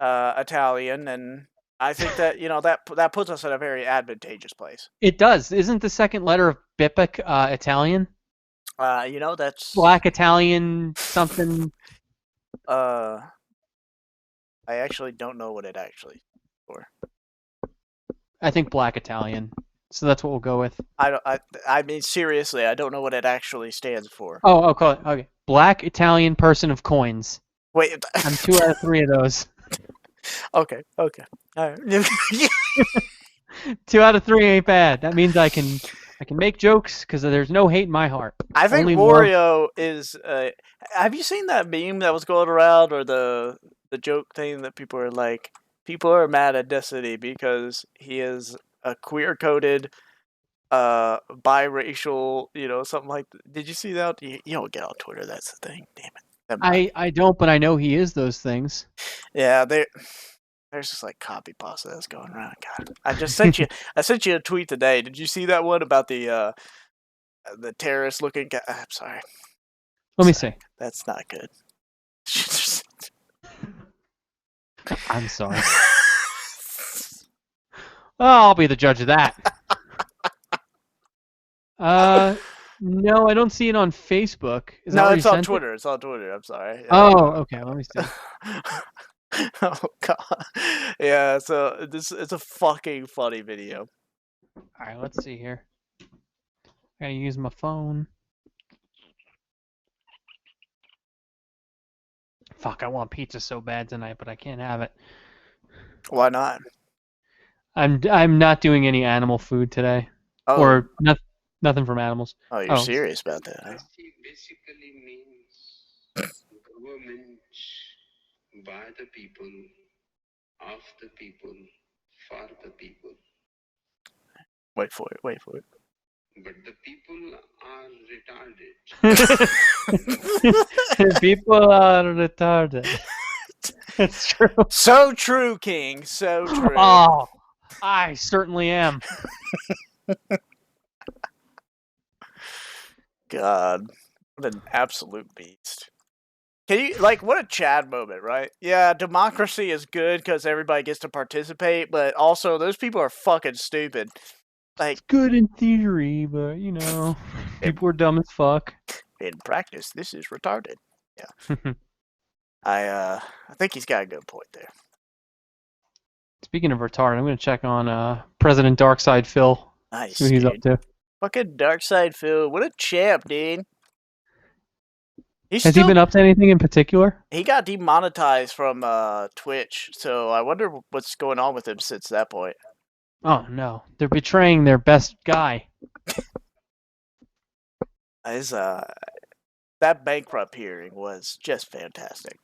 Italian, and I think that that puts us in a very advantageous place. It does. Isn't the second letter of BIPIC Italian? That's Black Italian something. I actually don't know what it actually for. I think Black Italian. So that's what we'll go with. I mean seriously, I don't know what it actually stands for. Oh, call it. Okay. Black Italian person of coins. Wait, I'm 2 out of 3 of those. Okay. All right. 2 out of 3 ain't bad. That means I can make jokes because there's no hate in my heart. I think Only Wario is. Have you seen that meme that was going around, or the joke thing that people are mad at Destiny because he is a queer coded, biracial, something like that. Did you see that? You don't get on Twitter. That's the thing. Damn it. I don't, but I know he is those things. Yeah, there's just like copy pasta that's going around. God, I just sent you. I sent you a tweet today. Did you see that one about the terrorist looking guy? I'm sorry. Let me see. That's not good. I'm sorry. I'll be the judge of that. No, I don't see it on Facebook. No, it's on Twitter. It's on Twitter. I'm sorry. Oh, okay. Let me see. Oh god. Yeah, so it's a fucking funny video. All right, let's see here. I gotta use my phone. Fuck, I want pizza so bad tonight, but I can't have it. Why not? I'm not doing any animal food today, Oh, or nothing from animals. oh, you're Oh, serious about that? Huh? Basically means government by the people, of the people, for the people. Wait for it. Wait for it. But the people are retarded. people are retarded. It's true. So true, King. So true. Oh, I certainly am. God, what an absolute beast. Can you what a Chad moment, right? Yeah, democracy is good because everybody gets to participate, but also those people are fucking stupid. It's good in theory, but people are dumb as fuck. In practice, this is retarded. Yeah. I think he's got a good point there. Speaking of retarded, I'm gonna check on President Darkside Phil. Nice. See what he's up to. Fucking Darkside Phil, what a champ, dude. Has he been up to anything in particular? He got demonetized from Twitch, so I wonder what's going on with him since that point. Oh no, they're betraying their best guy. That bankrupt hearing was just fantastic.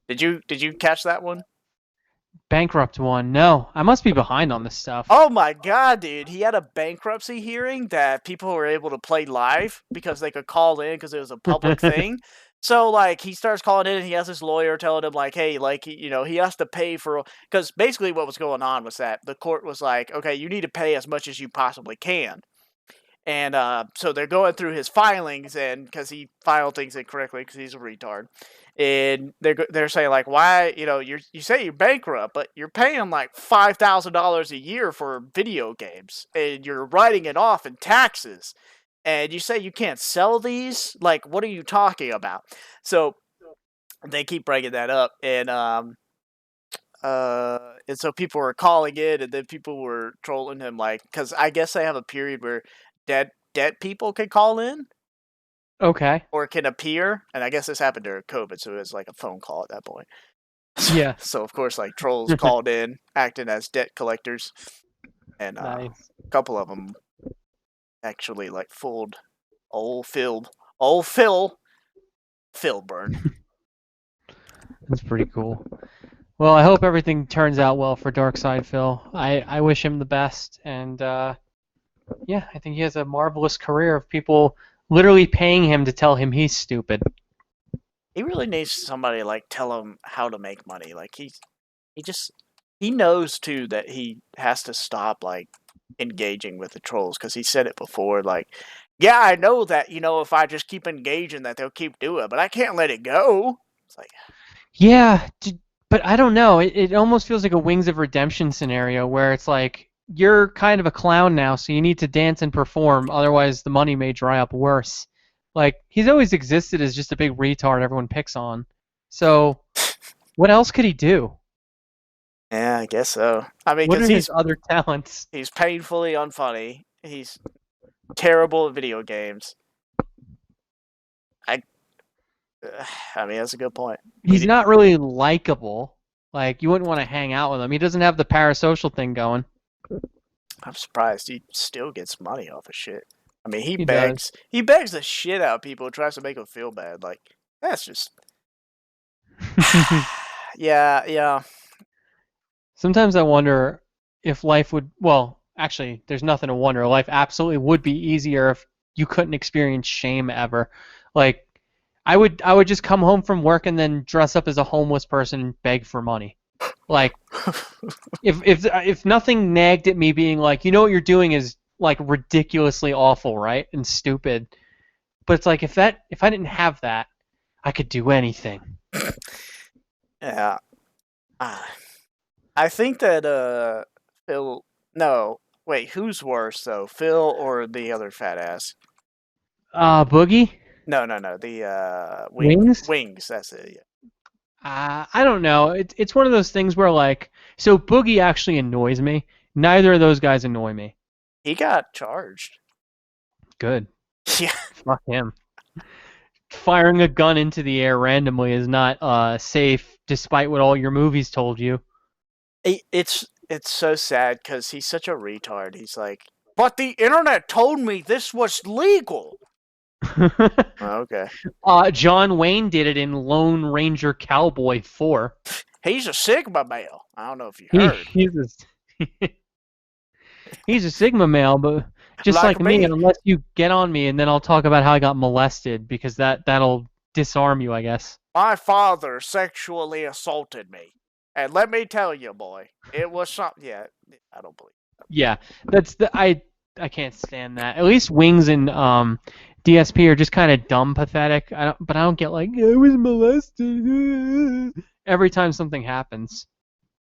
Did you catch that one? Bankrupt one? No, I must be behind on this stuff. Oh my god, dude! He had a bankruptcy hearing that people were able to play live because they could call in because it was a public thing. So he starts calling in and he has his lawyer telling him hey, he has to pay for, because basically what was going on was that the court was like, okay, you need to pay as much as you possibly can. And so they're going through his filings, and because he filed things incorrectly because he's a retard, and they're saying why you say you're bankrupt, but you're paying $5,000 a year for video games, and you're writing it off in taxes, and you say you can't sell these. What are you talking about? So they keep bringing that up, and so people were calling in, and then people were trolling him because I guess they have a period where dead people can call in. Okay. Or can appear, and I guess this happened during COVID, so it was a phone call at that point. Yeah. So of course, trolls called in, acting as debt collectors, and nice. A couple of them actually fooled old Phil Burn. That's pretty cool. Well, I hope everything turns out well for Darkside Phil. I wish him the best, and yeah, I think he has a marvelous career of people literally paying him to tell him he's stupid. He really needs somebody tell him how to make money. He knows too that he has to stop engaging with the trolls, because he said it before. Yeah, I know that if I just keep engaging that they'll keep doing it, but I can't let it go. It's yeah, but I don't know. It almost feels like a Wings of Redemption scenario where it's you're kind of a clown now, so you need to dance and perform, otherwise the money may dry up worse. He's always existed as just a big retard everyone picks on. So, what else could he do? Yeah, I guess so. I mean, what are his other talents? He's painfully unfunny. He's terrible at video games. I mean, that's a good point. He's not really likable. You wouldn't want to hang out with him. He doesn't have the parasocial thing going. I'm surprised he still gets money off of shit. I mean, he begs the shit out of people and tries to make them feel bad. That's just... Yeah. Sometimes I wonder if life would... Well, actually, there's nothing to wonder. Life absolutely would be easier if you couldn't experience shame ever. I would just come home from work and then dress up as a homeless person and beg for money. If nothing nagged at me being what you're doing is ridiculously awful, right? And stupid. But it's if I didn't have that, I could do anything. Yeah. I think that Phil... No. Wait, who's worse though? Phil or the other fat ass? Boogie? No. The Wings? Wings, that's it, yeah. I don't know. It's one of those things where so Boogie actually annoys me, Neither of those guys annoy me. He got charged. Good. Yeah. Fuck him. Firing a gun into the air randomly is not safe, despite what all your movies told you. It's so sad because he's such a retard. He's like, but the internet told me this was legal. Okay. John Wayne did it in Lone Ranger Cowboy 4. He's a Sigma male. I don't know if you heard. He's a Sigma male, but just like me, unless you get on me, and then I'll talk about how I got molested, because that'll disarm you, I guess. My father sexually assaulted me. And let me tell you, boy, it was something. Yeah, I don't believe that. Yeah, I can't stand that. At least Wings and DSP are just kind of dumb, pathetic. But I don't get like, I was molested every time something happens.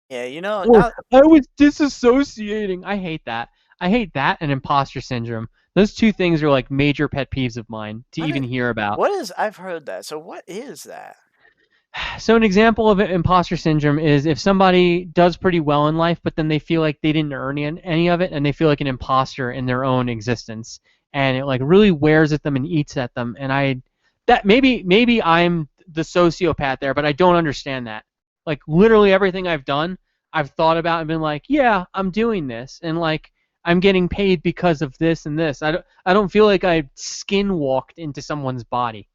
Yeah, you know, I was disassociating. I hate that. I hate that and imposter syndrome. Those two things are like major pet peeves of mine to even hear about. I've heard that. So what is that? So an example of imposter syndrome is if somebody does pretty well in life, but then they feel like they didn't earn any of it, and they feel like an imposter in their own existence, and it like really wears at them and eats at them. And maybe I'm the sociopath there, but I don't understand that. Like literally everything I've done, I've thought about and been like, yeah, I'm doing this, and like I'm getting paid because of this and this. I don't feel like I skin walked into someone's body.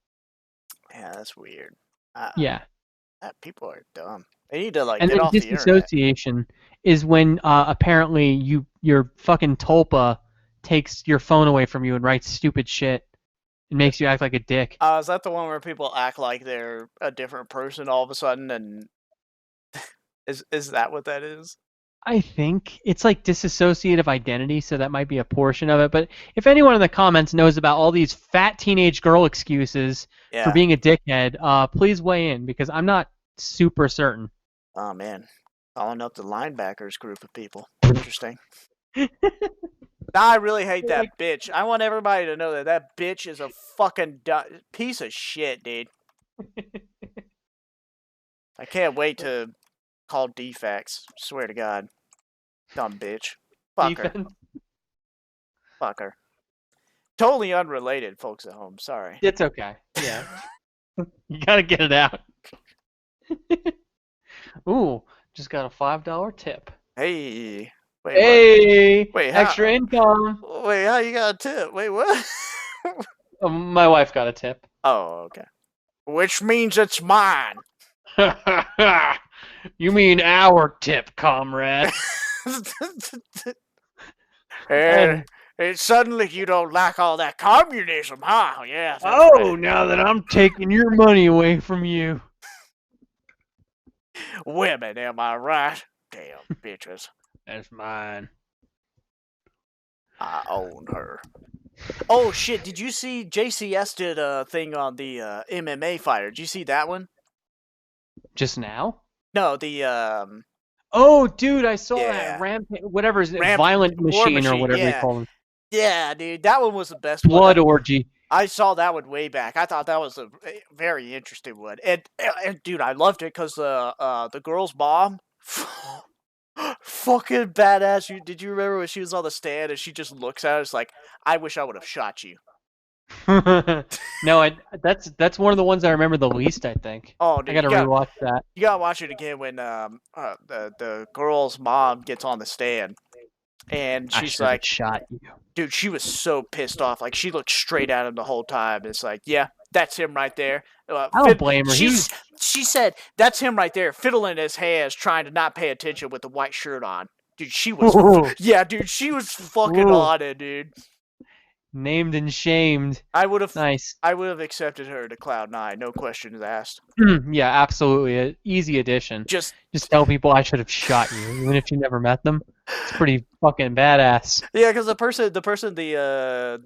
Yeah, that's weird. Yeah. People are dumb. They need to like and get off the internet. And disassociation is when apparently your fucking tulpa takes your phone away from you and writes stupid shit and makes you act like a dick. Is that the one where people act like they're a different person all of a sudden? And is that what that is? I think it's like dissociative identity, so that might be a portion of it. But if anyone in the comments knows about all these fat teenage girl excuses for being a dickhead, please weigh in, because I'm not super certain. Oh man, calling up the linebackers group of people. Interesting. I really hate that bitch. I want everybody to know that bitch is a fucking piece of shit, dude. I can't wait to call defects. Swear to God. Dumb bitch. Fuck her. Fuck her. Totally unrelated, folks at home. Sorry. It's okay. Yeah. You gotta get it out. Ooh, just got a $5 tip. Hey. Wait, extra income. Wait, how you got a tip? Wait, what? My wife got a tip. Oh, okay. Which means it's mine. You mean our tip, comrade. And suddenly you don't like all that communism, huh? Yeah. Oh, right. Now that I'm taking your money away from you. Women, am I right? Damn, bitches. That's mine. I own her. Oh, shit, did you see JCS did a thing on the MMA fighter? Did you see that one? Just now? No, the Oh, dude, I saw that whatever is it, Violent Machine or whatever they call them. Yeah, dude, that one was the best Blood one. Orgy. I saw that one way back. I thought that was a very interesting one. And dude, I loved it because the girl's mom, fucking badass. Did you remember when she was on the stand and she just looks at us like, I wish I would have shot you. No, that's one of the ones I remember the least, I think. Oh, dude, I gotta rewatch that. You gotta watch it again when the girl's mom gets on the stand, and she's like, "Shot you." Dude, she was so pissed off. Like, she looked straight at him the whole time. It's like, yeah, that's him right there. I don't blame her. She said, that's him right there, fiddling his hands, trying to not pay attention with the white shirt on. Dude, she was, yeah, dude, she was fucking on it, dude. Named and shamed. Nice. I would have accepted her to Cloud9, no questions asked. Yeah, absolutely, an easy addition. Just tell people I should have shot you, even if you never met them. It's pretty fucking badass. Yeah, because the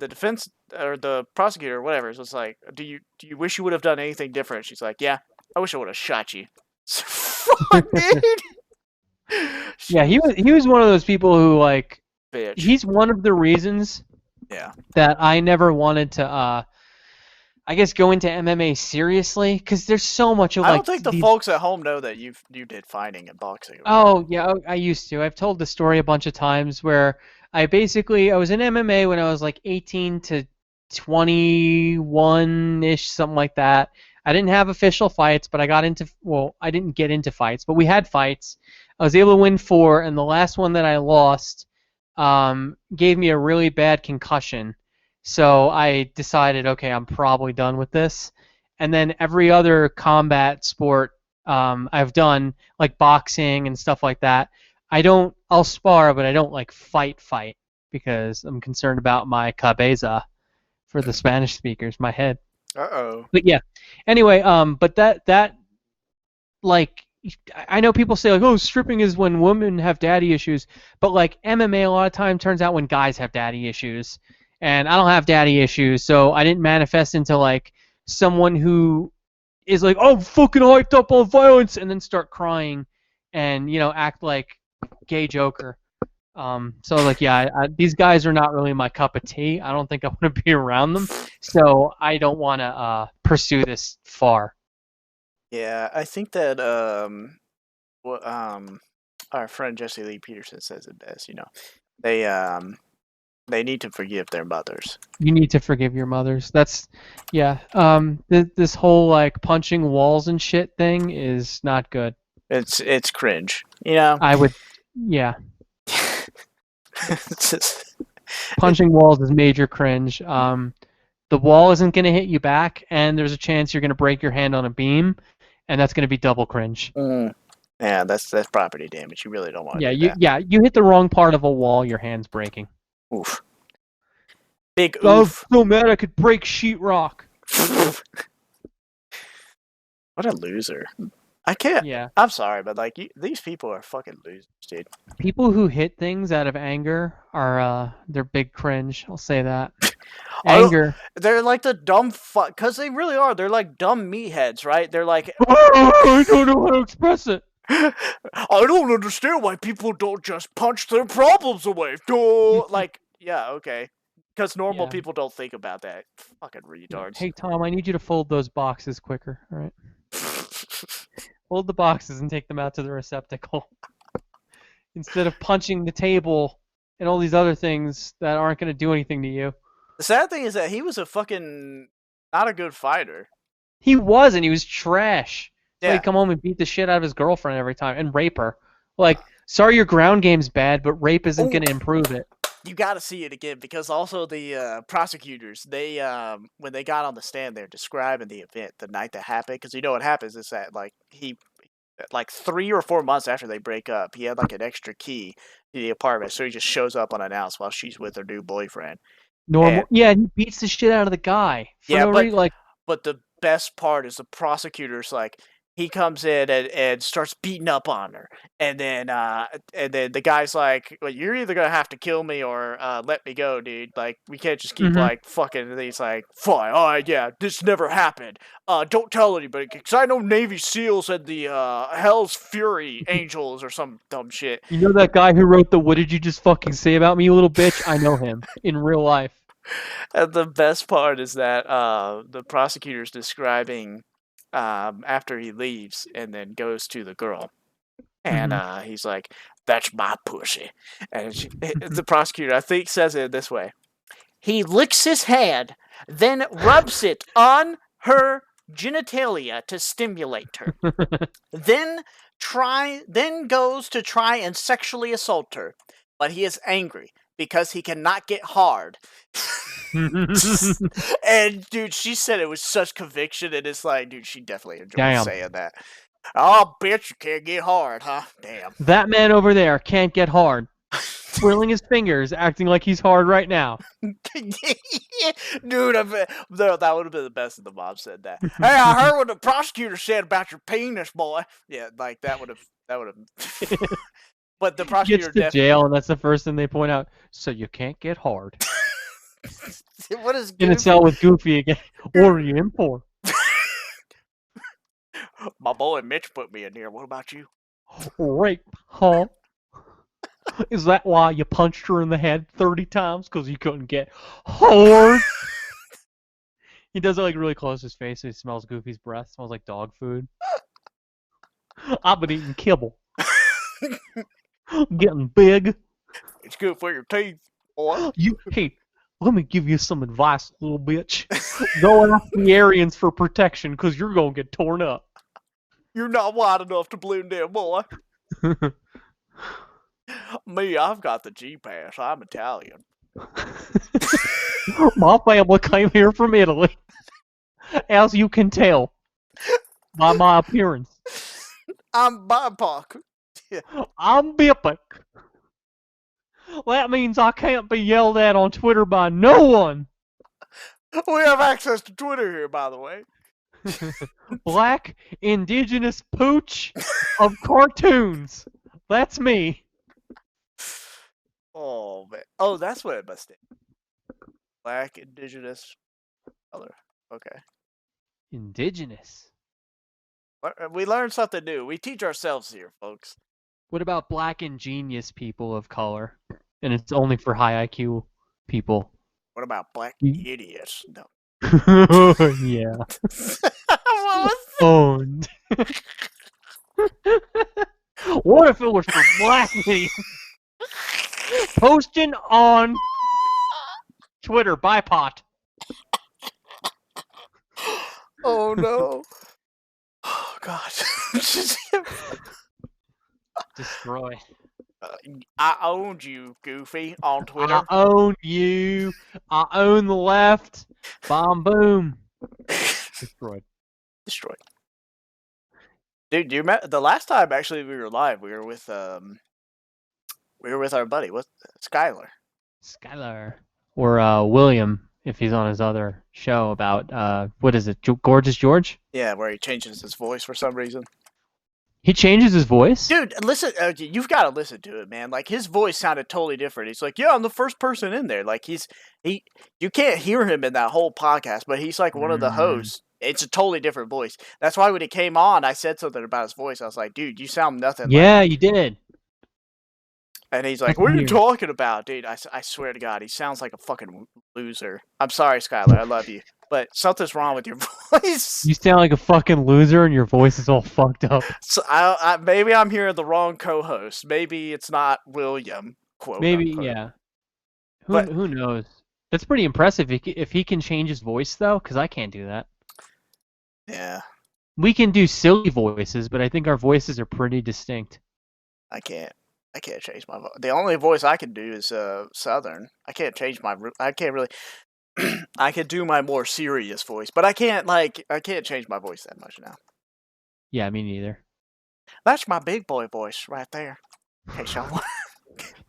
defense or the prosecutor or whatever is just like, do you wish you would have done anything different? She's like, yeah, I wish I would have shot you. Fuck, dude. Yeah, he was one of those people who like. Bitch. He's one of the reasons. Yeah. That I never wanted to I guess go into MMA seriously because there's so much of I like don't think the these. folks at home know that you did fighting and boxing. Oh yeah, I used to. I've told the story a bunch of times where I was in MMA when I was like 18 to 21-ish, something like that. I didn't have official fights, but I didn't get into fights, but we had fights. I was able to win 4, and the last one that I lost gave me a really bad concussion. So I decided, okay, I'm probably done with this. And then every other combat sport I've done, like boxing and stuff like that, I'll spar, but I don't like fight because I'm concerned about my cabeza for the Spanish speakers, my head. Uh-oh. But yeah, anyway, but that like I know people say like, oh, stripping is when women have daddy issues, but like MMA a lot of time turns out when guys have daddy issues, and I don't have daddy issues, so I didn't manifest into like someone who is like, oh, fucking hyped up on violence, and then start crying, and act like gay Joker. So like, yeah, these guys are not really my cup of tea. I don't think I want to be around them, so I don't want to pursue this far. Yeah, I think that our friend Jesse Lee Peterson says it best. They need to forgive their mothers. You need to forgive your mothers. That's, yeah. This whole like punching walls and shit thing is not good. It's cringe. I would, yeah. It's just, Punching walls is major cringe. The wall isn't going to hit you back, and there's a chance you're going to break your hand on a beam, and that's going to be double cringe. Yeah, that's property damage. You really don't want to do that. Yeah, you hit the wrong part of a wall, your hand's breaking. Oof. Big oof. I'm so mad I could break sheetrock. What a loser. I can't. Yeah. I'm sorry, but like these people are fucking losers, dude. People who hit things out of anger are they're big cringe. I'll say that. Anger. They're like the dumb fuck, because they really are. They're like dumb meatheads, right? They're like, I don't know how to express it. I don't understand why people don't just punch their problems away. Like, yeah, okay. Because normal people don't think about that. Fucking retards. Hey, Tom, I need you to fold those boxes quicker, all right? Fold the boxes and take them out to the receptacle. Instead of punching the table and all these other things that aren't going to do anything to you. The sad thing is that he was a fucking not a good fighter. He was, and he was trash. So Yeah. he'd come home and beat the shit out of his girlfriend every time and rape her. Like, sorry your ground game's bad, but rape isn't going to improve it. You got to see it again, because also the prosecutors, they when they got on the stand, they're describing the event the night that happened. Because you know what happens is that like 3 or 4 months after they break up, he had like an extra key to the apartment, so he just shows up unannounced while she's with her new boyfriend. Normal. Yeah, and he beats the shit out of the guy. But the best part is the prosecutors, like, he comes in and starts beating up on her, and then the guy's like, well, you're either gonna have to kill me or let me go, dude. Like, we can't just keep like fucking. And he's like, fine, all right, yeah, this never happened. Don't tell anybody, because I know Navy SEALs and the Hell's Fury Angels or some dumb shit. You know that guy who wrote the "What did you just fucking say about me, you little bitch"? I know him in real life. And the best part is that the prosecutor's describing after he leaves and then goes to the girl, and he's like, "That's my pussy," and the prosecutor, I think, says it this way: he licks his hand, then rubs it on her genitalia to stimulate her, then goes to try and sexually assault her, but he is angry because he cannot get hard. And dude, she said it with such conviction, and it's like, dude, she definitely enjoyed saying that. Oh, bitch, you can't get hard, huh? Damn. That man over there can't get hard. Twirling his fingers, acting like he's hard right now. Dude, that would have been the best if the mom said that. Hey, I heard what the prosecutor said about your penis, boy. Yeah, like that would have. But the prosecutor gets to jail, and that's the first thing they point out. So you can't get hard. What is in a cell with Goofy again? What are you in for? My boy Mitch put me in here. What about you? Rape, huh? Is that why you punched her in the head 30 times? Because you couldn't get hard? He does it like really close to his face, so he smells Goofy's breath. Smells like dog food. I've been eating kibble. Getting big. It's good for your teeth, boy. Hey, let me give you some advice, little bitch. Go ask the Aryans for protection, because you're going to get torn up. You're not wide enough to blend in, boy. Me, I've got the G-Pass. I'm Italian. My family came here from Italy, as you can tell by my appearance. I'm BIPOC. I'm BIPOC. That means I can't be yelled at on Twitter by no one. We have access to Twitter here, by the way. Black indigenous pooch of cartoons. That's me. Oh, man. Oh, that's what it must be. Black, indigenous, color. Okay. Indigenous. We learned something new. We teach ourselves here, folks. What about black ingenious people of color? And it's only for high IQ people. What about black You- idiots? No. Yeah. What was Owned. What if it was for black idiots? Posting on Twitter, BIPOC. Oh no. Oh god. Destroy. I owned you, Goofy, on Twitter. I own you. I own the left. Bomb boom. Destroyed. Destroyed. Dude, do you remember the last time actually we were live? We were with our buddy, what Skylar. Skylar. Or William, if he's on his other show about what is it? Gorgeous George? Yeah, where he changes his voice for some reason. He changes his voice? Dude, listen, you've got to listen to it, man. Like his voice sounded totally different. He's like, "Yeah, I'm the first person in there." Like you can't hear him in that whole podcast, but he's like one of the hosts. It's a totally different voice. That's why when he came on, I said something about his voice. I was like, "Dude, you sound nothing." Yeah, you did. And he's like, That's "What are you weird. talking about, dude?" I swear to God, he sounds like a fucking loser. I'm sorry, Skylar, I love you, but something's wrong with your voice. You sound like a fucking loser, and your voice is all fucked up. So I maybe I'm hearing the wrong co-host. Maybe it's not William. Quote. Maybe, unquote. yeah. But- Who knows? That's pretty impressive if he can change his voice, though, because I can't do that. Yeah, We can do silly voices, but I think our voices are pretty distinct. I can't change my voice. The only voice I can do is Southern. I can't change my. I can't really. I can do my more serious voice, but I can't change my voice that much now. Yeah, me neither. That's my big boy voice right there. In case y'all want.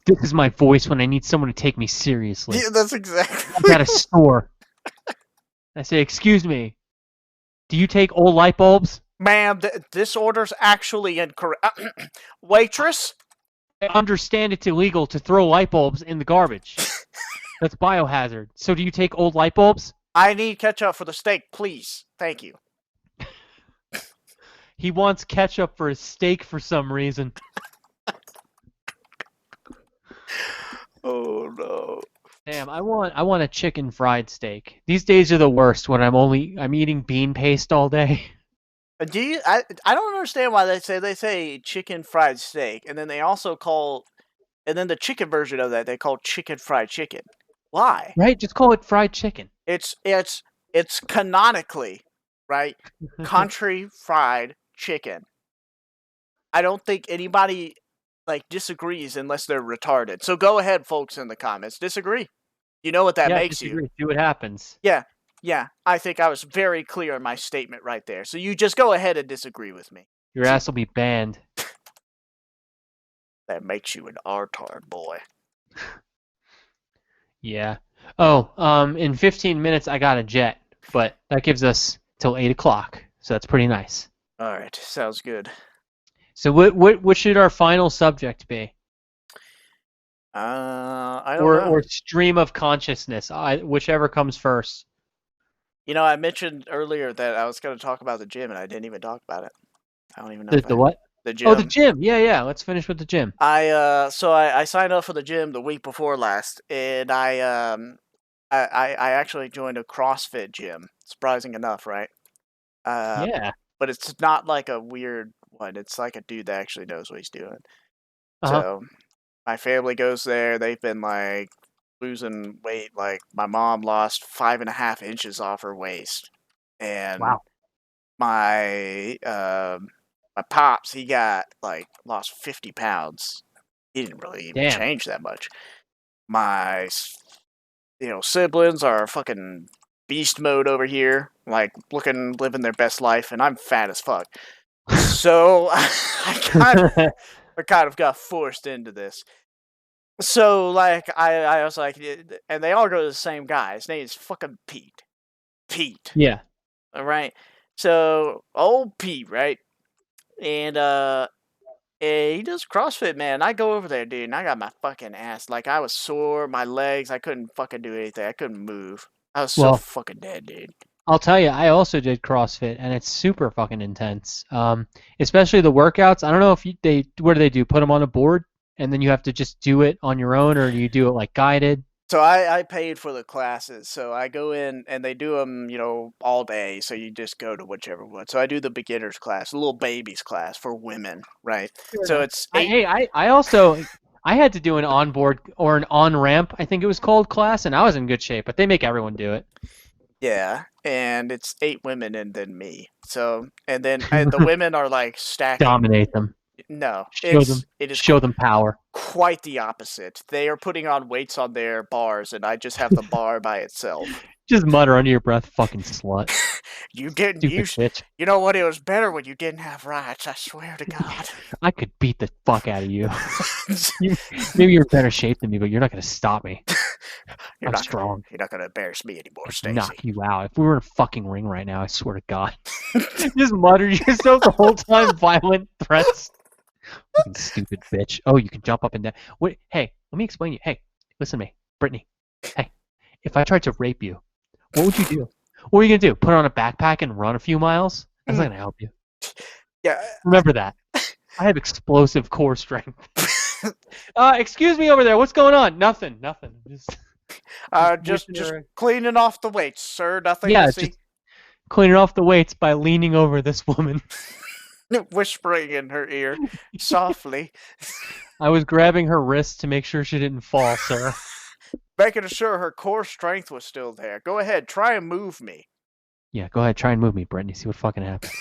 This is my voice when I need someone to take me seriously. Yeah, that's exactly. I'm at a store. I say, "Excuse me, do you take old light bulbs?" Ma'am, this order's actually incorrect. Waitress? I understand it's illegal to throw light bulbs in the garbage. That's biohazard. So do you take old light bulbs? I need ketchup for the steak, please. Thank you. He wants ketchup for his steak for some reason. Oh no. Damn, I want a chicken fried steak. These days are the worst when I'm eating bean paste all day. Do you? I don't understand why they say chicken fried steak, and then they also call, and then the chicken version of that they call chicken fried chicken. Why? Right? Just call it fried chicken. It's canonically, right? Country fried chicken. I don't think anybody disagrees unless they're retarded. So go ahead, folks, in the comments. Disagree. You know what that Yeah, makes disagree. you. See what happens. Yeah, I think I was very clear in my statement right there. So you just go ahead and disagree with me. Your ass will be banned. That makes you an artard boy. Yeah. Oh, in 15 minutes I got a jet, but that gives us till 8 o'clock, so that's pretty nice. All right, sounds good. So what should our final subject be? I don't know. Or stream of consciousness, whichever comes first. You know, I mentioned earlier that I was going to talk about the gym, and I didn't even talk about it. I don't even know. The what? The gym. Oh, the gym. Yeah. Let's finish with the gym. I signed up for the gym the week before last, and I I actually joined a CrossFit gym. Surprising enough, right? Uh, Yeah. but it's not like a weird one. It's like a dude that actually knows what he's doing. Uh-huh. So my family goes there. They've been like losing weight. Like my mom lost 5.5 inches off her waist, and Wow. my pops, he got like lost 50 pounds. He didn't really even Damn. change that much. My siblings are fucking beast mode over here, like living their best life, and I'm fat as fuck. So I kind of got forced into this. So like I was like, and they all go to the same guy. His name is fucking Pete. Pete. Yeah. All right. So old Pete, right? And he does CrossFit, man. I go over there, dude, and I got my fucking ass. Like I was sore, my legs, I couldn't fucking do anything. I couldn't move. I was so Well, fucking dead, dude. I'll tell you, I also did CrossFit, and it's super fucking intense. Especially the workouts. I don't know if what do they do? Put them on a board, and then you have to just do it on your own, or do you do it like guided? So I paid for the classes. So I go in and they do them, all day. So you just go to whichever one. So I do the beginners class, a little babies class for women, right? Fair So enough. it's eight. I also I had to do an onboard or an on ramp, I think it was called, class, and I was in good shape, but they make everyone do it. Yeah, and it's 8 women and then me. So and then the women are like stacking. Dominate them. No, Show it is them power. quite the opposite. They are putting on weights on their bars, and I just have the bar by itself. Just mutter under your breath, fucking slut. You didn't Stupid use. bitch. You know what? It was better when you didn't have rights. I swear to God. I could beat the fuck out of you. Maybe you're in better shape than me, but you're not gonna stop me. You're I'm not strong. You're not gonna embarrass me anymore, I'd knock Stacy. you out. If we were in a fucking ring right now, I swear to God. Just mutter yourself the whole time, violent threats. Fucking stupid bitch. Oh, you can jump up and down. Wait, hey, let me explain you. Hey, listen to me, Brittany. Hey, if I tried to rape you, what would you do? What are you gonna do? Put on a backpack and run a few miles? That's not gonna help you. Yeah. Remember that. I have explosive core strength. Excuse me over there. What's going on? Nothing. Just cleaning off the weights, sir. Nothing to see. Just cleaning off the weights by leaning over this woman. Whispering in her ear softly. I was grabbing her wrist to make sure she didn't fall, sir. Making sure her core strength was still there. Go ahead, try and move me. Yeah, go ahead, try and move me, Brittany. See what fucking happens.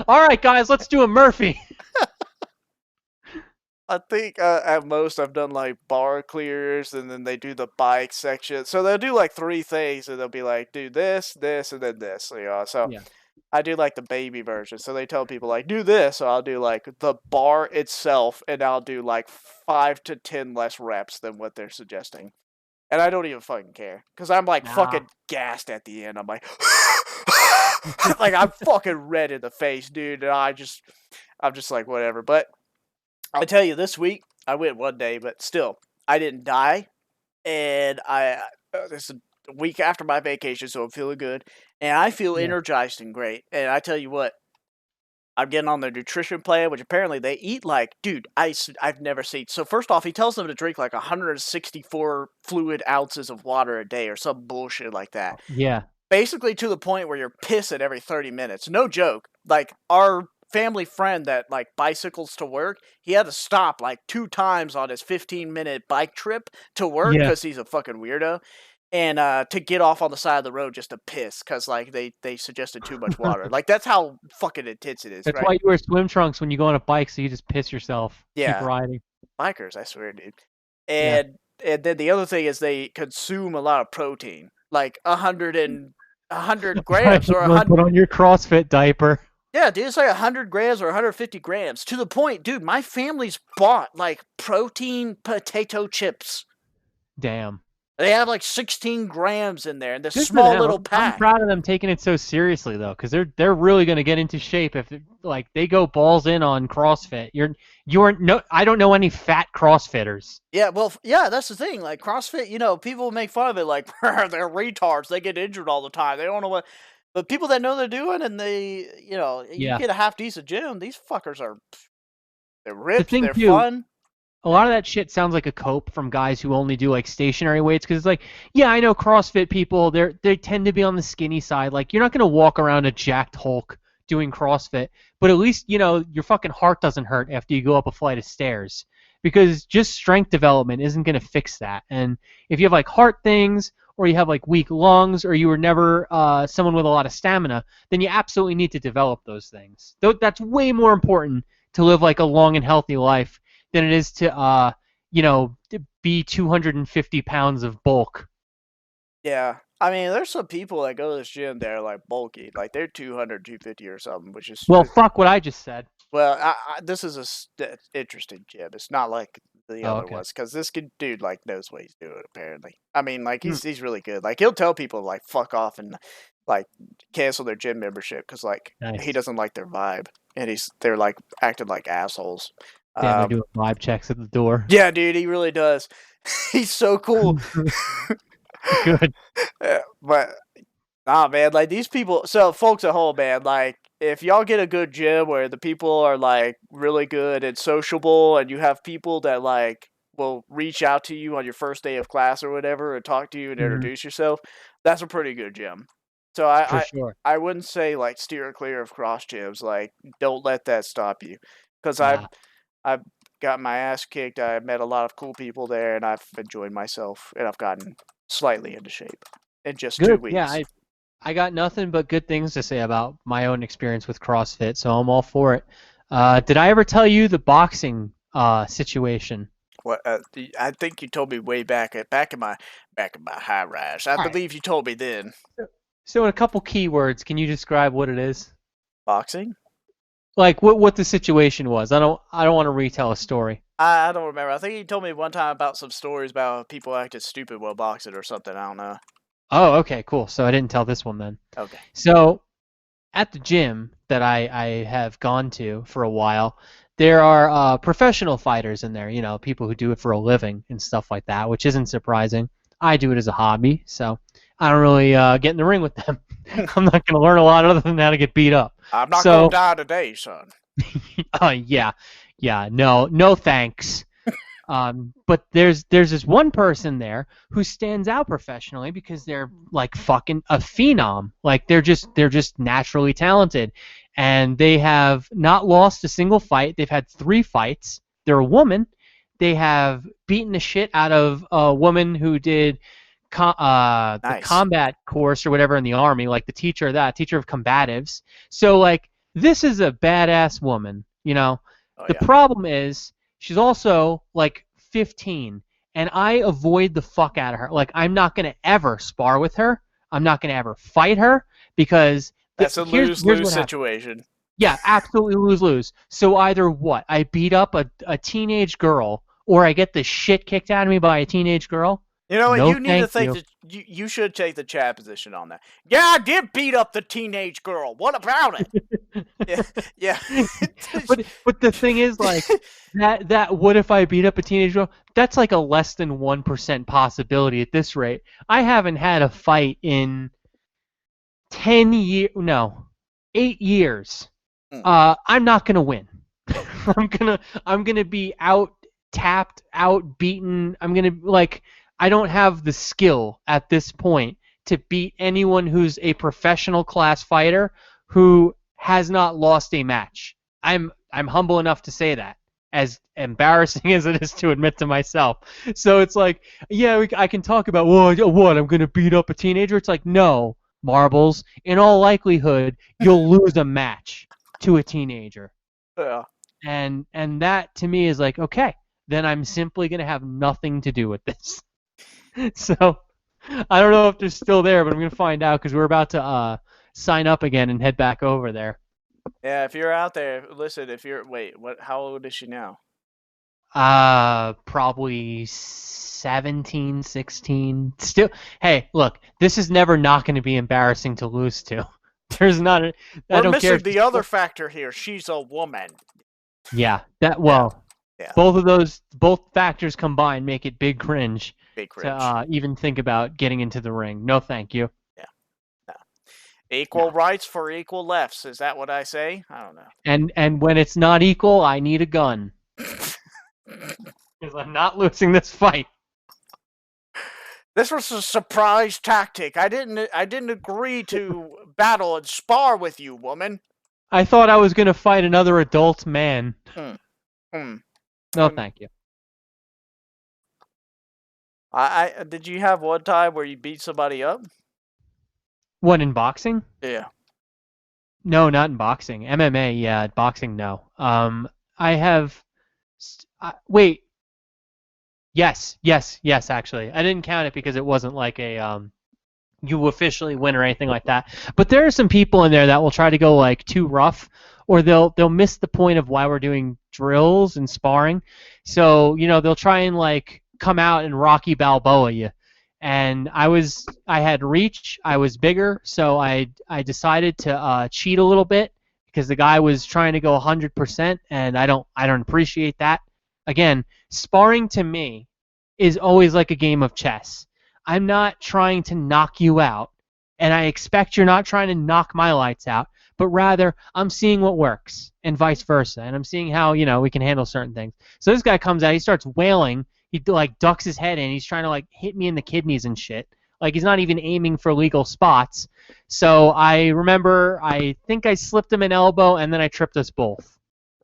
All right, guys, let's do a Murphy. I think at most I've done like bar clears, and then they do the bike section. So they'll do like 3 things, and they'll be like, do this, this, and then this. So Yeah. I do like the baby version. So they tell people like, do this. So I'll do like the bar itself, and I'll do like 5 to 10 less reps than what they're suggesting. And I don't even fucking care, because I'm like fucking gassed at the end. I'm like, like I'm fucking red in the face, dude. And I'm just like, whatever. But I tell you, this week I went one day, but still, I didn't die, and this is a week after my vacation, so I'm feeling good, and I feel energized and great. And I tell you what, I'm getting on their nutrition plan, which apparently they eat like, dude, I've never seen. So first off, he tells them to drink like 164 fluid ounces of water a day or some bullshit like that. Yeah. Basically to the point where you're pissing every 30 minutes. No joke. Like our family friend that like bicycles to work, he had to stop like 2 times on his 15-minute bike trip to work because he's a fucking weirdo. And to get off on the side of the road just to piss, because like they suggested too much water. Like that's how fucking intense it is. That's right? why you wear swim trunks when you go on a bike, so you just piss yourself. Yeah. Keep riding. Bikers, I swear, dude. And then the other thing is they consume a lot of protein, like 100 grams or 100. Put on your CrossFit diaper. Yeah, dude, it's like 100 grams or 150 grams. To the point, dude, my family's bought like protein potato chips. Damn. They have like 16 grams in there in this Good for small them. little pack. I'm proud of them taking it so seriously though, because they're really gonna get into shape if like they go balls in on CrossFit. I don't know any fat CrossFitters. Yeah, well, yeah, that's the thing. Like CrossFit, people make fun of it like they're retards. They get injured all the time. They don't know what. But people that know they're doing, and you get a half decent gym. These fuckers they're ripped. They're fun. A lot of that shit sounds like a cope from guys who only do like stationary weights because it's like, yeah, I know CrossFit people, they tend to be on the skinny side. Like you're not gonna walk around a jacked Hulk doing CrossFit, but at least your fucking heart doesn't hurt after you go up a flight of stairs. Because just strength development isn't gonna fix that. And if you have like heart things or you have like weak lungs or you were never someone with a lot of stamina, then you absolutely need to develop those things. That's way more important to live like a long and healthy life than it is to be 250 pounds of bulk. Yeah. I mean, there's some people that go to this gym that are like bulky, like they're 200, 250 or something, which is Well, fuck what I just said. well. This is interesting gym. It's not like the Oh, other okay. ones because this dude like knows what he's doing. Apparently, I mean, like Hmm. he's really good. Like he'll tell people like fuck off and like cancel their gym membership because like Nice. he doesn't like their vibe and they're like acting like assholes. Damn, they're doing vibe checks at the door. Yeah, dude, he really does. He's so cool. Good. But nah, man, like these people. So, folks at home, man, like if y'all get a good gym where the people are like really good and sociable, and you have people that like will reach out to you on your first day of class or whatever, and talk to you and Mhm. introduce yourself, that's a pretty good gym. So For sure. I wouldn't say like steer clear of cross gyms. Like don't let that stop you, because Nah. I've got my ass kicked. I met a lot of cool people there, and I've enjoyed myself, and I've gotten slightly into shape in just 2 Good. weeks. Yeah, I got nothing but good things to say about my own experience with CrossFit, so I'm all for it. Did I ever tell you the boxing situation? What I think you told me way back in my high rise. I All right. believe you told me then. So in a couple keywords, can you describe what it is? Boxing? Like what the situation was. I don't want to retell a story. I don't remember. I think you told me one time about some stories about people acting stupid while boxing or something. I don't know. Oh, okay, cool. So I didn't tell this one then. Okay. So at the gym that I have gone to for a while, there are professional fighters in there, people who do it for a living and stuff like that, which isn't surprising. I do it as a hobby, so I don't really get in the ring with them. I'm not going to learn a lot other than how to get beat up. I'm not So- gonna die today, son. Yeah, no thanks. But there's this one person there who stands out professionally because they're like fucking a phenom. Like they're just naturally talented, and they have not lost a single fight. They've had 3 fights. They're a woman. They have beaten the shit out of a woman who did the Nice. combat course or whatever in the army, like the teacher of combatives. So like this is a badass woman, Oh, The yeah. problem is she's also like 15, and I avoid the fuck out of her. Like I'm not gonna ever spar with her. I'm not gonna ever fight her because That's a here's lose-lose what happens. situation. Yeah, absolutely lose-lose. So either what? I beat up a teenage girl, or I get the shit kicked out of me by a teenage girl. You know what? No, You need to thank think that you should take the chat position on that. Yeah, I did beat up the teenage girl. What about it? yeah. But the thing is, like, that what if I beat up a teenage girl? That's like a less than 1% possibility at this rate. I haven't had a fight in 10 years, no, 8 years. I'm not gonna win. I'm gonna be out tapped, out beaten. I don't have the skill at this point to beat anyone who's a professional class fighter who has not lost a match. I'm humble enough to say that, as embarrassing as it is to admit to myself. So it's like, yeah, I can talk about, what, I'm going to beat up a teenager? It's like, no, Marbles, in all likelihood, you'll lose a match to a teenager. Yeah. And that, to me, is like, okay, then I'm simply going to have nothing to do with this. So I don't know if they're still there, but I'm going to find out because we're about to sign up again and head back over there. Yeah, if you're out there, listen, how old is she now? Probably 17, 16. Still, hey, look, this is never not going to be embarrassing to lose to. There's not a. I We're don't missing care. if the she's- other factor here. She's a woman. Yeah, that well. Yeah. Both factors combined make it big cringe Big cringe. to even think about getting into the ring. No, thank you. Equal rights for equal lefts. Is that what I say? I don't know. And when it's not equal, I need a gun. because I'm not losing this fight. This was a surprise tactic. I didn't agree to battle and spar with you, woman. I thought I was going to fight another adult man. Hmm. No, thank you. I did you have one time where you beat somebody up? What, in boxing? Yeah. No, not in boxing. MMA, yeah. Boxing, no. I have. Wait. Yes, actually. I didn't count it because it wasn't like a you officially win or anything like that. But there are some people in there that will try to go like too rough, or they'll miss the point of why we're doing drills and sparring. So, they'll try and like come out and Rocky Balboa you. And I had reach, I was bigger, so I decided to cheat a little bit because the guy was trying to go 100%, and I don't appreciate that. Again, sparring to me is always like a game of chess. I'm not trying to knock you out, and I expect you're not trying to knock my lights out, but rather I'm seeing what works, and vice versa, and I'm seeing how we can handle certain things. So this guy comes out, he starts wailing, he like ducks his head in, he's trying to like hit me in the kidneys and shit. Like he's not even aiming for legal spots. So I remember, I think I slipped him an elbow, and then I tripped us both,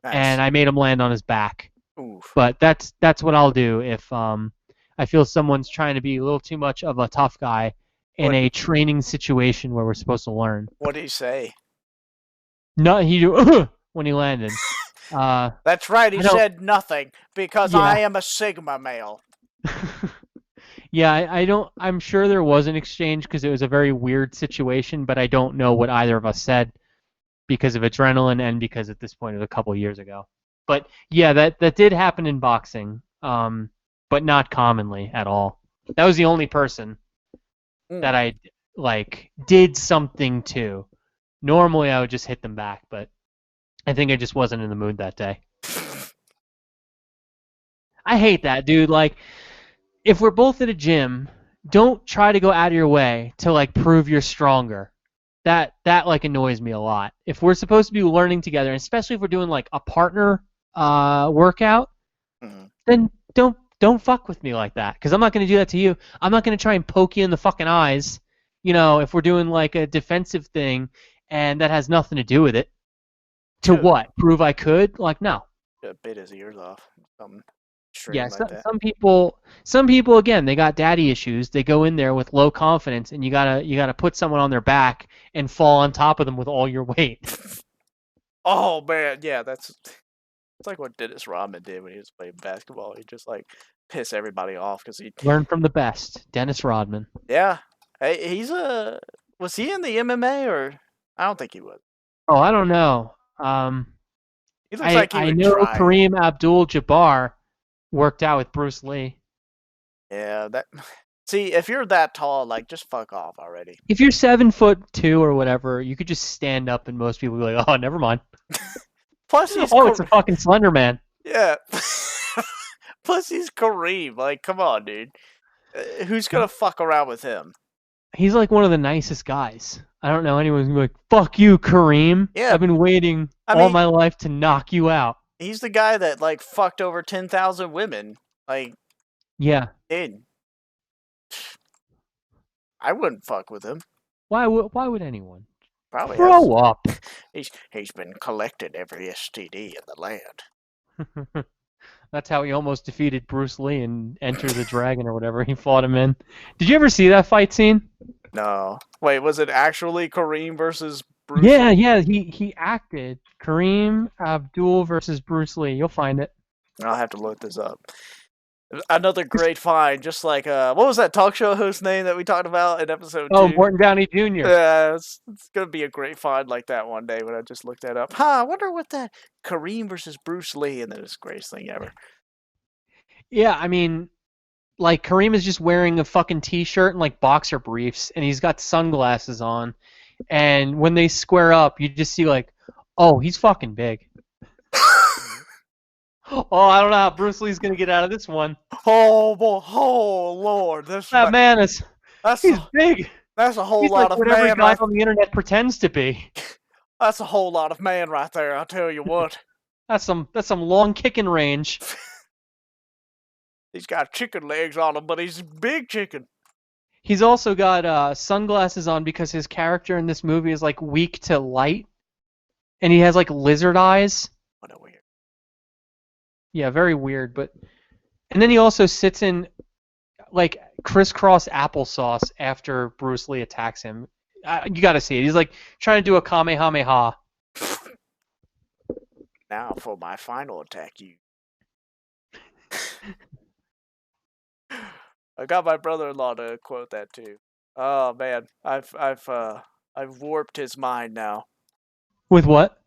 Nice. and I made him land on his back. Oof. But that's what I'll do if I feel someone's trying to be a little too much of a tough guy in a training situation where we're supposed to learn. What did he say? No, he do when he landed. That's right. He said nothing because Yeah. I am a Sigma male. Yeah, I don't. I'm sure there was an exchange because it was a very weird situation, but I don't know what either of us said because of adrenaline and because at this point it was a couple of years ago. But yeah, that did happen in boxing, but not commonly at all. That was the only person that I like did something to. Normally I would just hit them back, but I think I just wasn't in the mood that day. I hate that, dude. Like, if we're both at a gym, don't try to go out of your way to like prove you're stronger. That like annoys me a lot. If we're supposed to be learning together, and especially if we're doing like a partner workout, then don't fuck with me like that, because I'm not going to do that to you. I'm not going to try and poke you in the fucking eyes, if we're doing like a defensive thing and that has nothing to do with it. To what? Prove I could? Like, no. Bit his ears off. Yeah, like that. some people again, they got daddy issues. They go in there with low confidence, and you gotta put someone on their back and fall on top of them with all your weight. Oh man, yeah, it's like what Dennis Rodman did when he was playing basketball. He just like piss everybody off because he learn from the best. Dennis Rodman. Yeah, hey, was he in the MMA or I don't think he was. Oh, I don't know. He looks like he would I know try. Kareem Abdul-Jabbar worked out with Bruce Lee. Yeah, see, if you're that tall, like, just fuck off already. If you're 7'2" or whatever, you could just stand up and most people will be like, oh, never mind. Plus he's it's a fucking Slender Man. Yeah. Plus he's Kareem. Like, come on, dude. Who's gonna fuck around with him? He's like one of the nicest guys. I don't know anyone's gonna be like, fuck you, Kareem. Yeah. I've been waiting all my life to knock you out. He's the guy that like fucked over 10,000 women. Like, yeah, dude, I wouldn't fuck with him. Why would anyone? Probably grow up. He's been collecting every STD in the land. That's how he almost defeated Bruce Lee in Enter the Dragon or whatever he fought him in. Did you ever see that fight scene? No. Wait, was it actually Kareem versus Bruce? Yeah, he acted Kareem Abdul versus Bruce Lee. You'll find it. I'll have to look this up. Another great find, just like what was that talk show host name that we talked about in episode 2? Oh, Morton Downey Jr. Yeah, it's gonna be a great find like that one day when I just looked that up. I wonder what that Kareem versus Bruce Lee, and then it's the greatest thing ever. Yeah, I mean, like Kareem is just wearing a fucking t-shirt and like boxer briefs, and he's got sunglasses on, and when they square up, you just see like, oh, he's fucking big. Oh, I don't know how Bruce Lee's gonna get out of this one. Oh, boy. Oh, Lord. That man is... He's big. That's a whole he's lot like of what every man. guy on the internet pretends to be. That's a whole lot of man right there, I'll tell you what. That's some long kicking range. He's got chicken legs on him, but he's big chicken. He's also got sunglasses on because his character in this movie is like weak to light, and he has like lizard eyes. What a weird. Yeah, very weird. And then he also sits in like crisscross applesauce after Bruce Lee attacks him. You got to see it. He's like trying to do a kamehameha. Now for my final attack, you. I got my brother-in-law to quote that too. Oh man, I've warped his mind now. With what?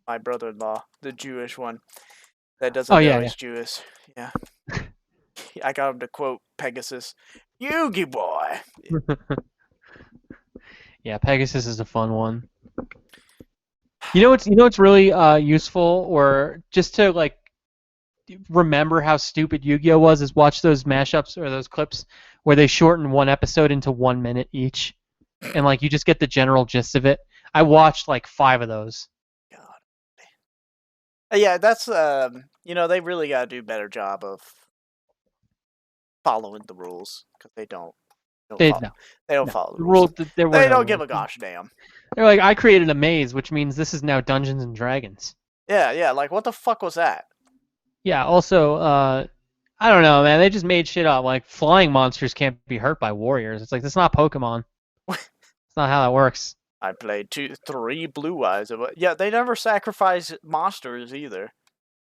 My brother-in-law, the Jewish one, that doesn't Oh, know yeah, he's Jewish. Yeah. I got him to quote Pegasus, "Yugi boy." Yeah, Pegasus is a fun one. You know what's really useful, or just to like remember how stupid Yu-Gi-Oh was, is watch those mashups or those clips where they shorten one episode into 1 minute each, and like you just get the general gist of it. I watched like 5 of those. God. Yeah, that's they really got to do a better job of following the rules because they don't. They don't follow the rules. They don't give a gosh damn. They're like, I created a maze, which means this is now Dungeons and Dragons. Yeah, like what the fuck was that? Yeah, also, I don't know, man. They just made shit up. Like, flying monsters can't be hurt by warriors. It's like, that's not Pokemon. It's not how that works. I played 3 blue eyes. Yeah, they never sacrifice monsters either.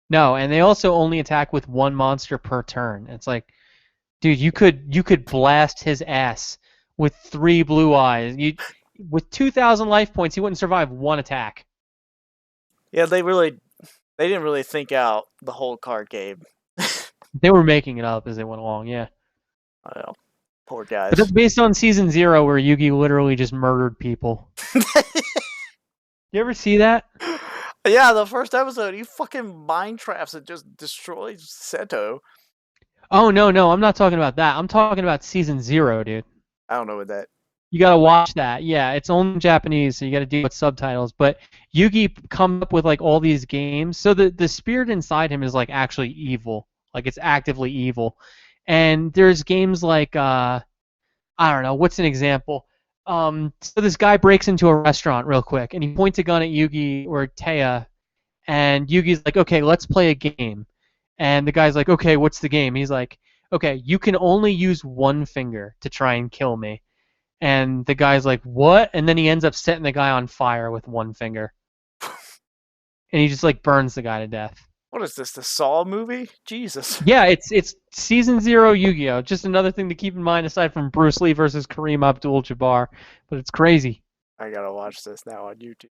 No, and they also only attack with 1 monster per turn. It's like, dude, you could blast his ass with 3 blue eyes. With 2,000 life points, he wouldn't survive 1 attack. Yeah, they didn't really think out the whole card game. They were making it up as they went along, yeah. Well, poor guys. But that's based on Season 0, where Yugi literally just murdered people. You ever see that? Yeah, the first episode, he fucking mind traps and just destroys Seto. Oh, no, I'm not talking about that. I'm talking about Season 0, dude. I don't know what that... You gotta watch that. Yeah, it's only in Japanese, so you gotta deal with subtitles. But Yugi comes up with like all these games. So the spirit inside him is like actually evil. Like it's actively evil. And there's games like I don't know, what's an example? So this guy breaks into a restaurant real quick and he points a gun at Yugi or Taya, and Yugi's like, okay, let's play a game. And the guy's like, okay, what's the game? He's like, okay, you can only use 1 finger to try and kill me. And the guy's like, what? And then he ends up setting the guy on fire with 1 finger. And he just like burns the guy to death. What is this, the Saw movie? Jesus. Yeah, it's Season 0 Yu-Gi-Oh! Just another thing to keep in mind aside from Bruce Lee versus Kareem Abdul-Jabbar. But it's crazy. I gotta watch this now on YouTube.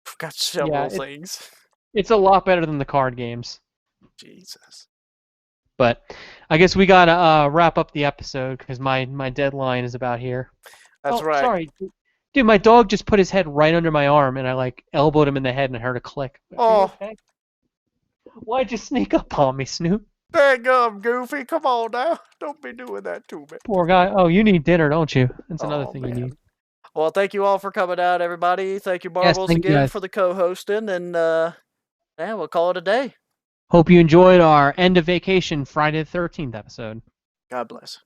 I've got several things. It's a lot better than the card games. Jesus. But I guess we gotta wrap up the episode because my deadline is about here. That's right. Sorry. Dude, my dog just put his head right under my arm, and I like elbowed him in the head, and I heard a click. Oh. Okay? Why'd you sneak up on me, Snoop? Dang Goofy, come on now. Don't be doing that to me. Poor guy. Oh, you need dinner, don't you? That's another thing you need. Well, thank you all for coming out, everybody. Thank you, Marbles, again for the co-hosting, and we'll call it a day. Hope you enjoyed our end of vacation Friday the 13th episode. God bless.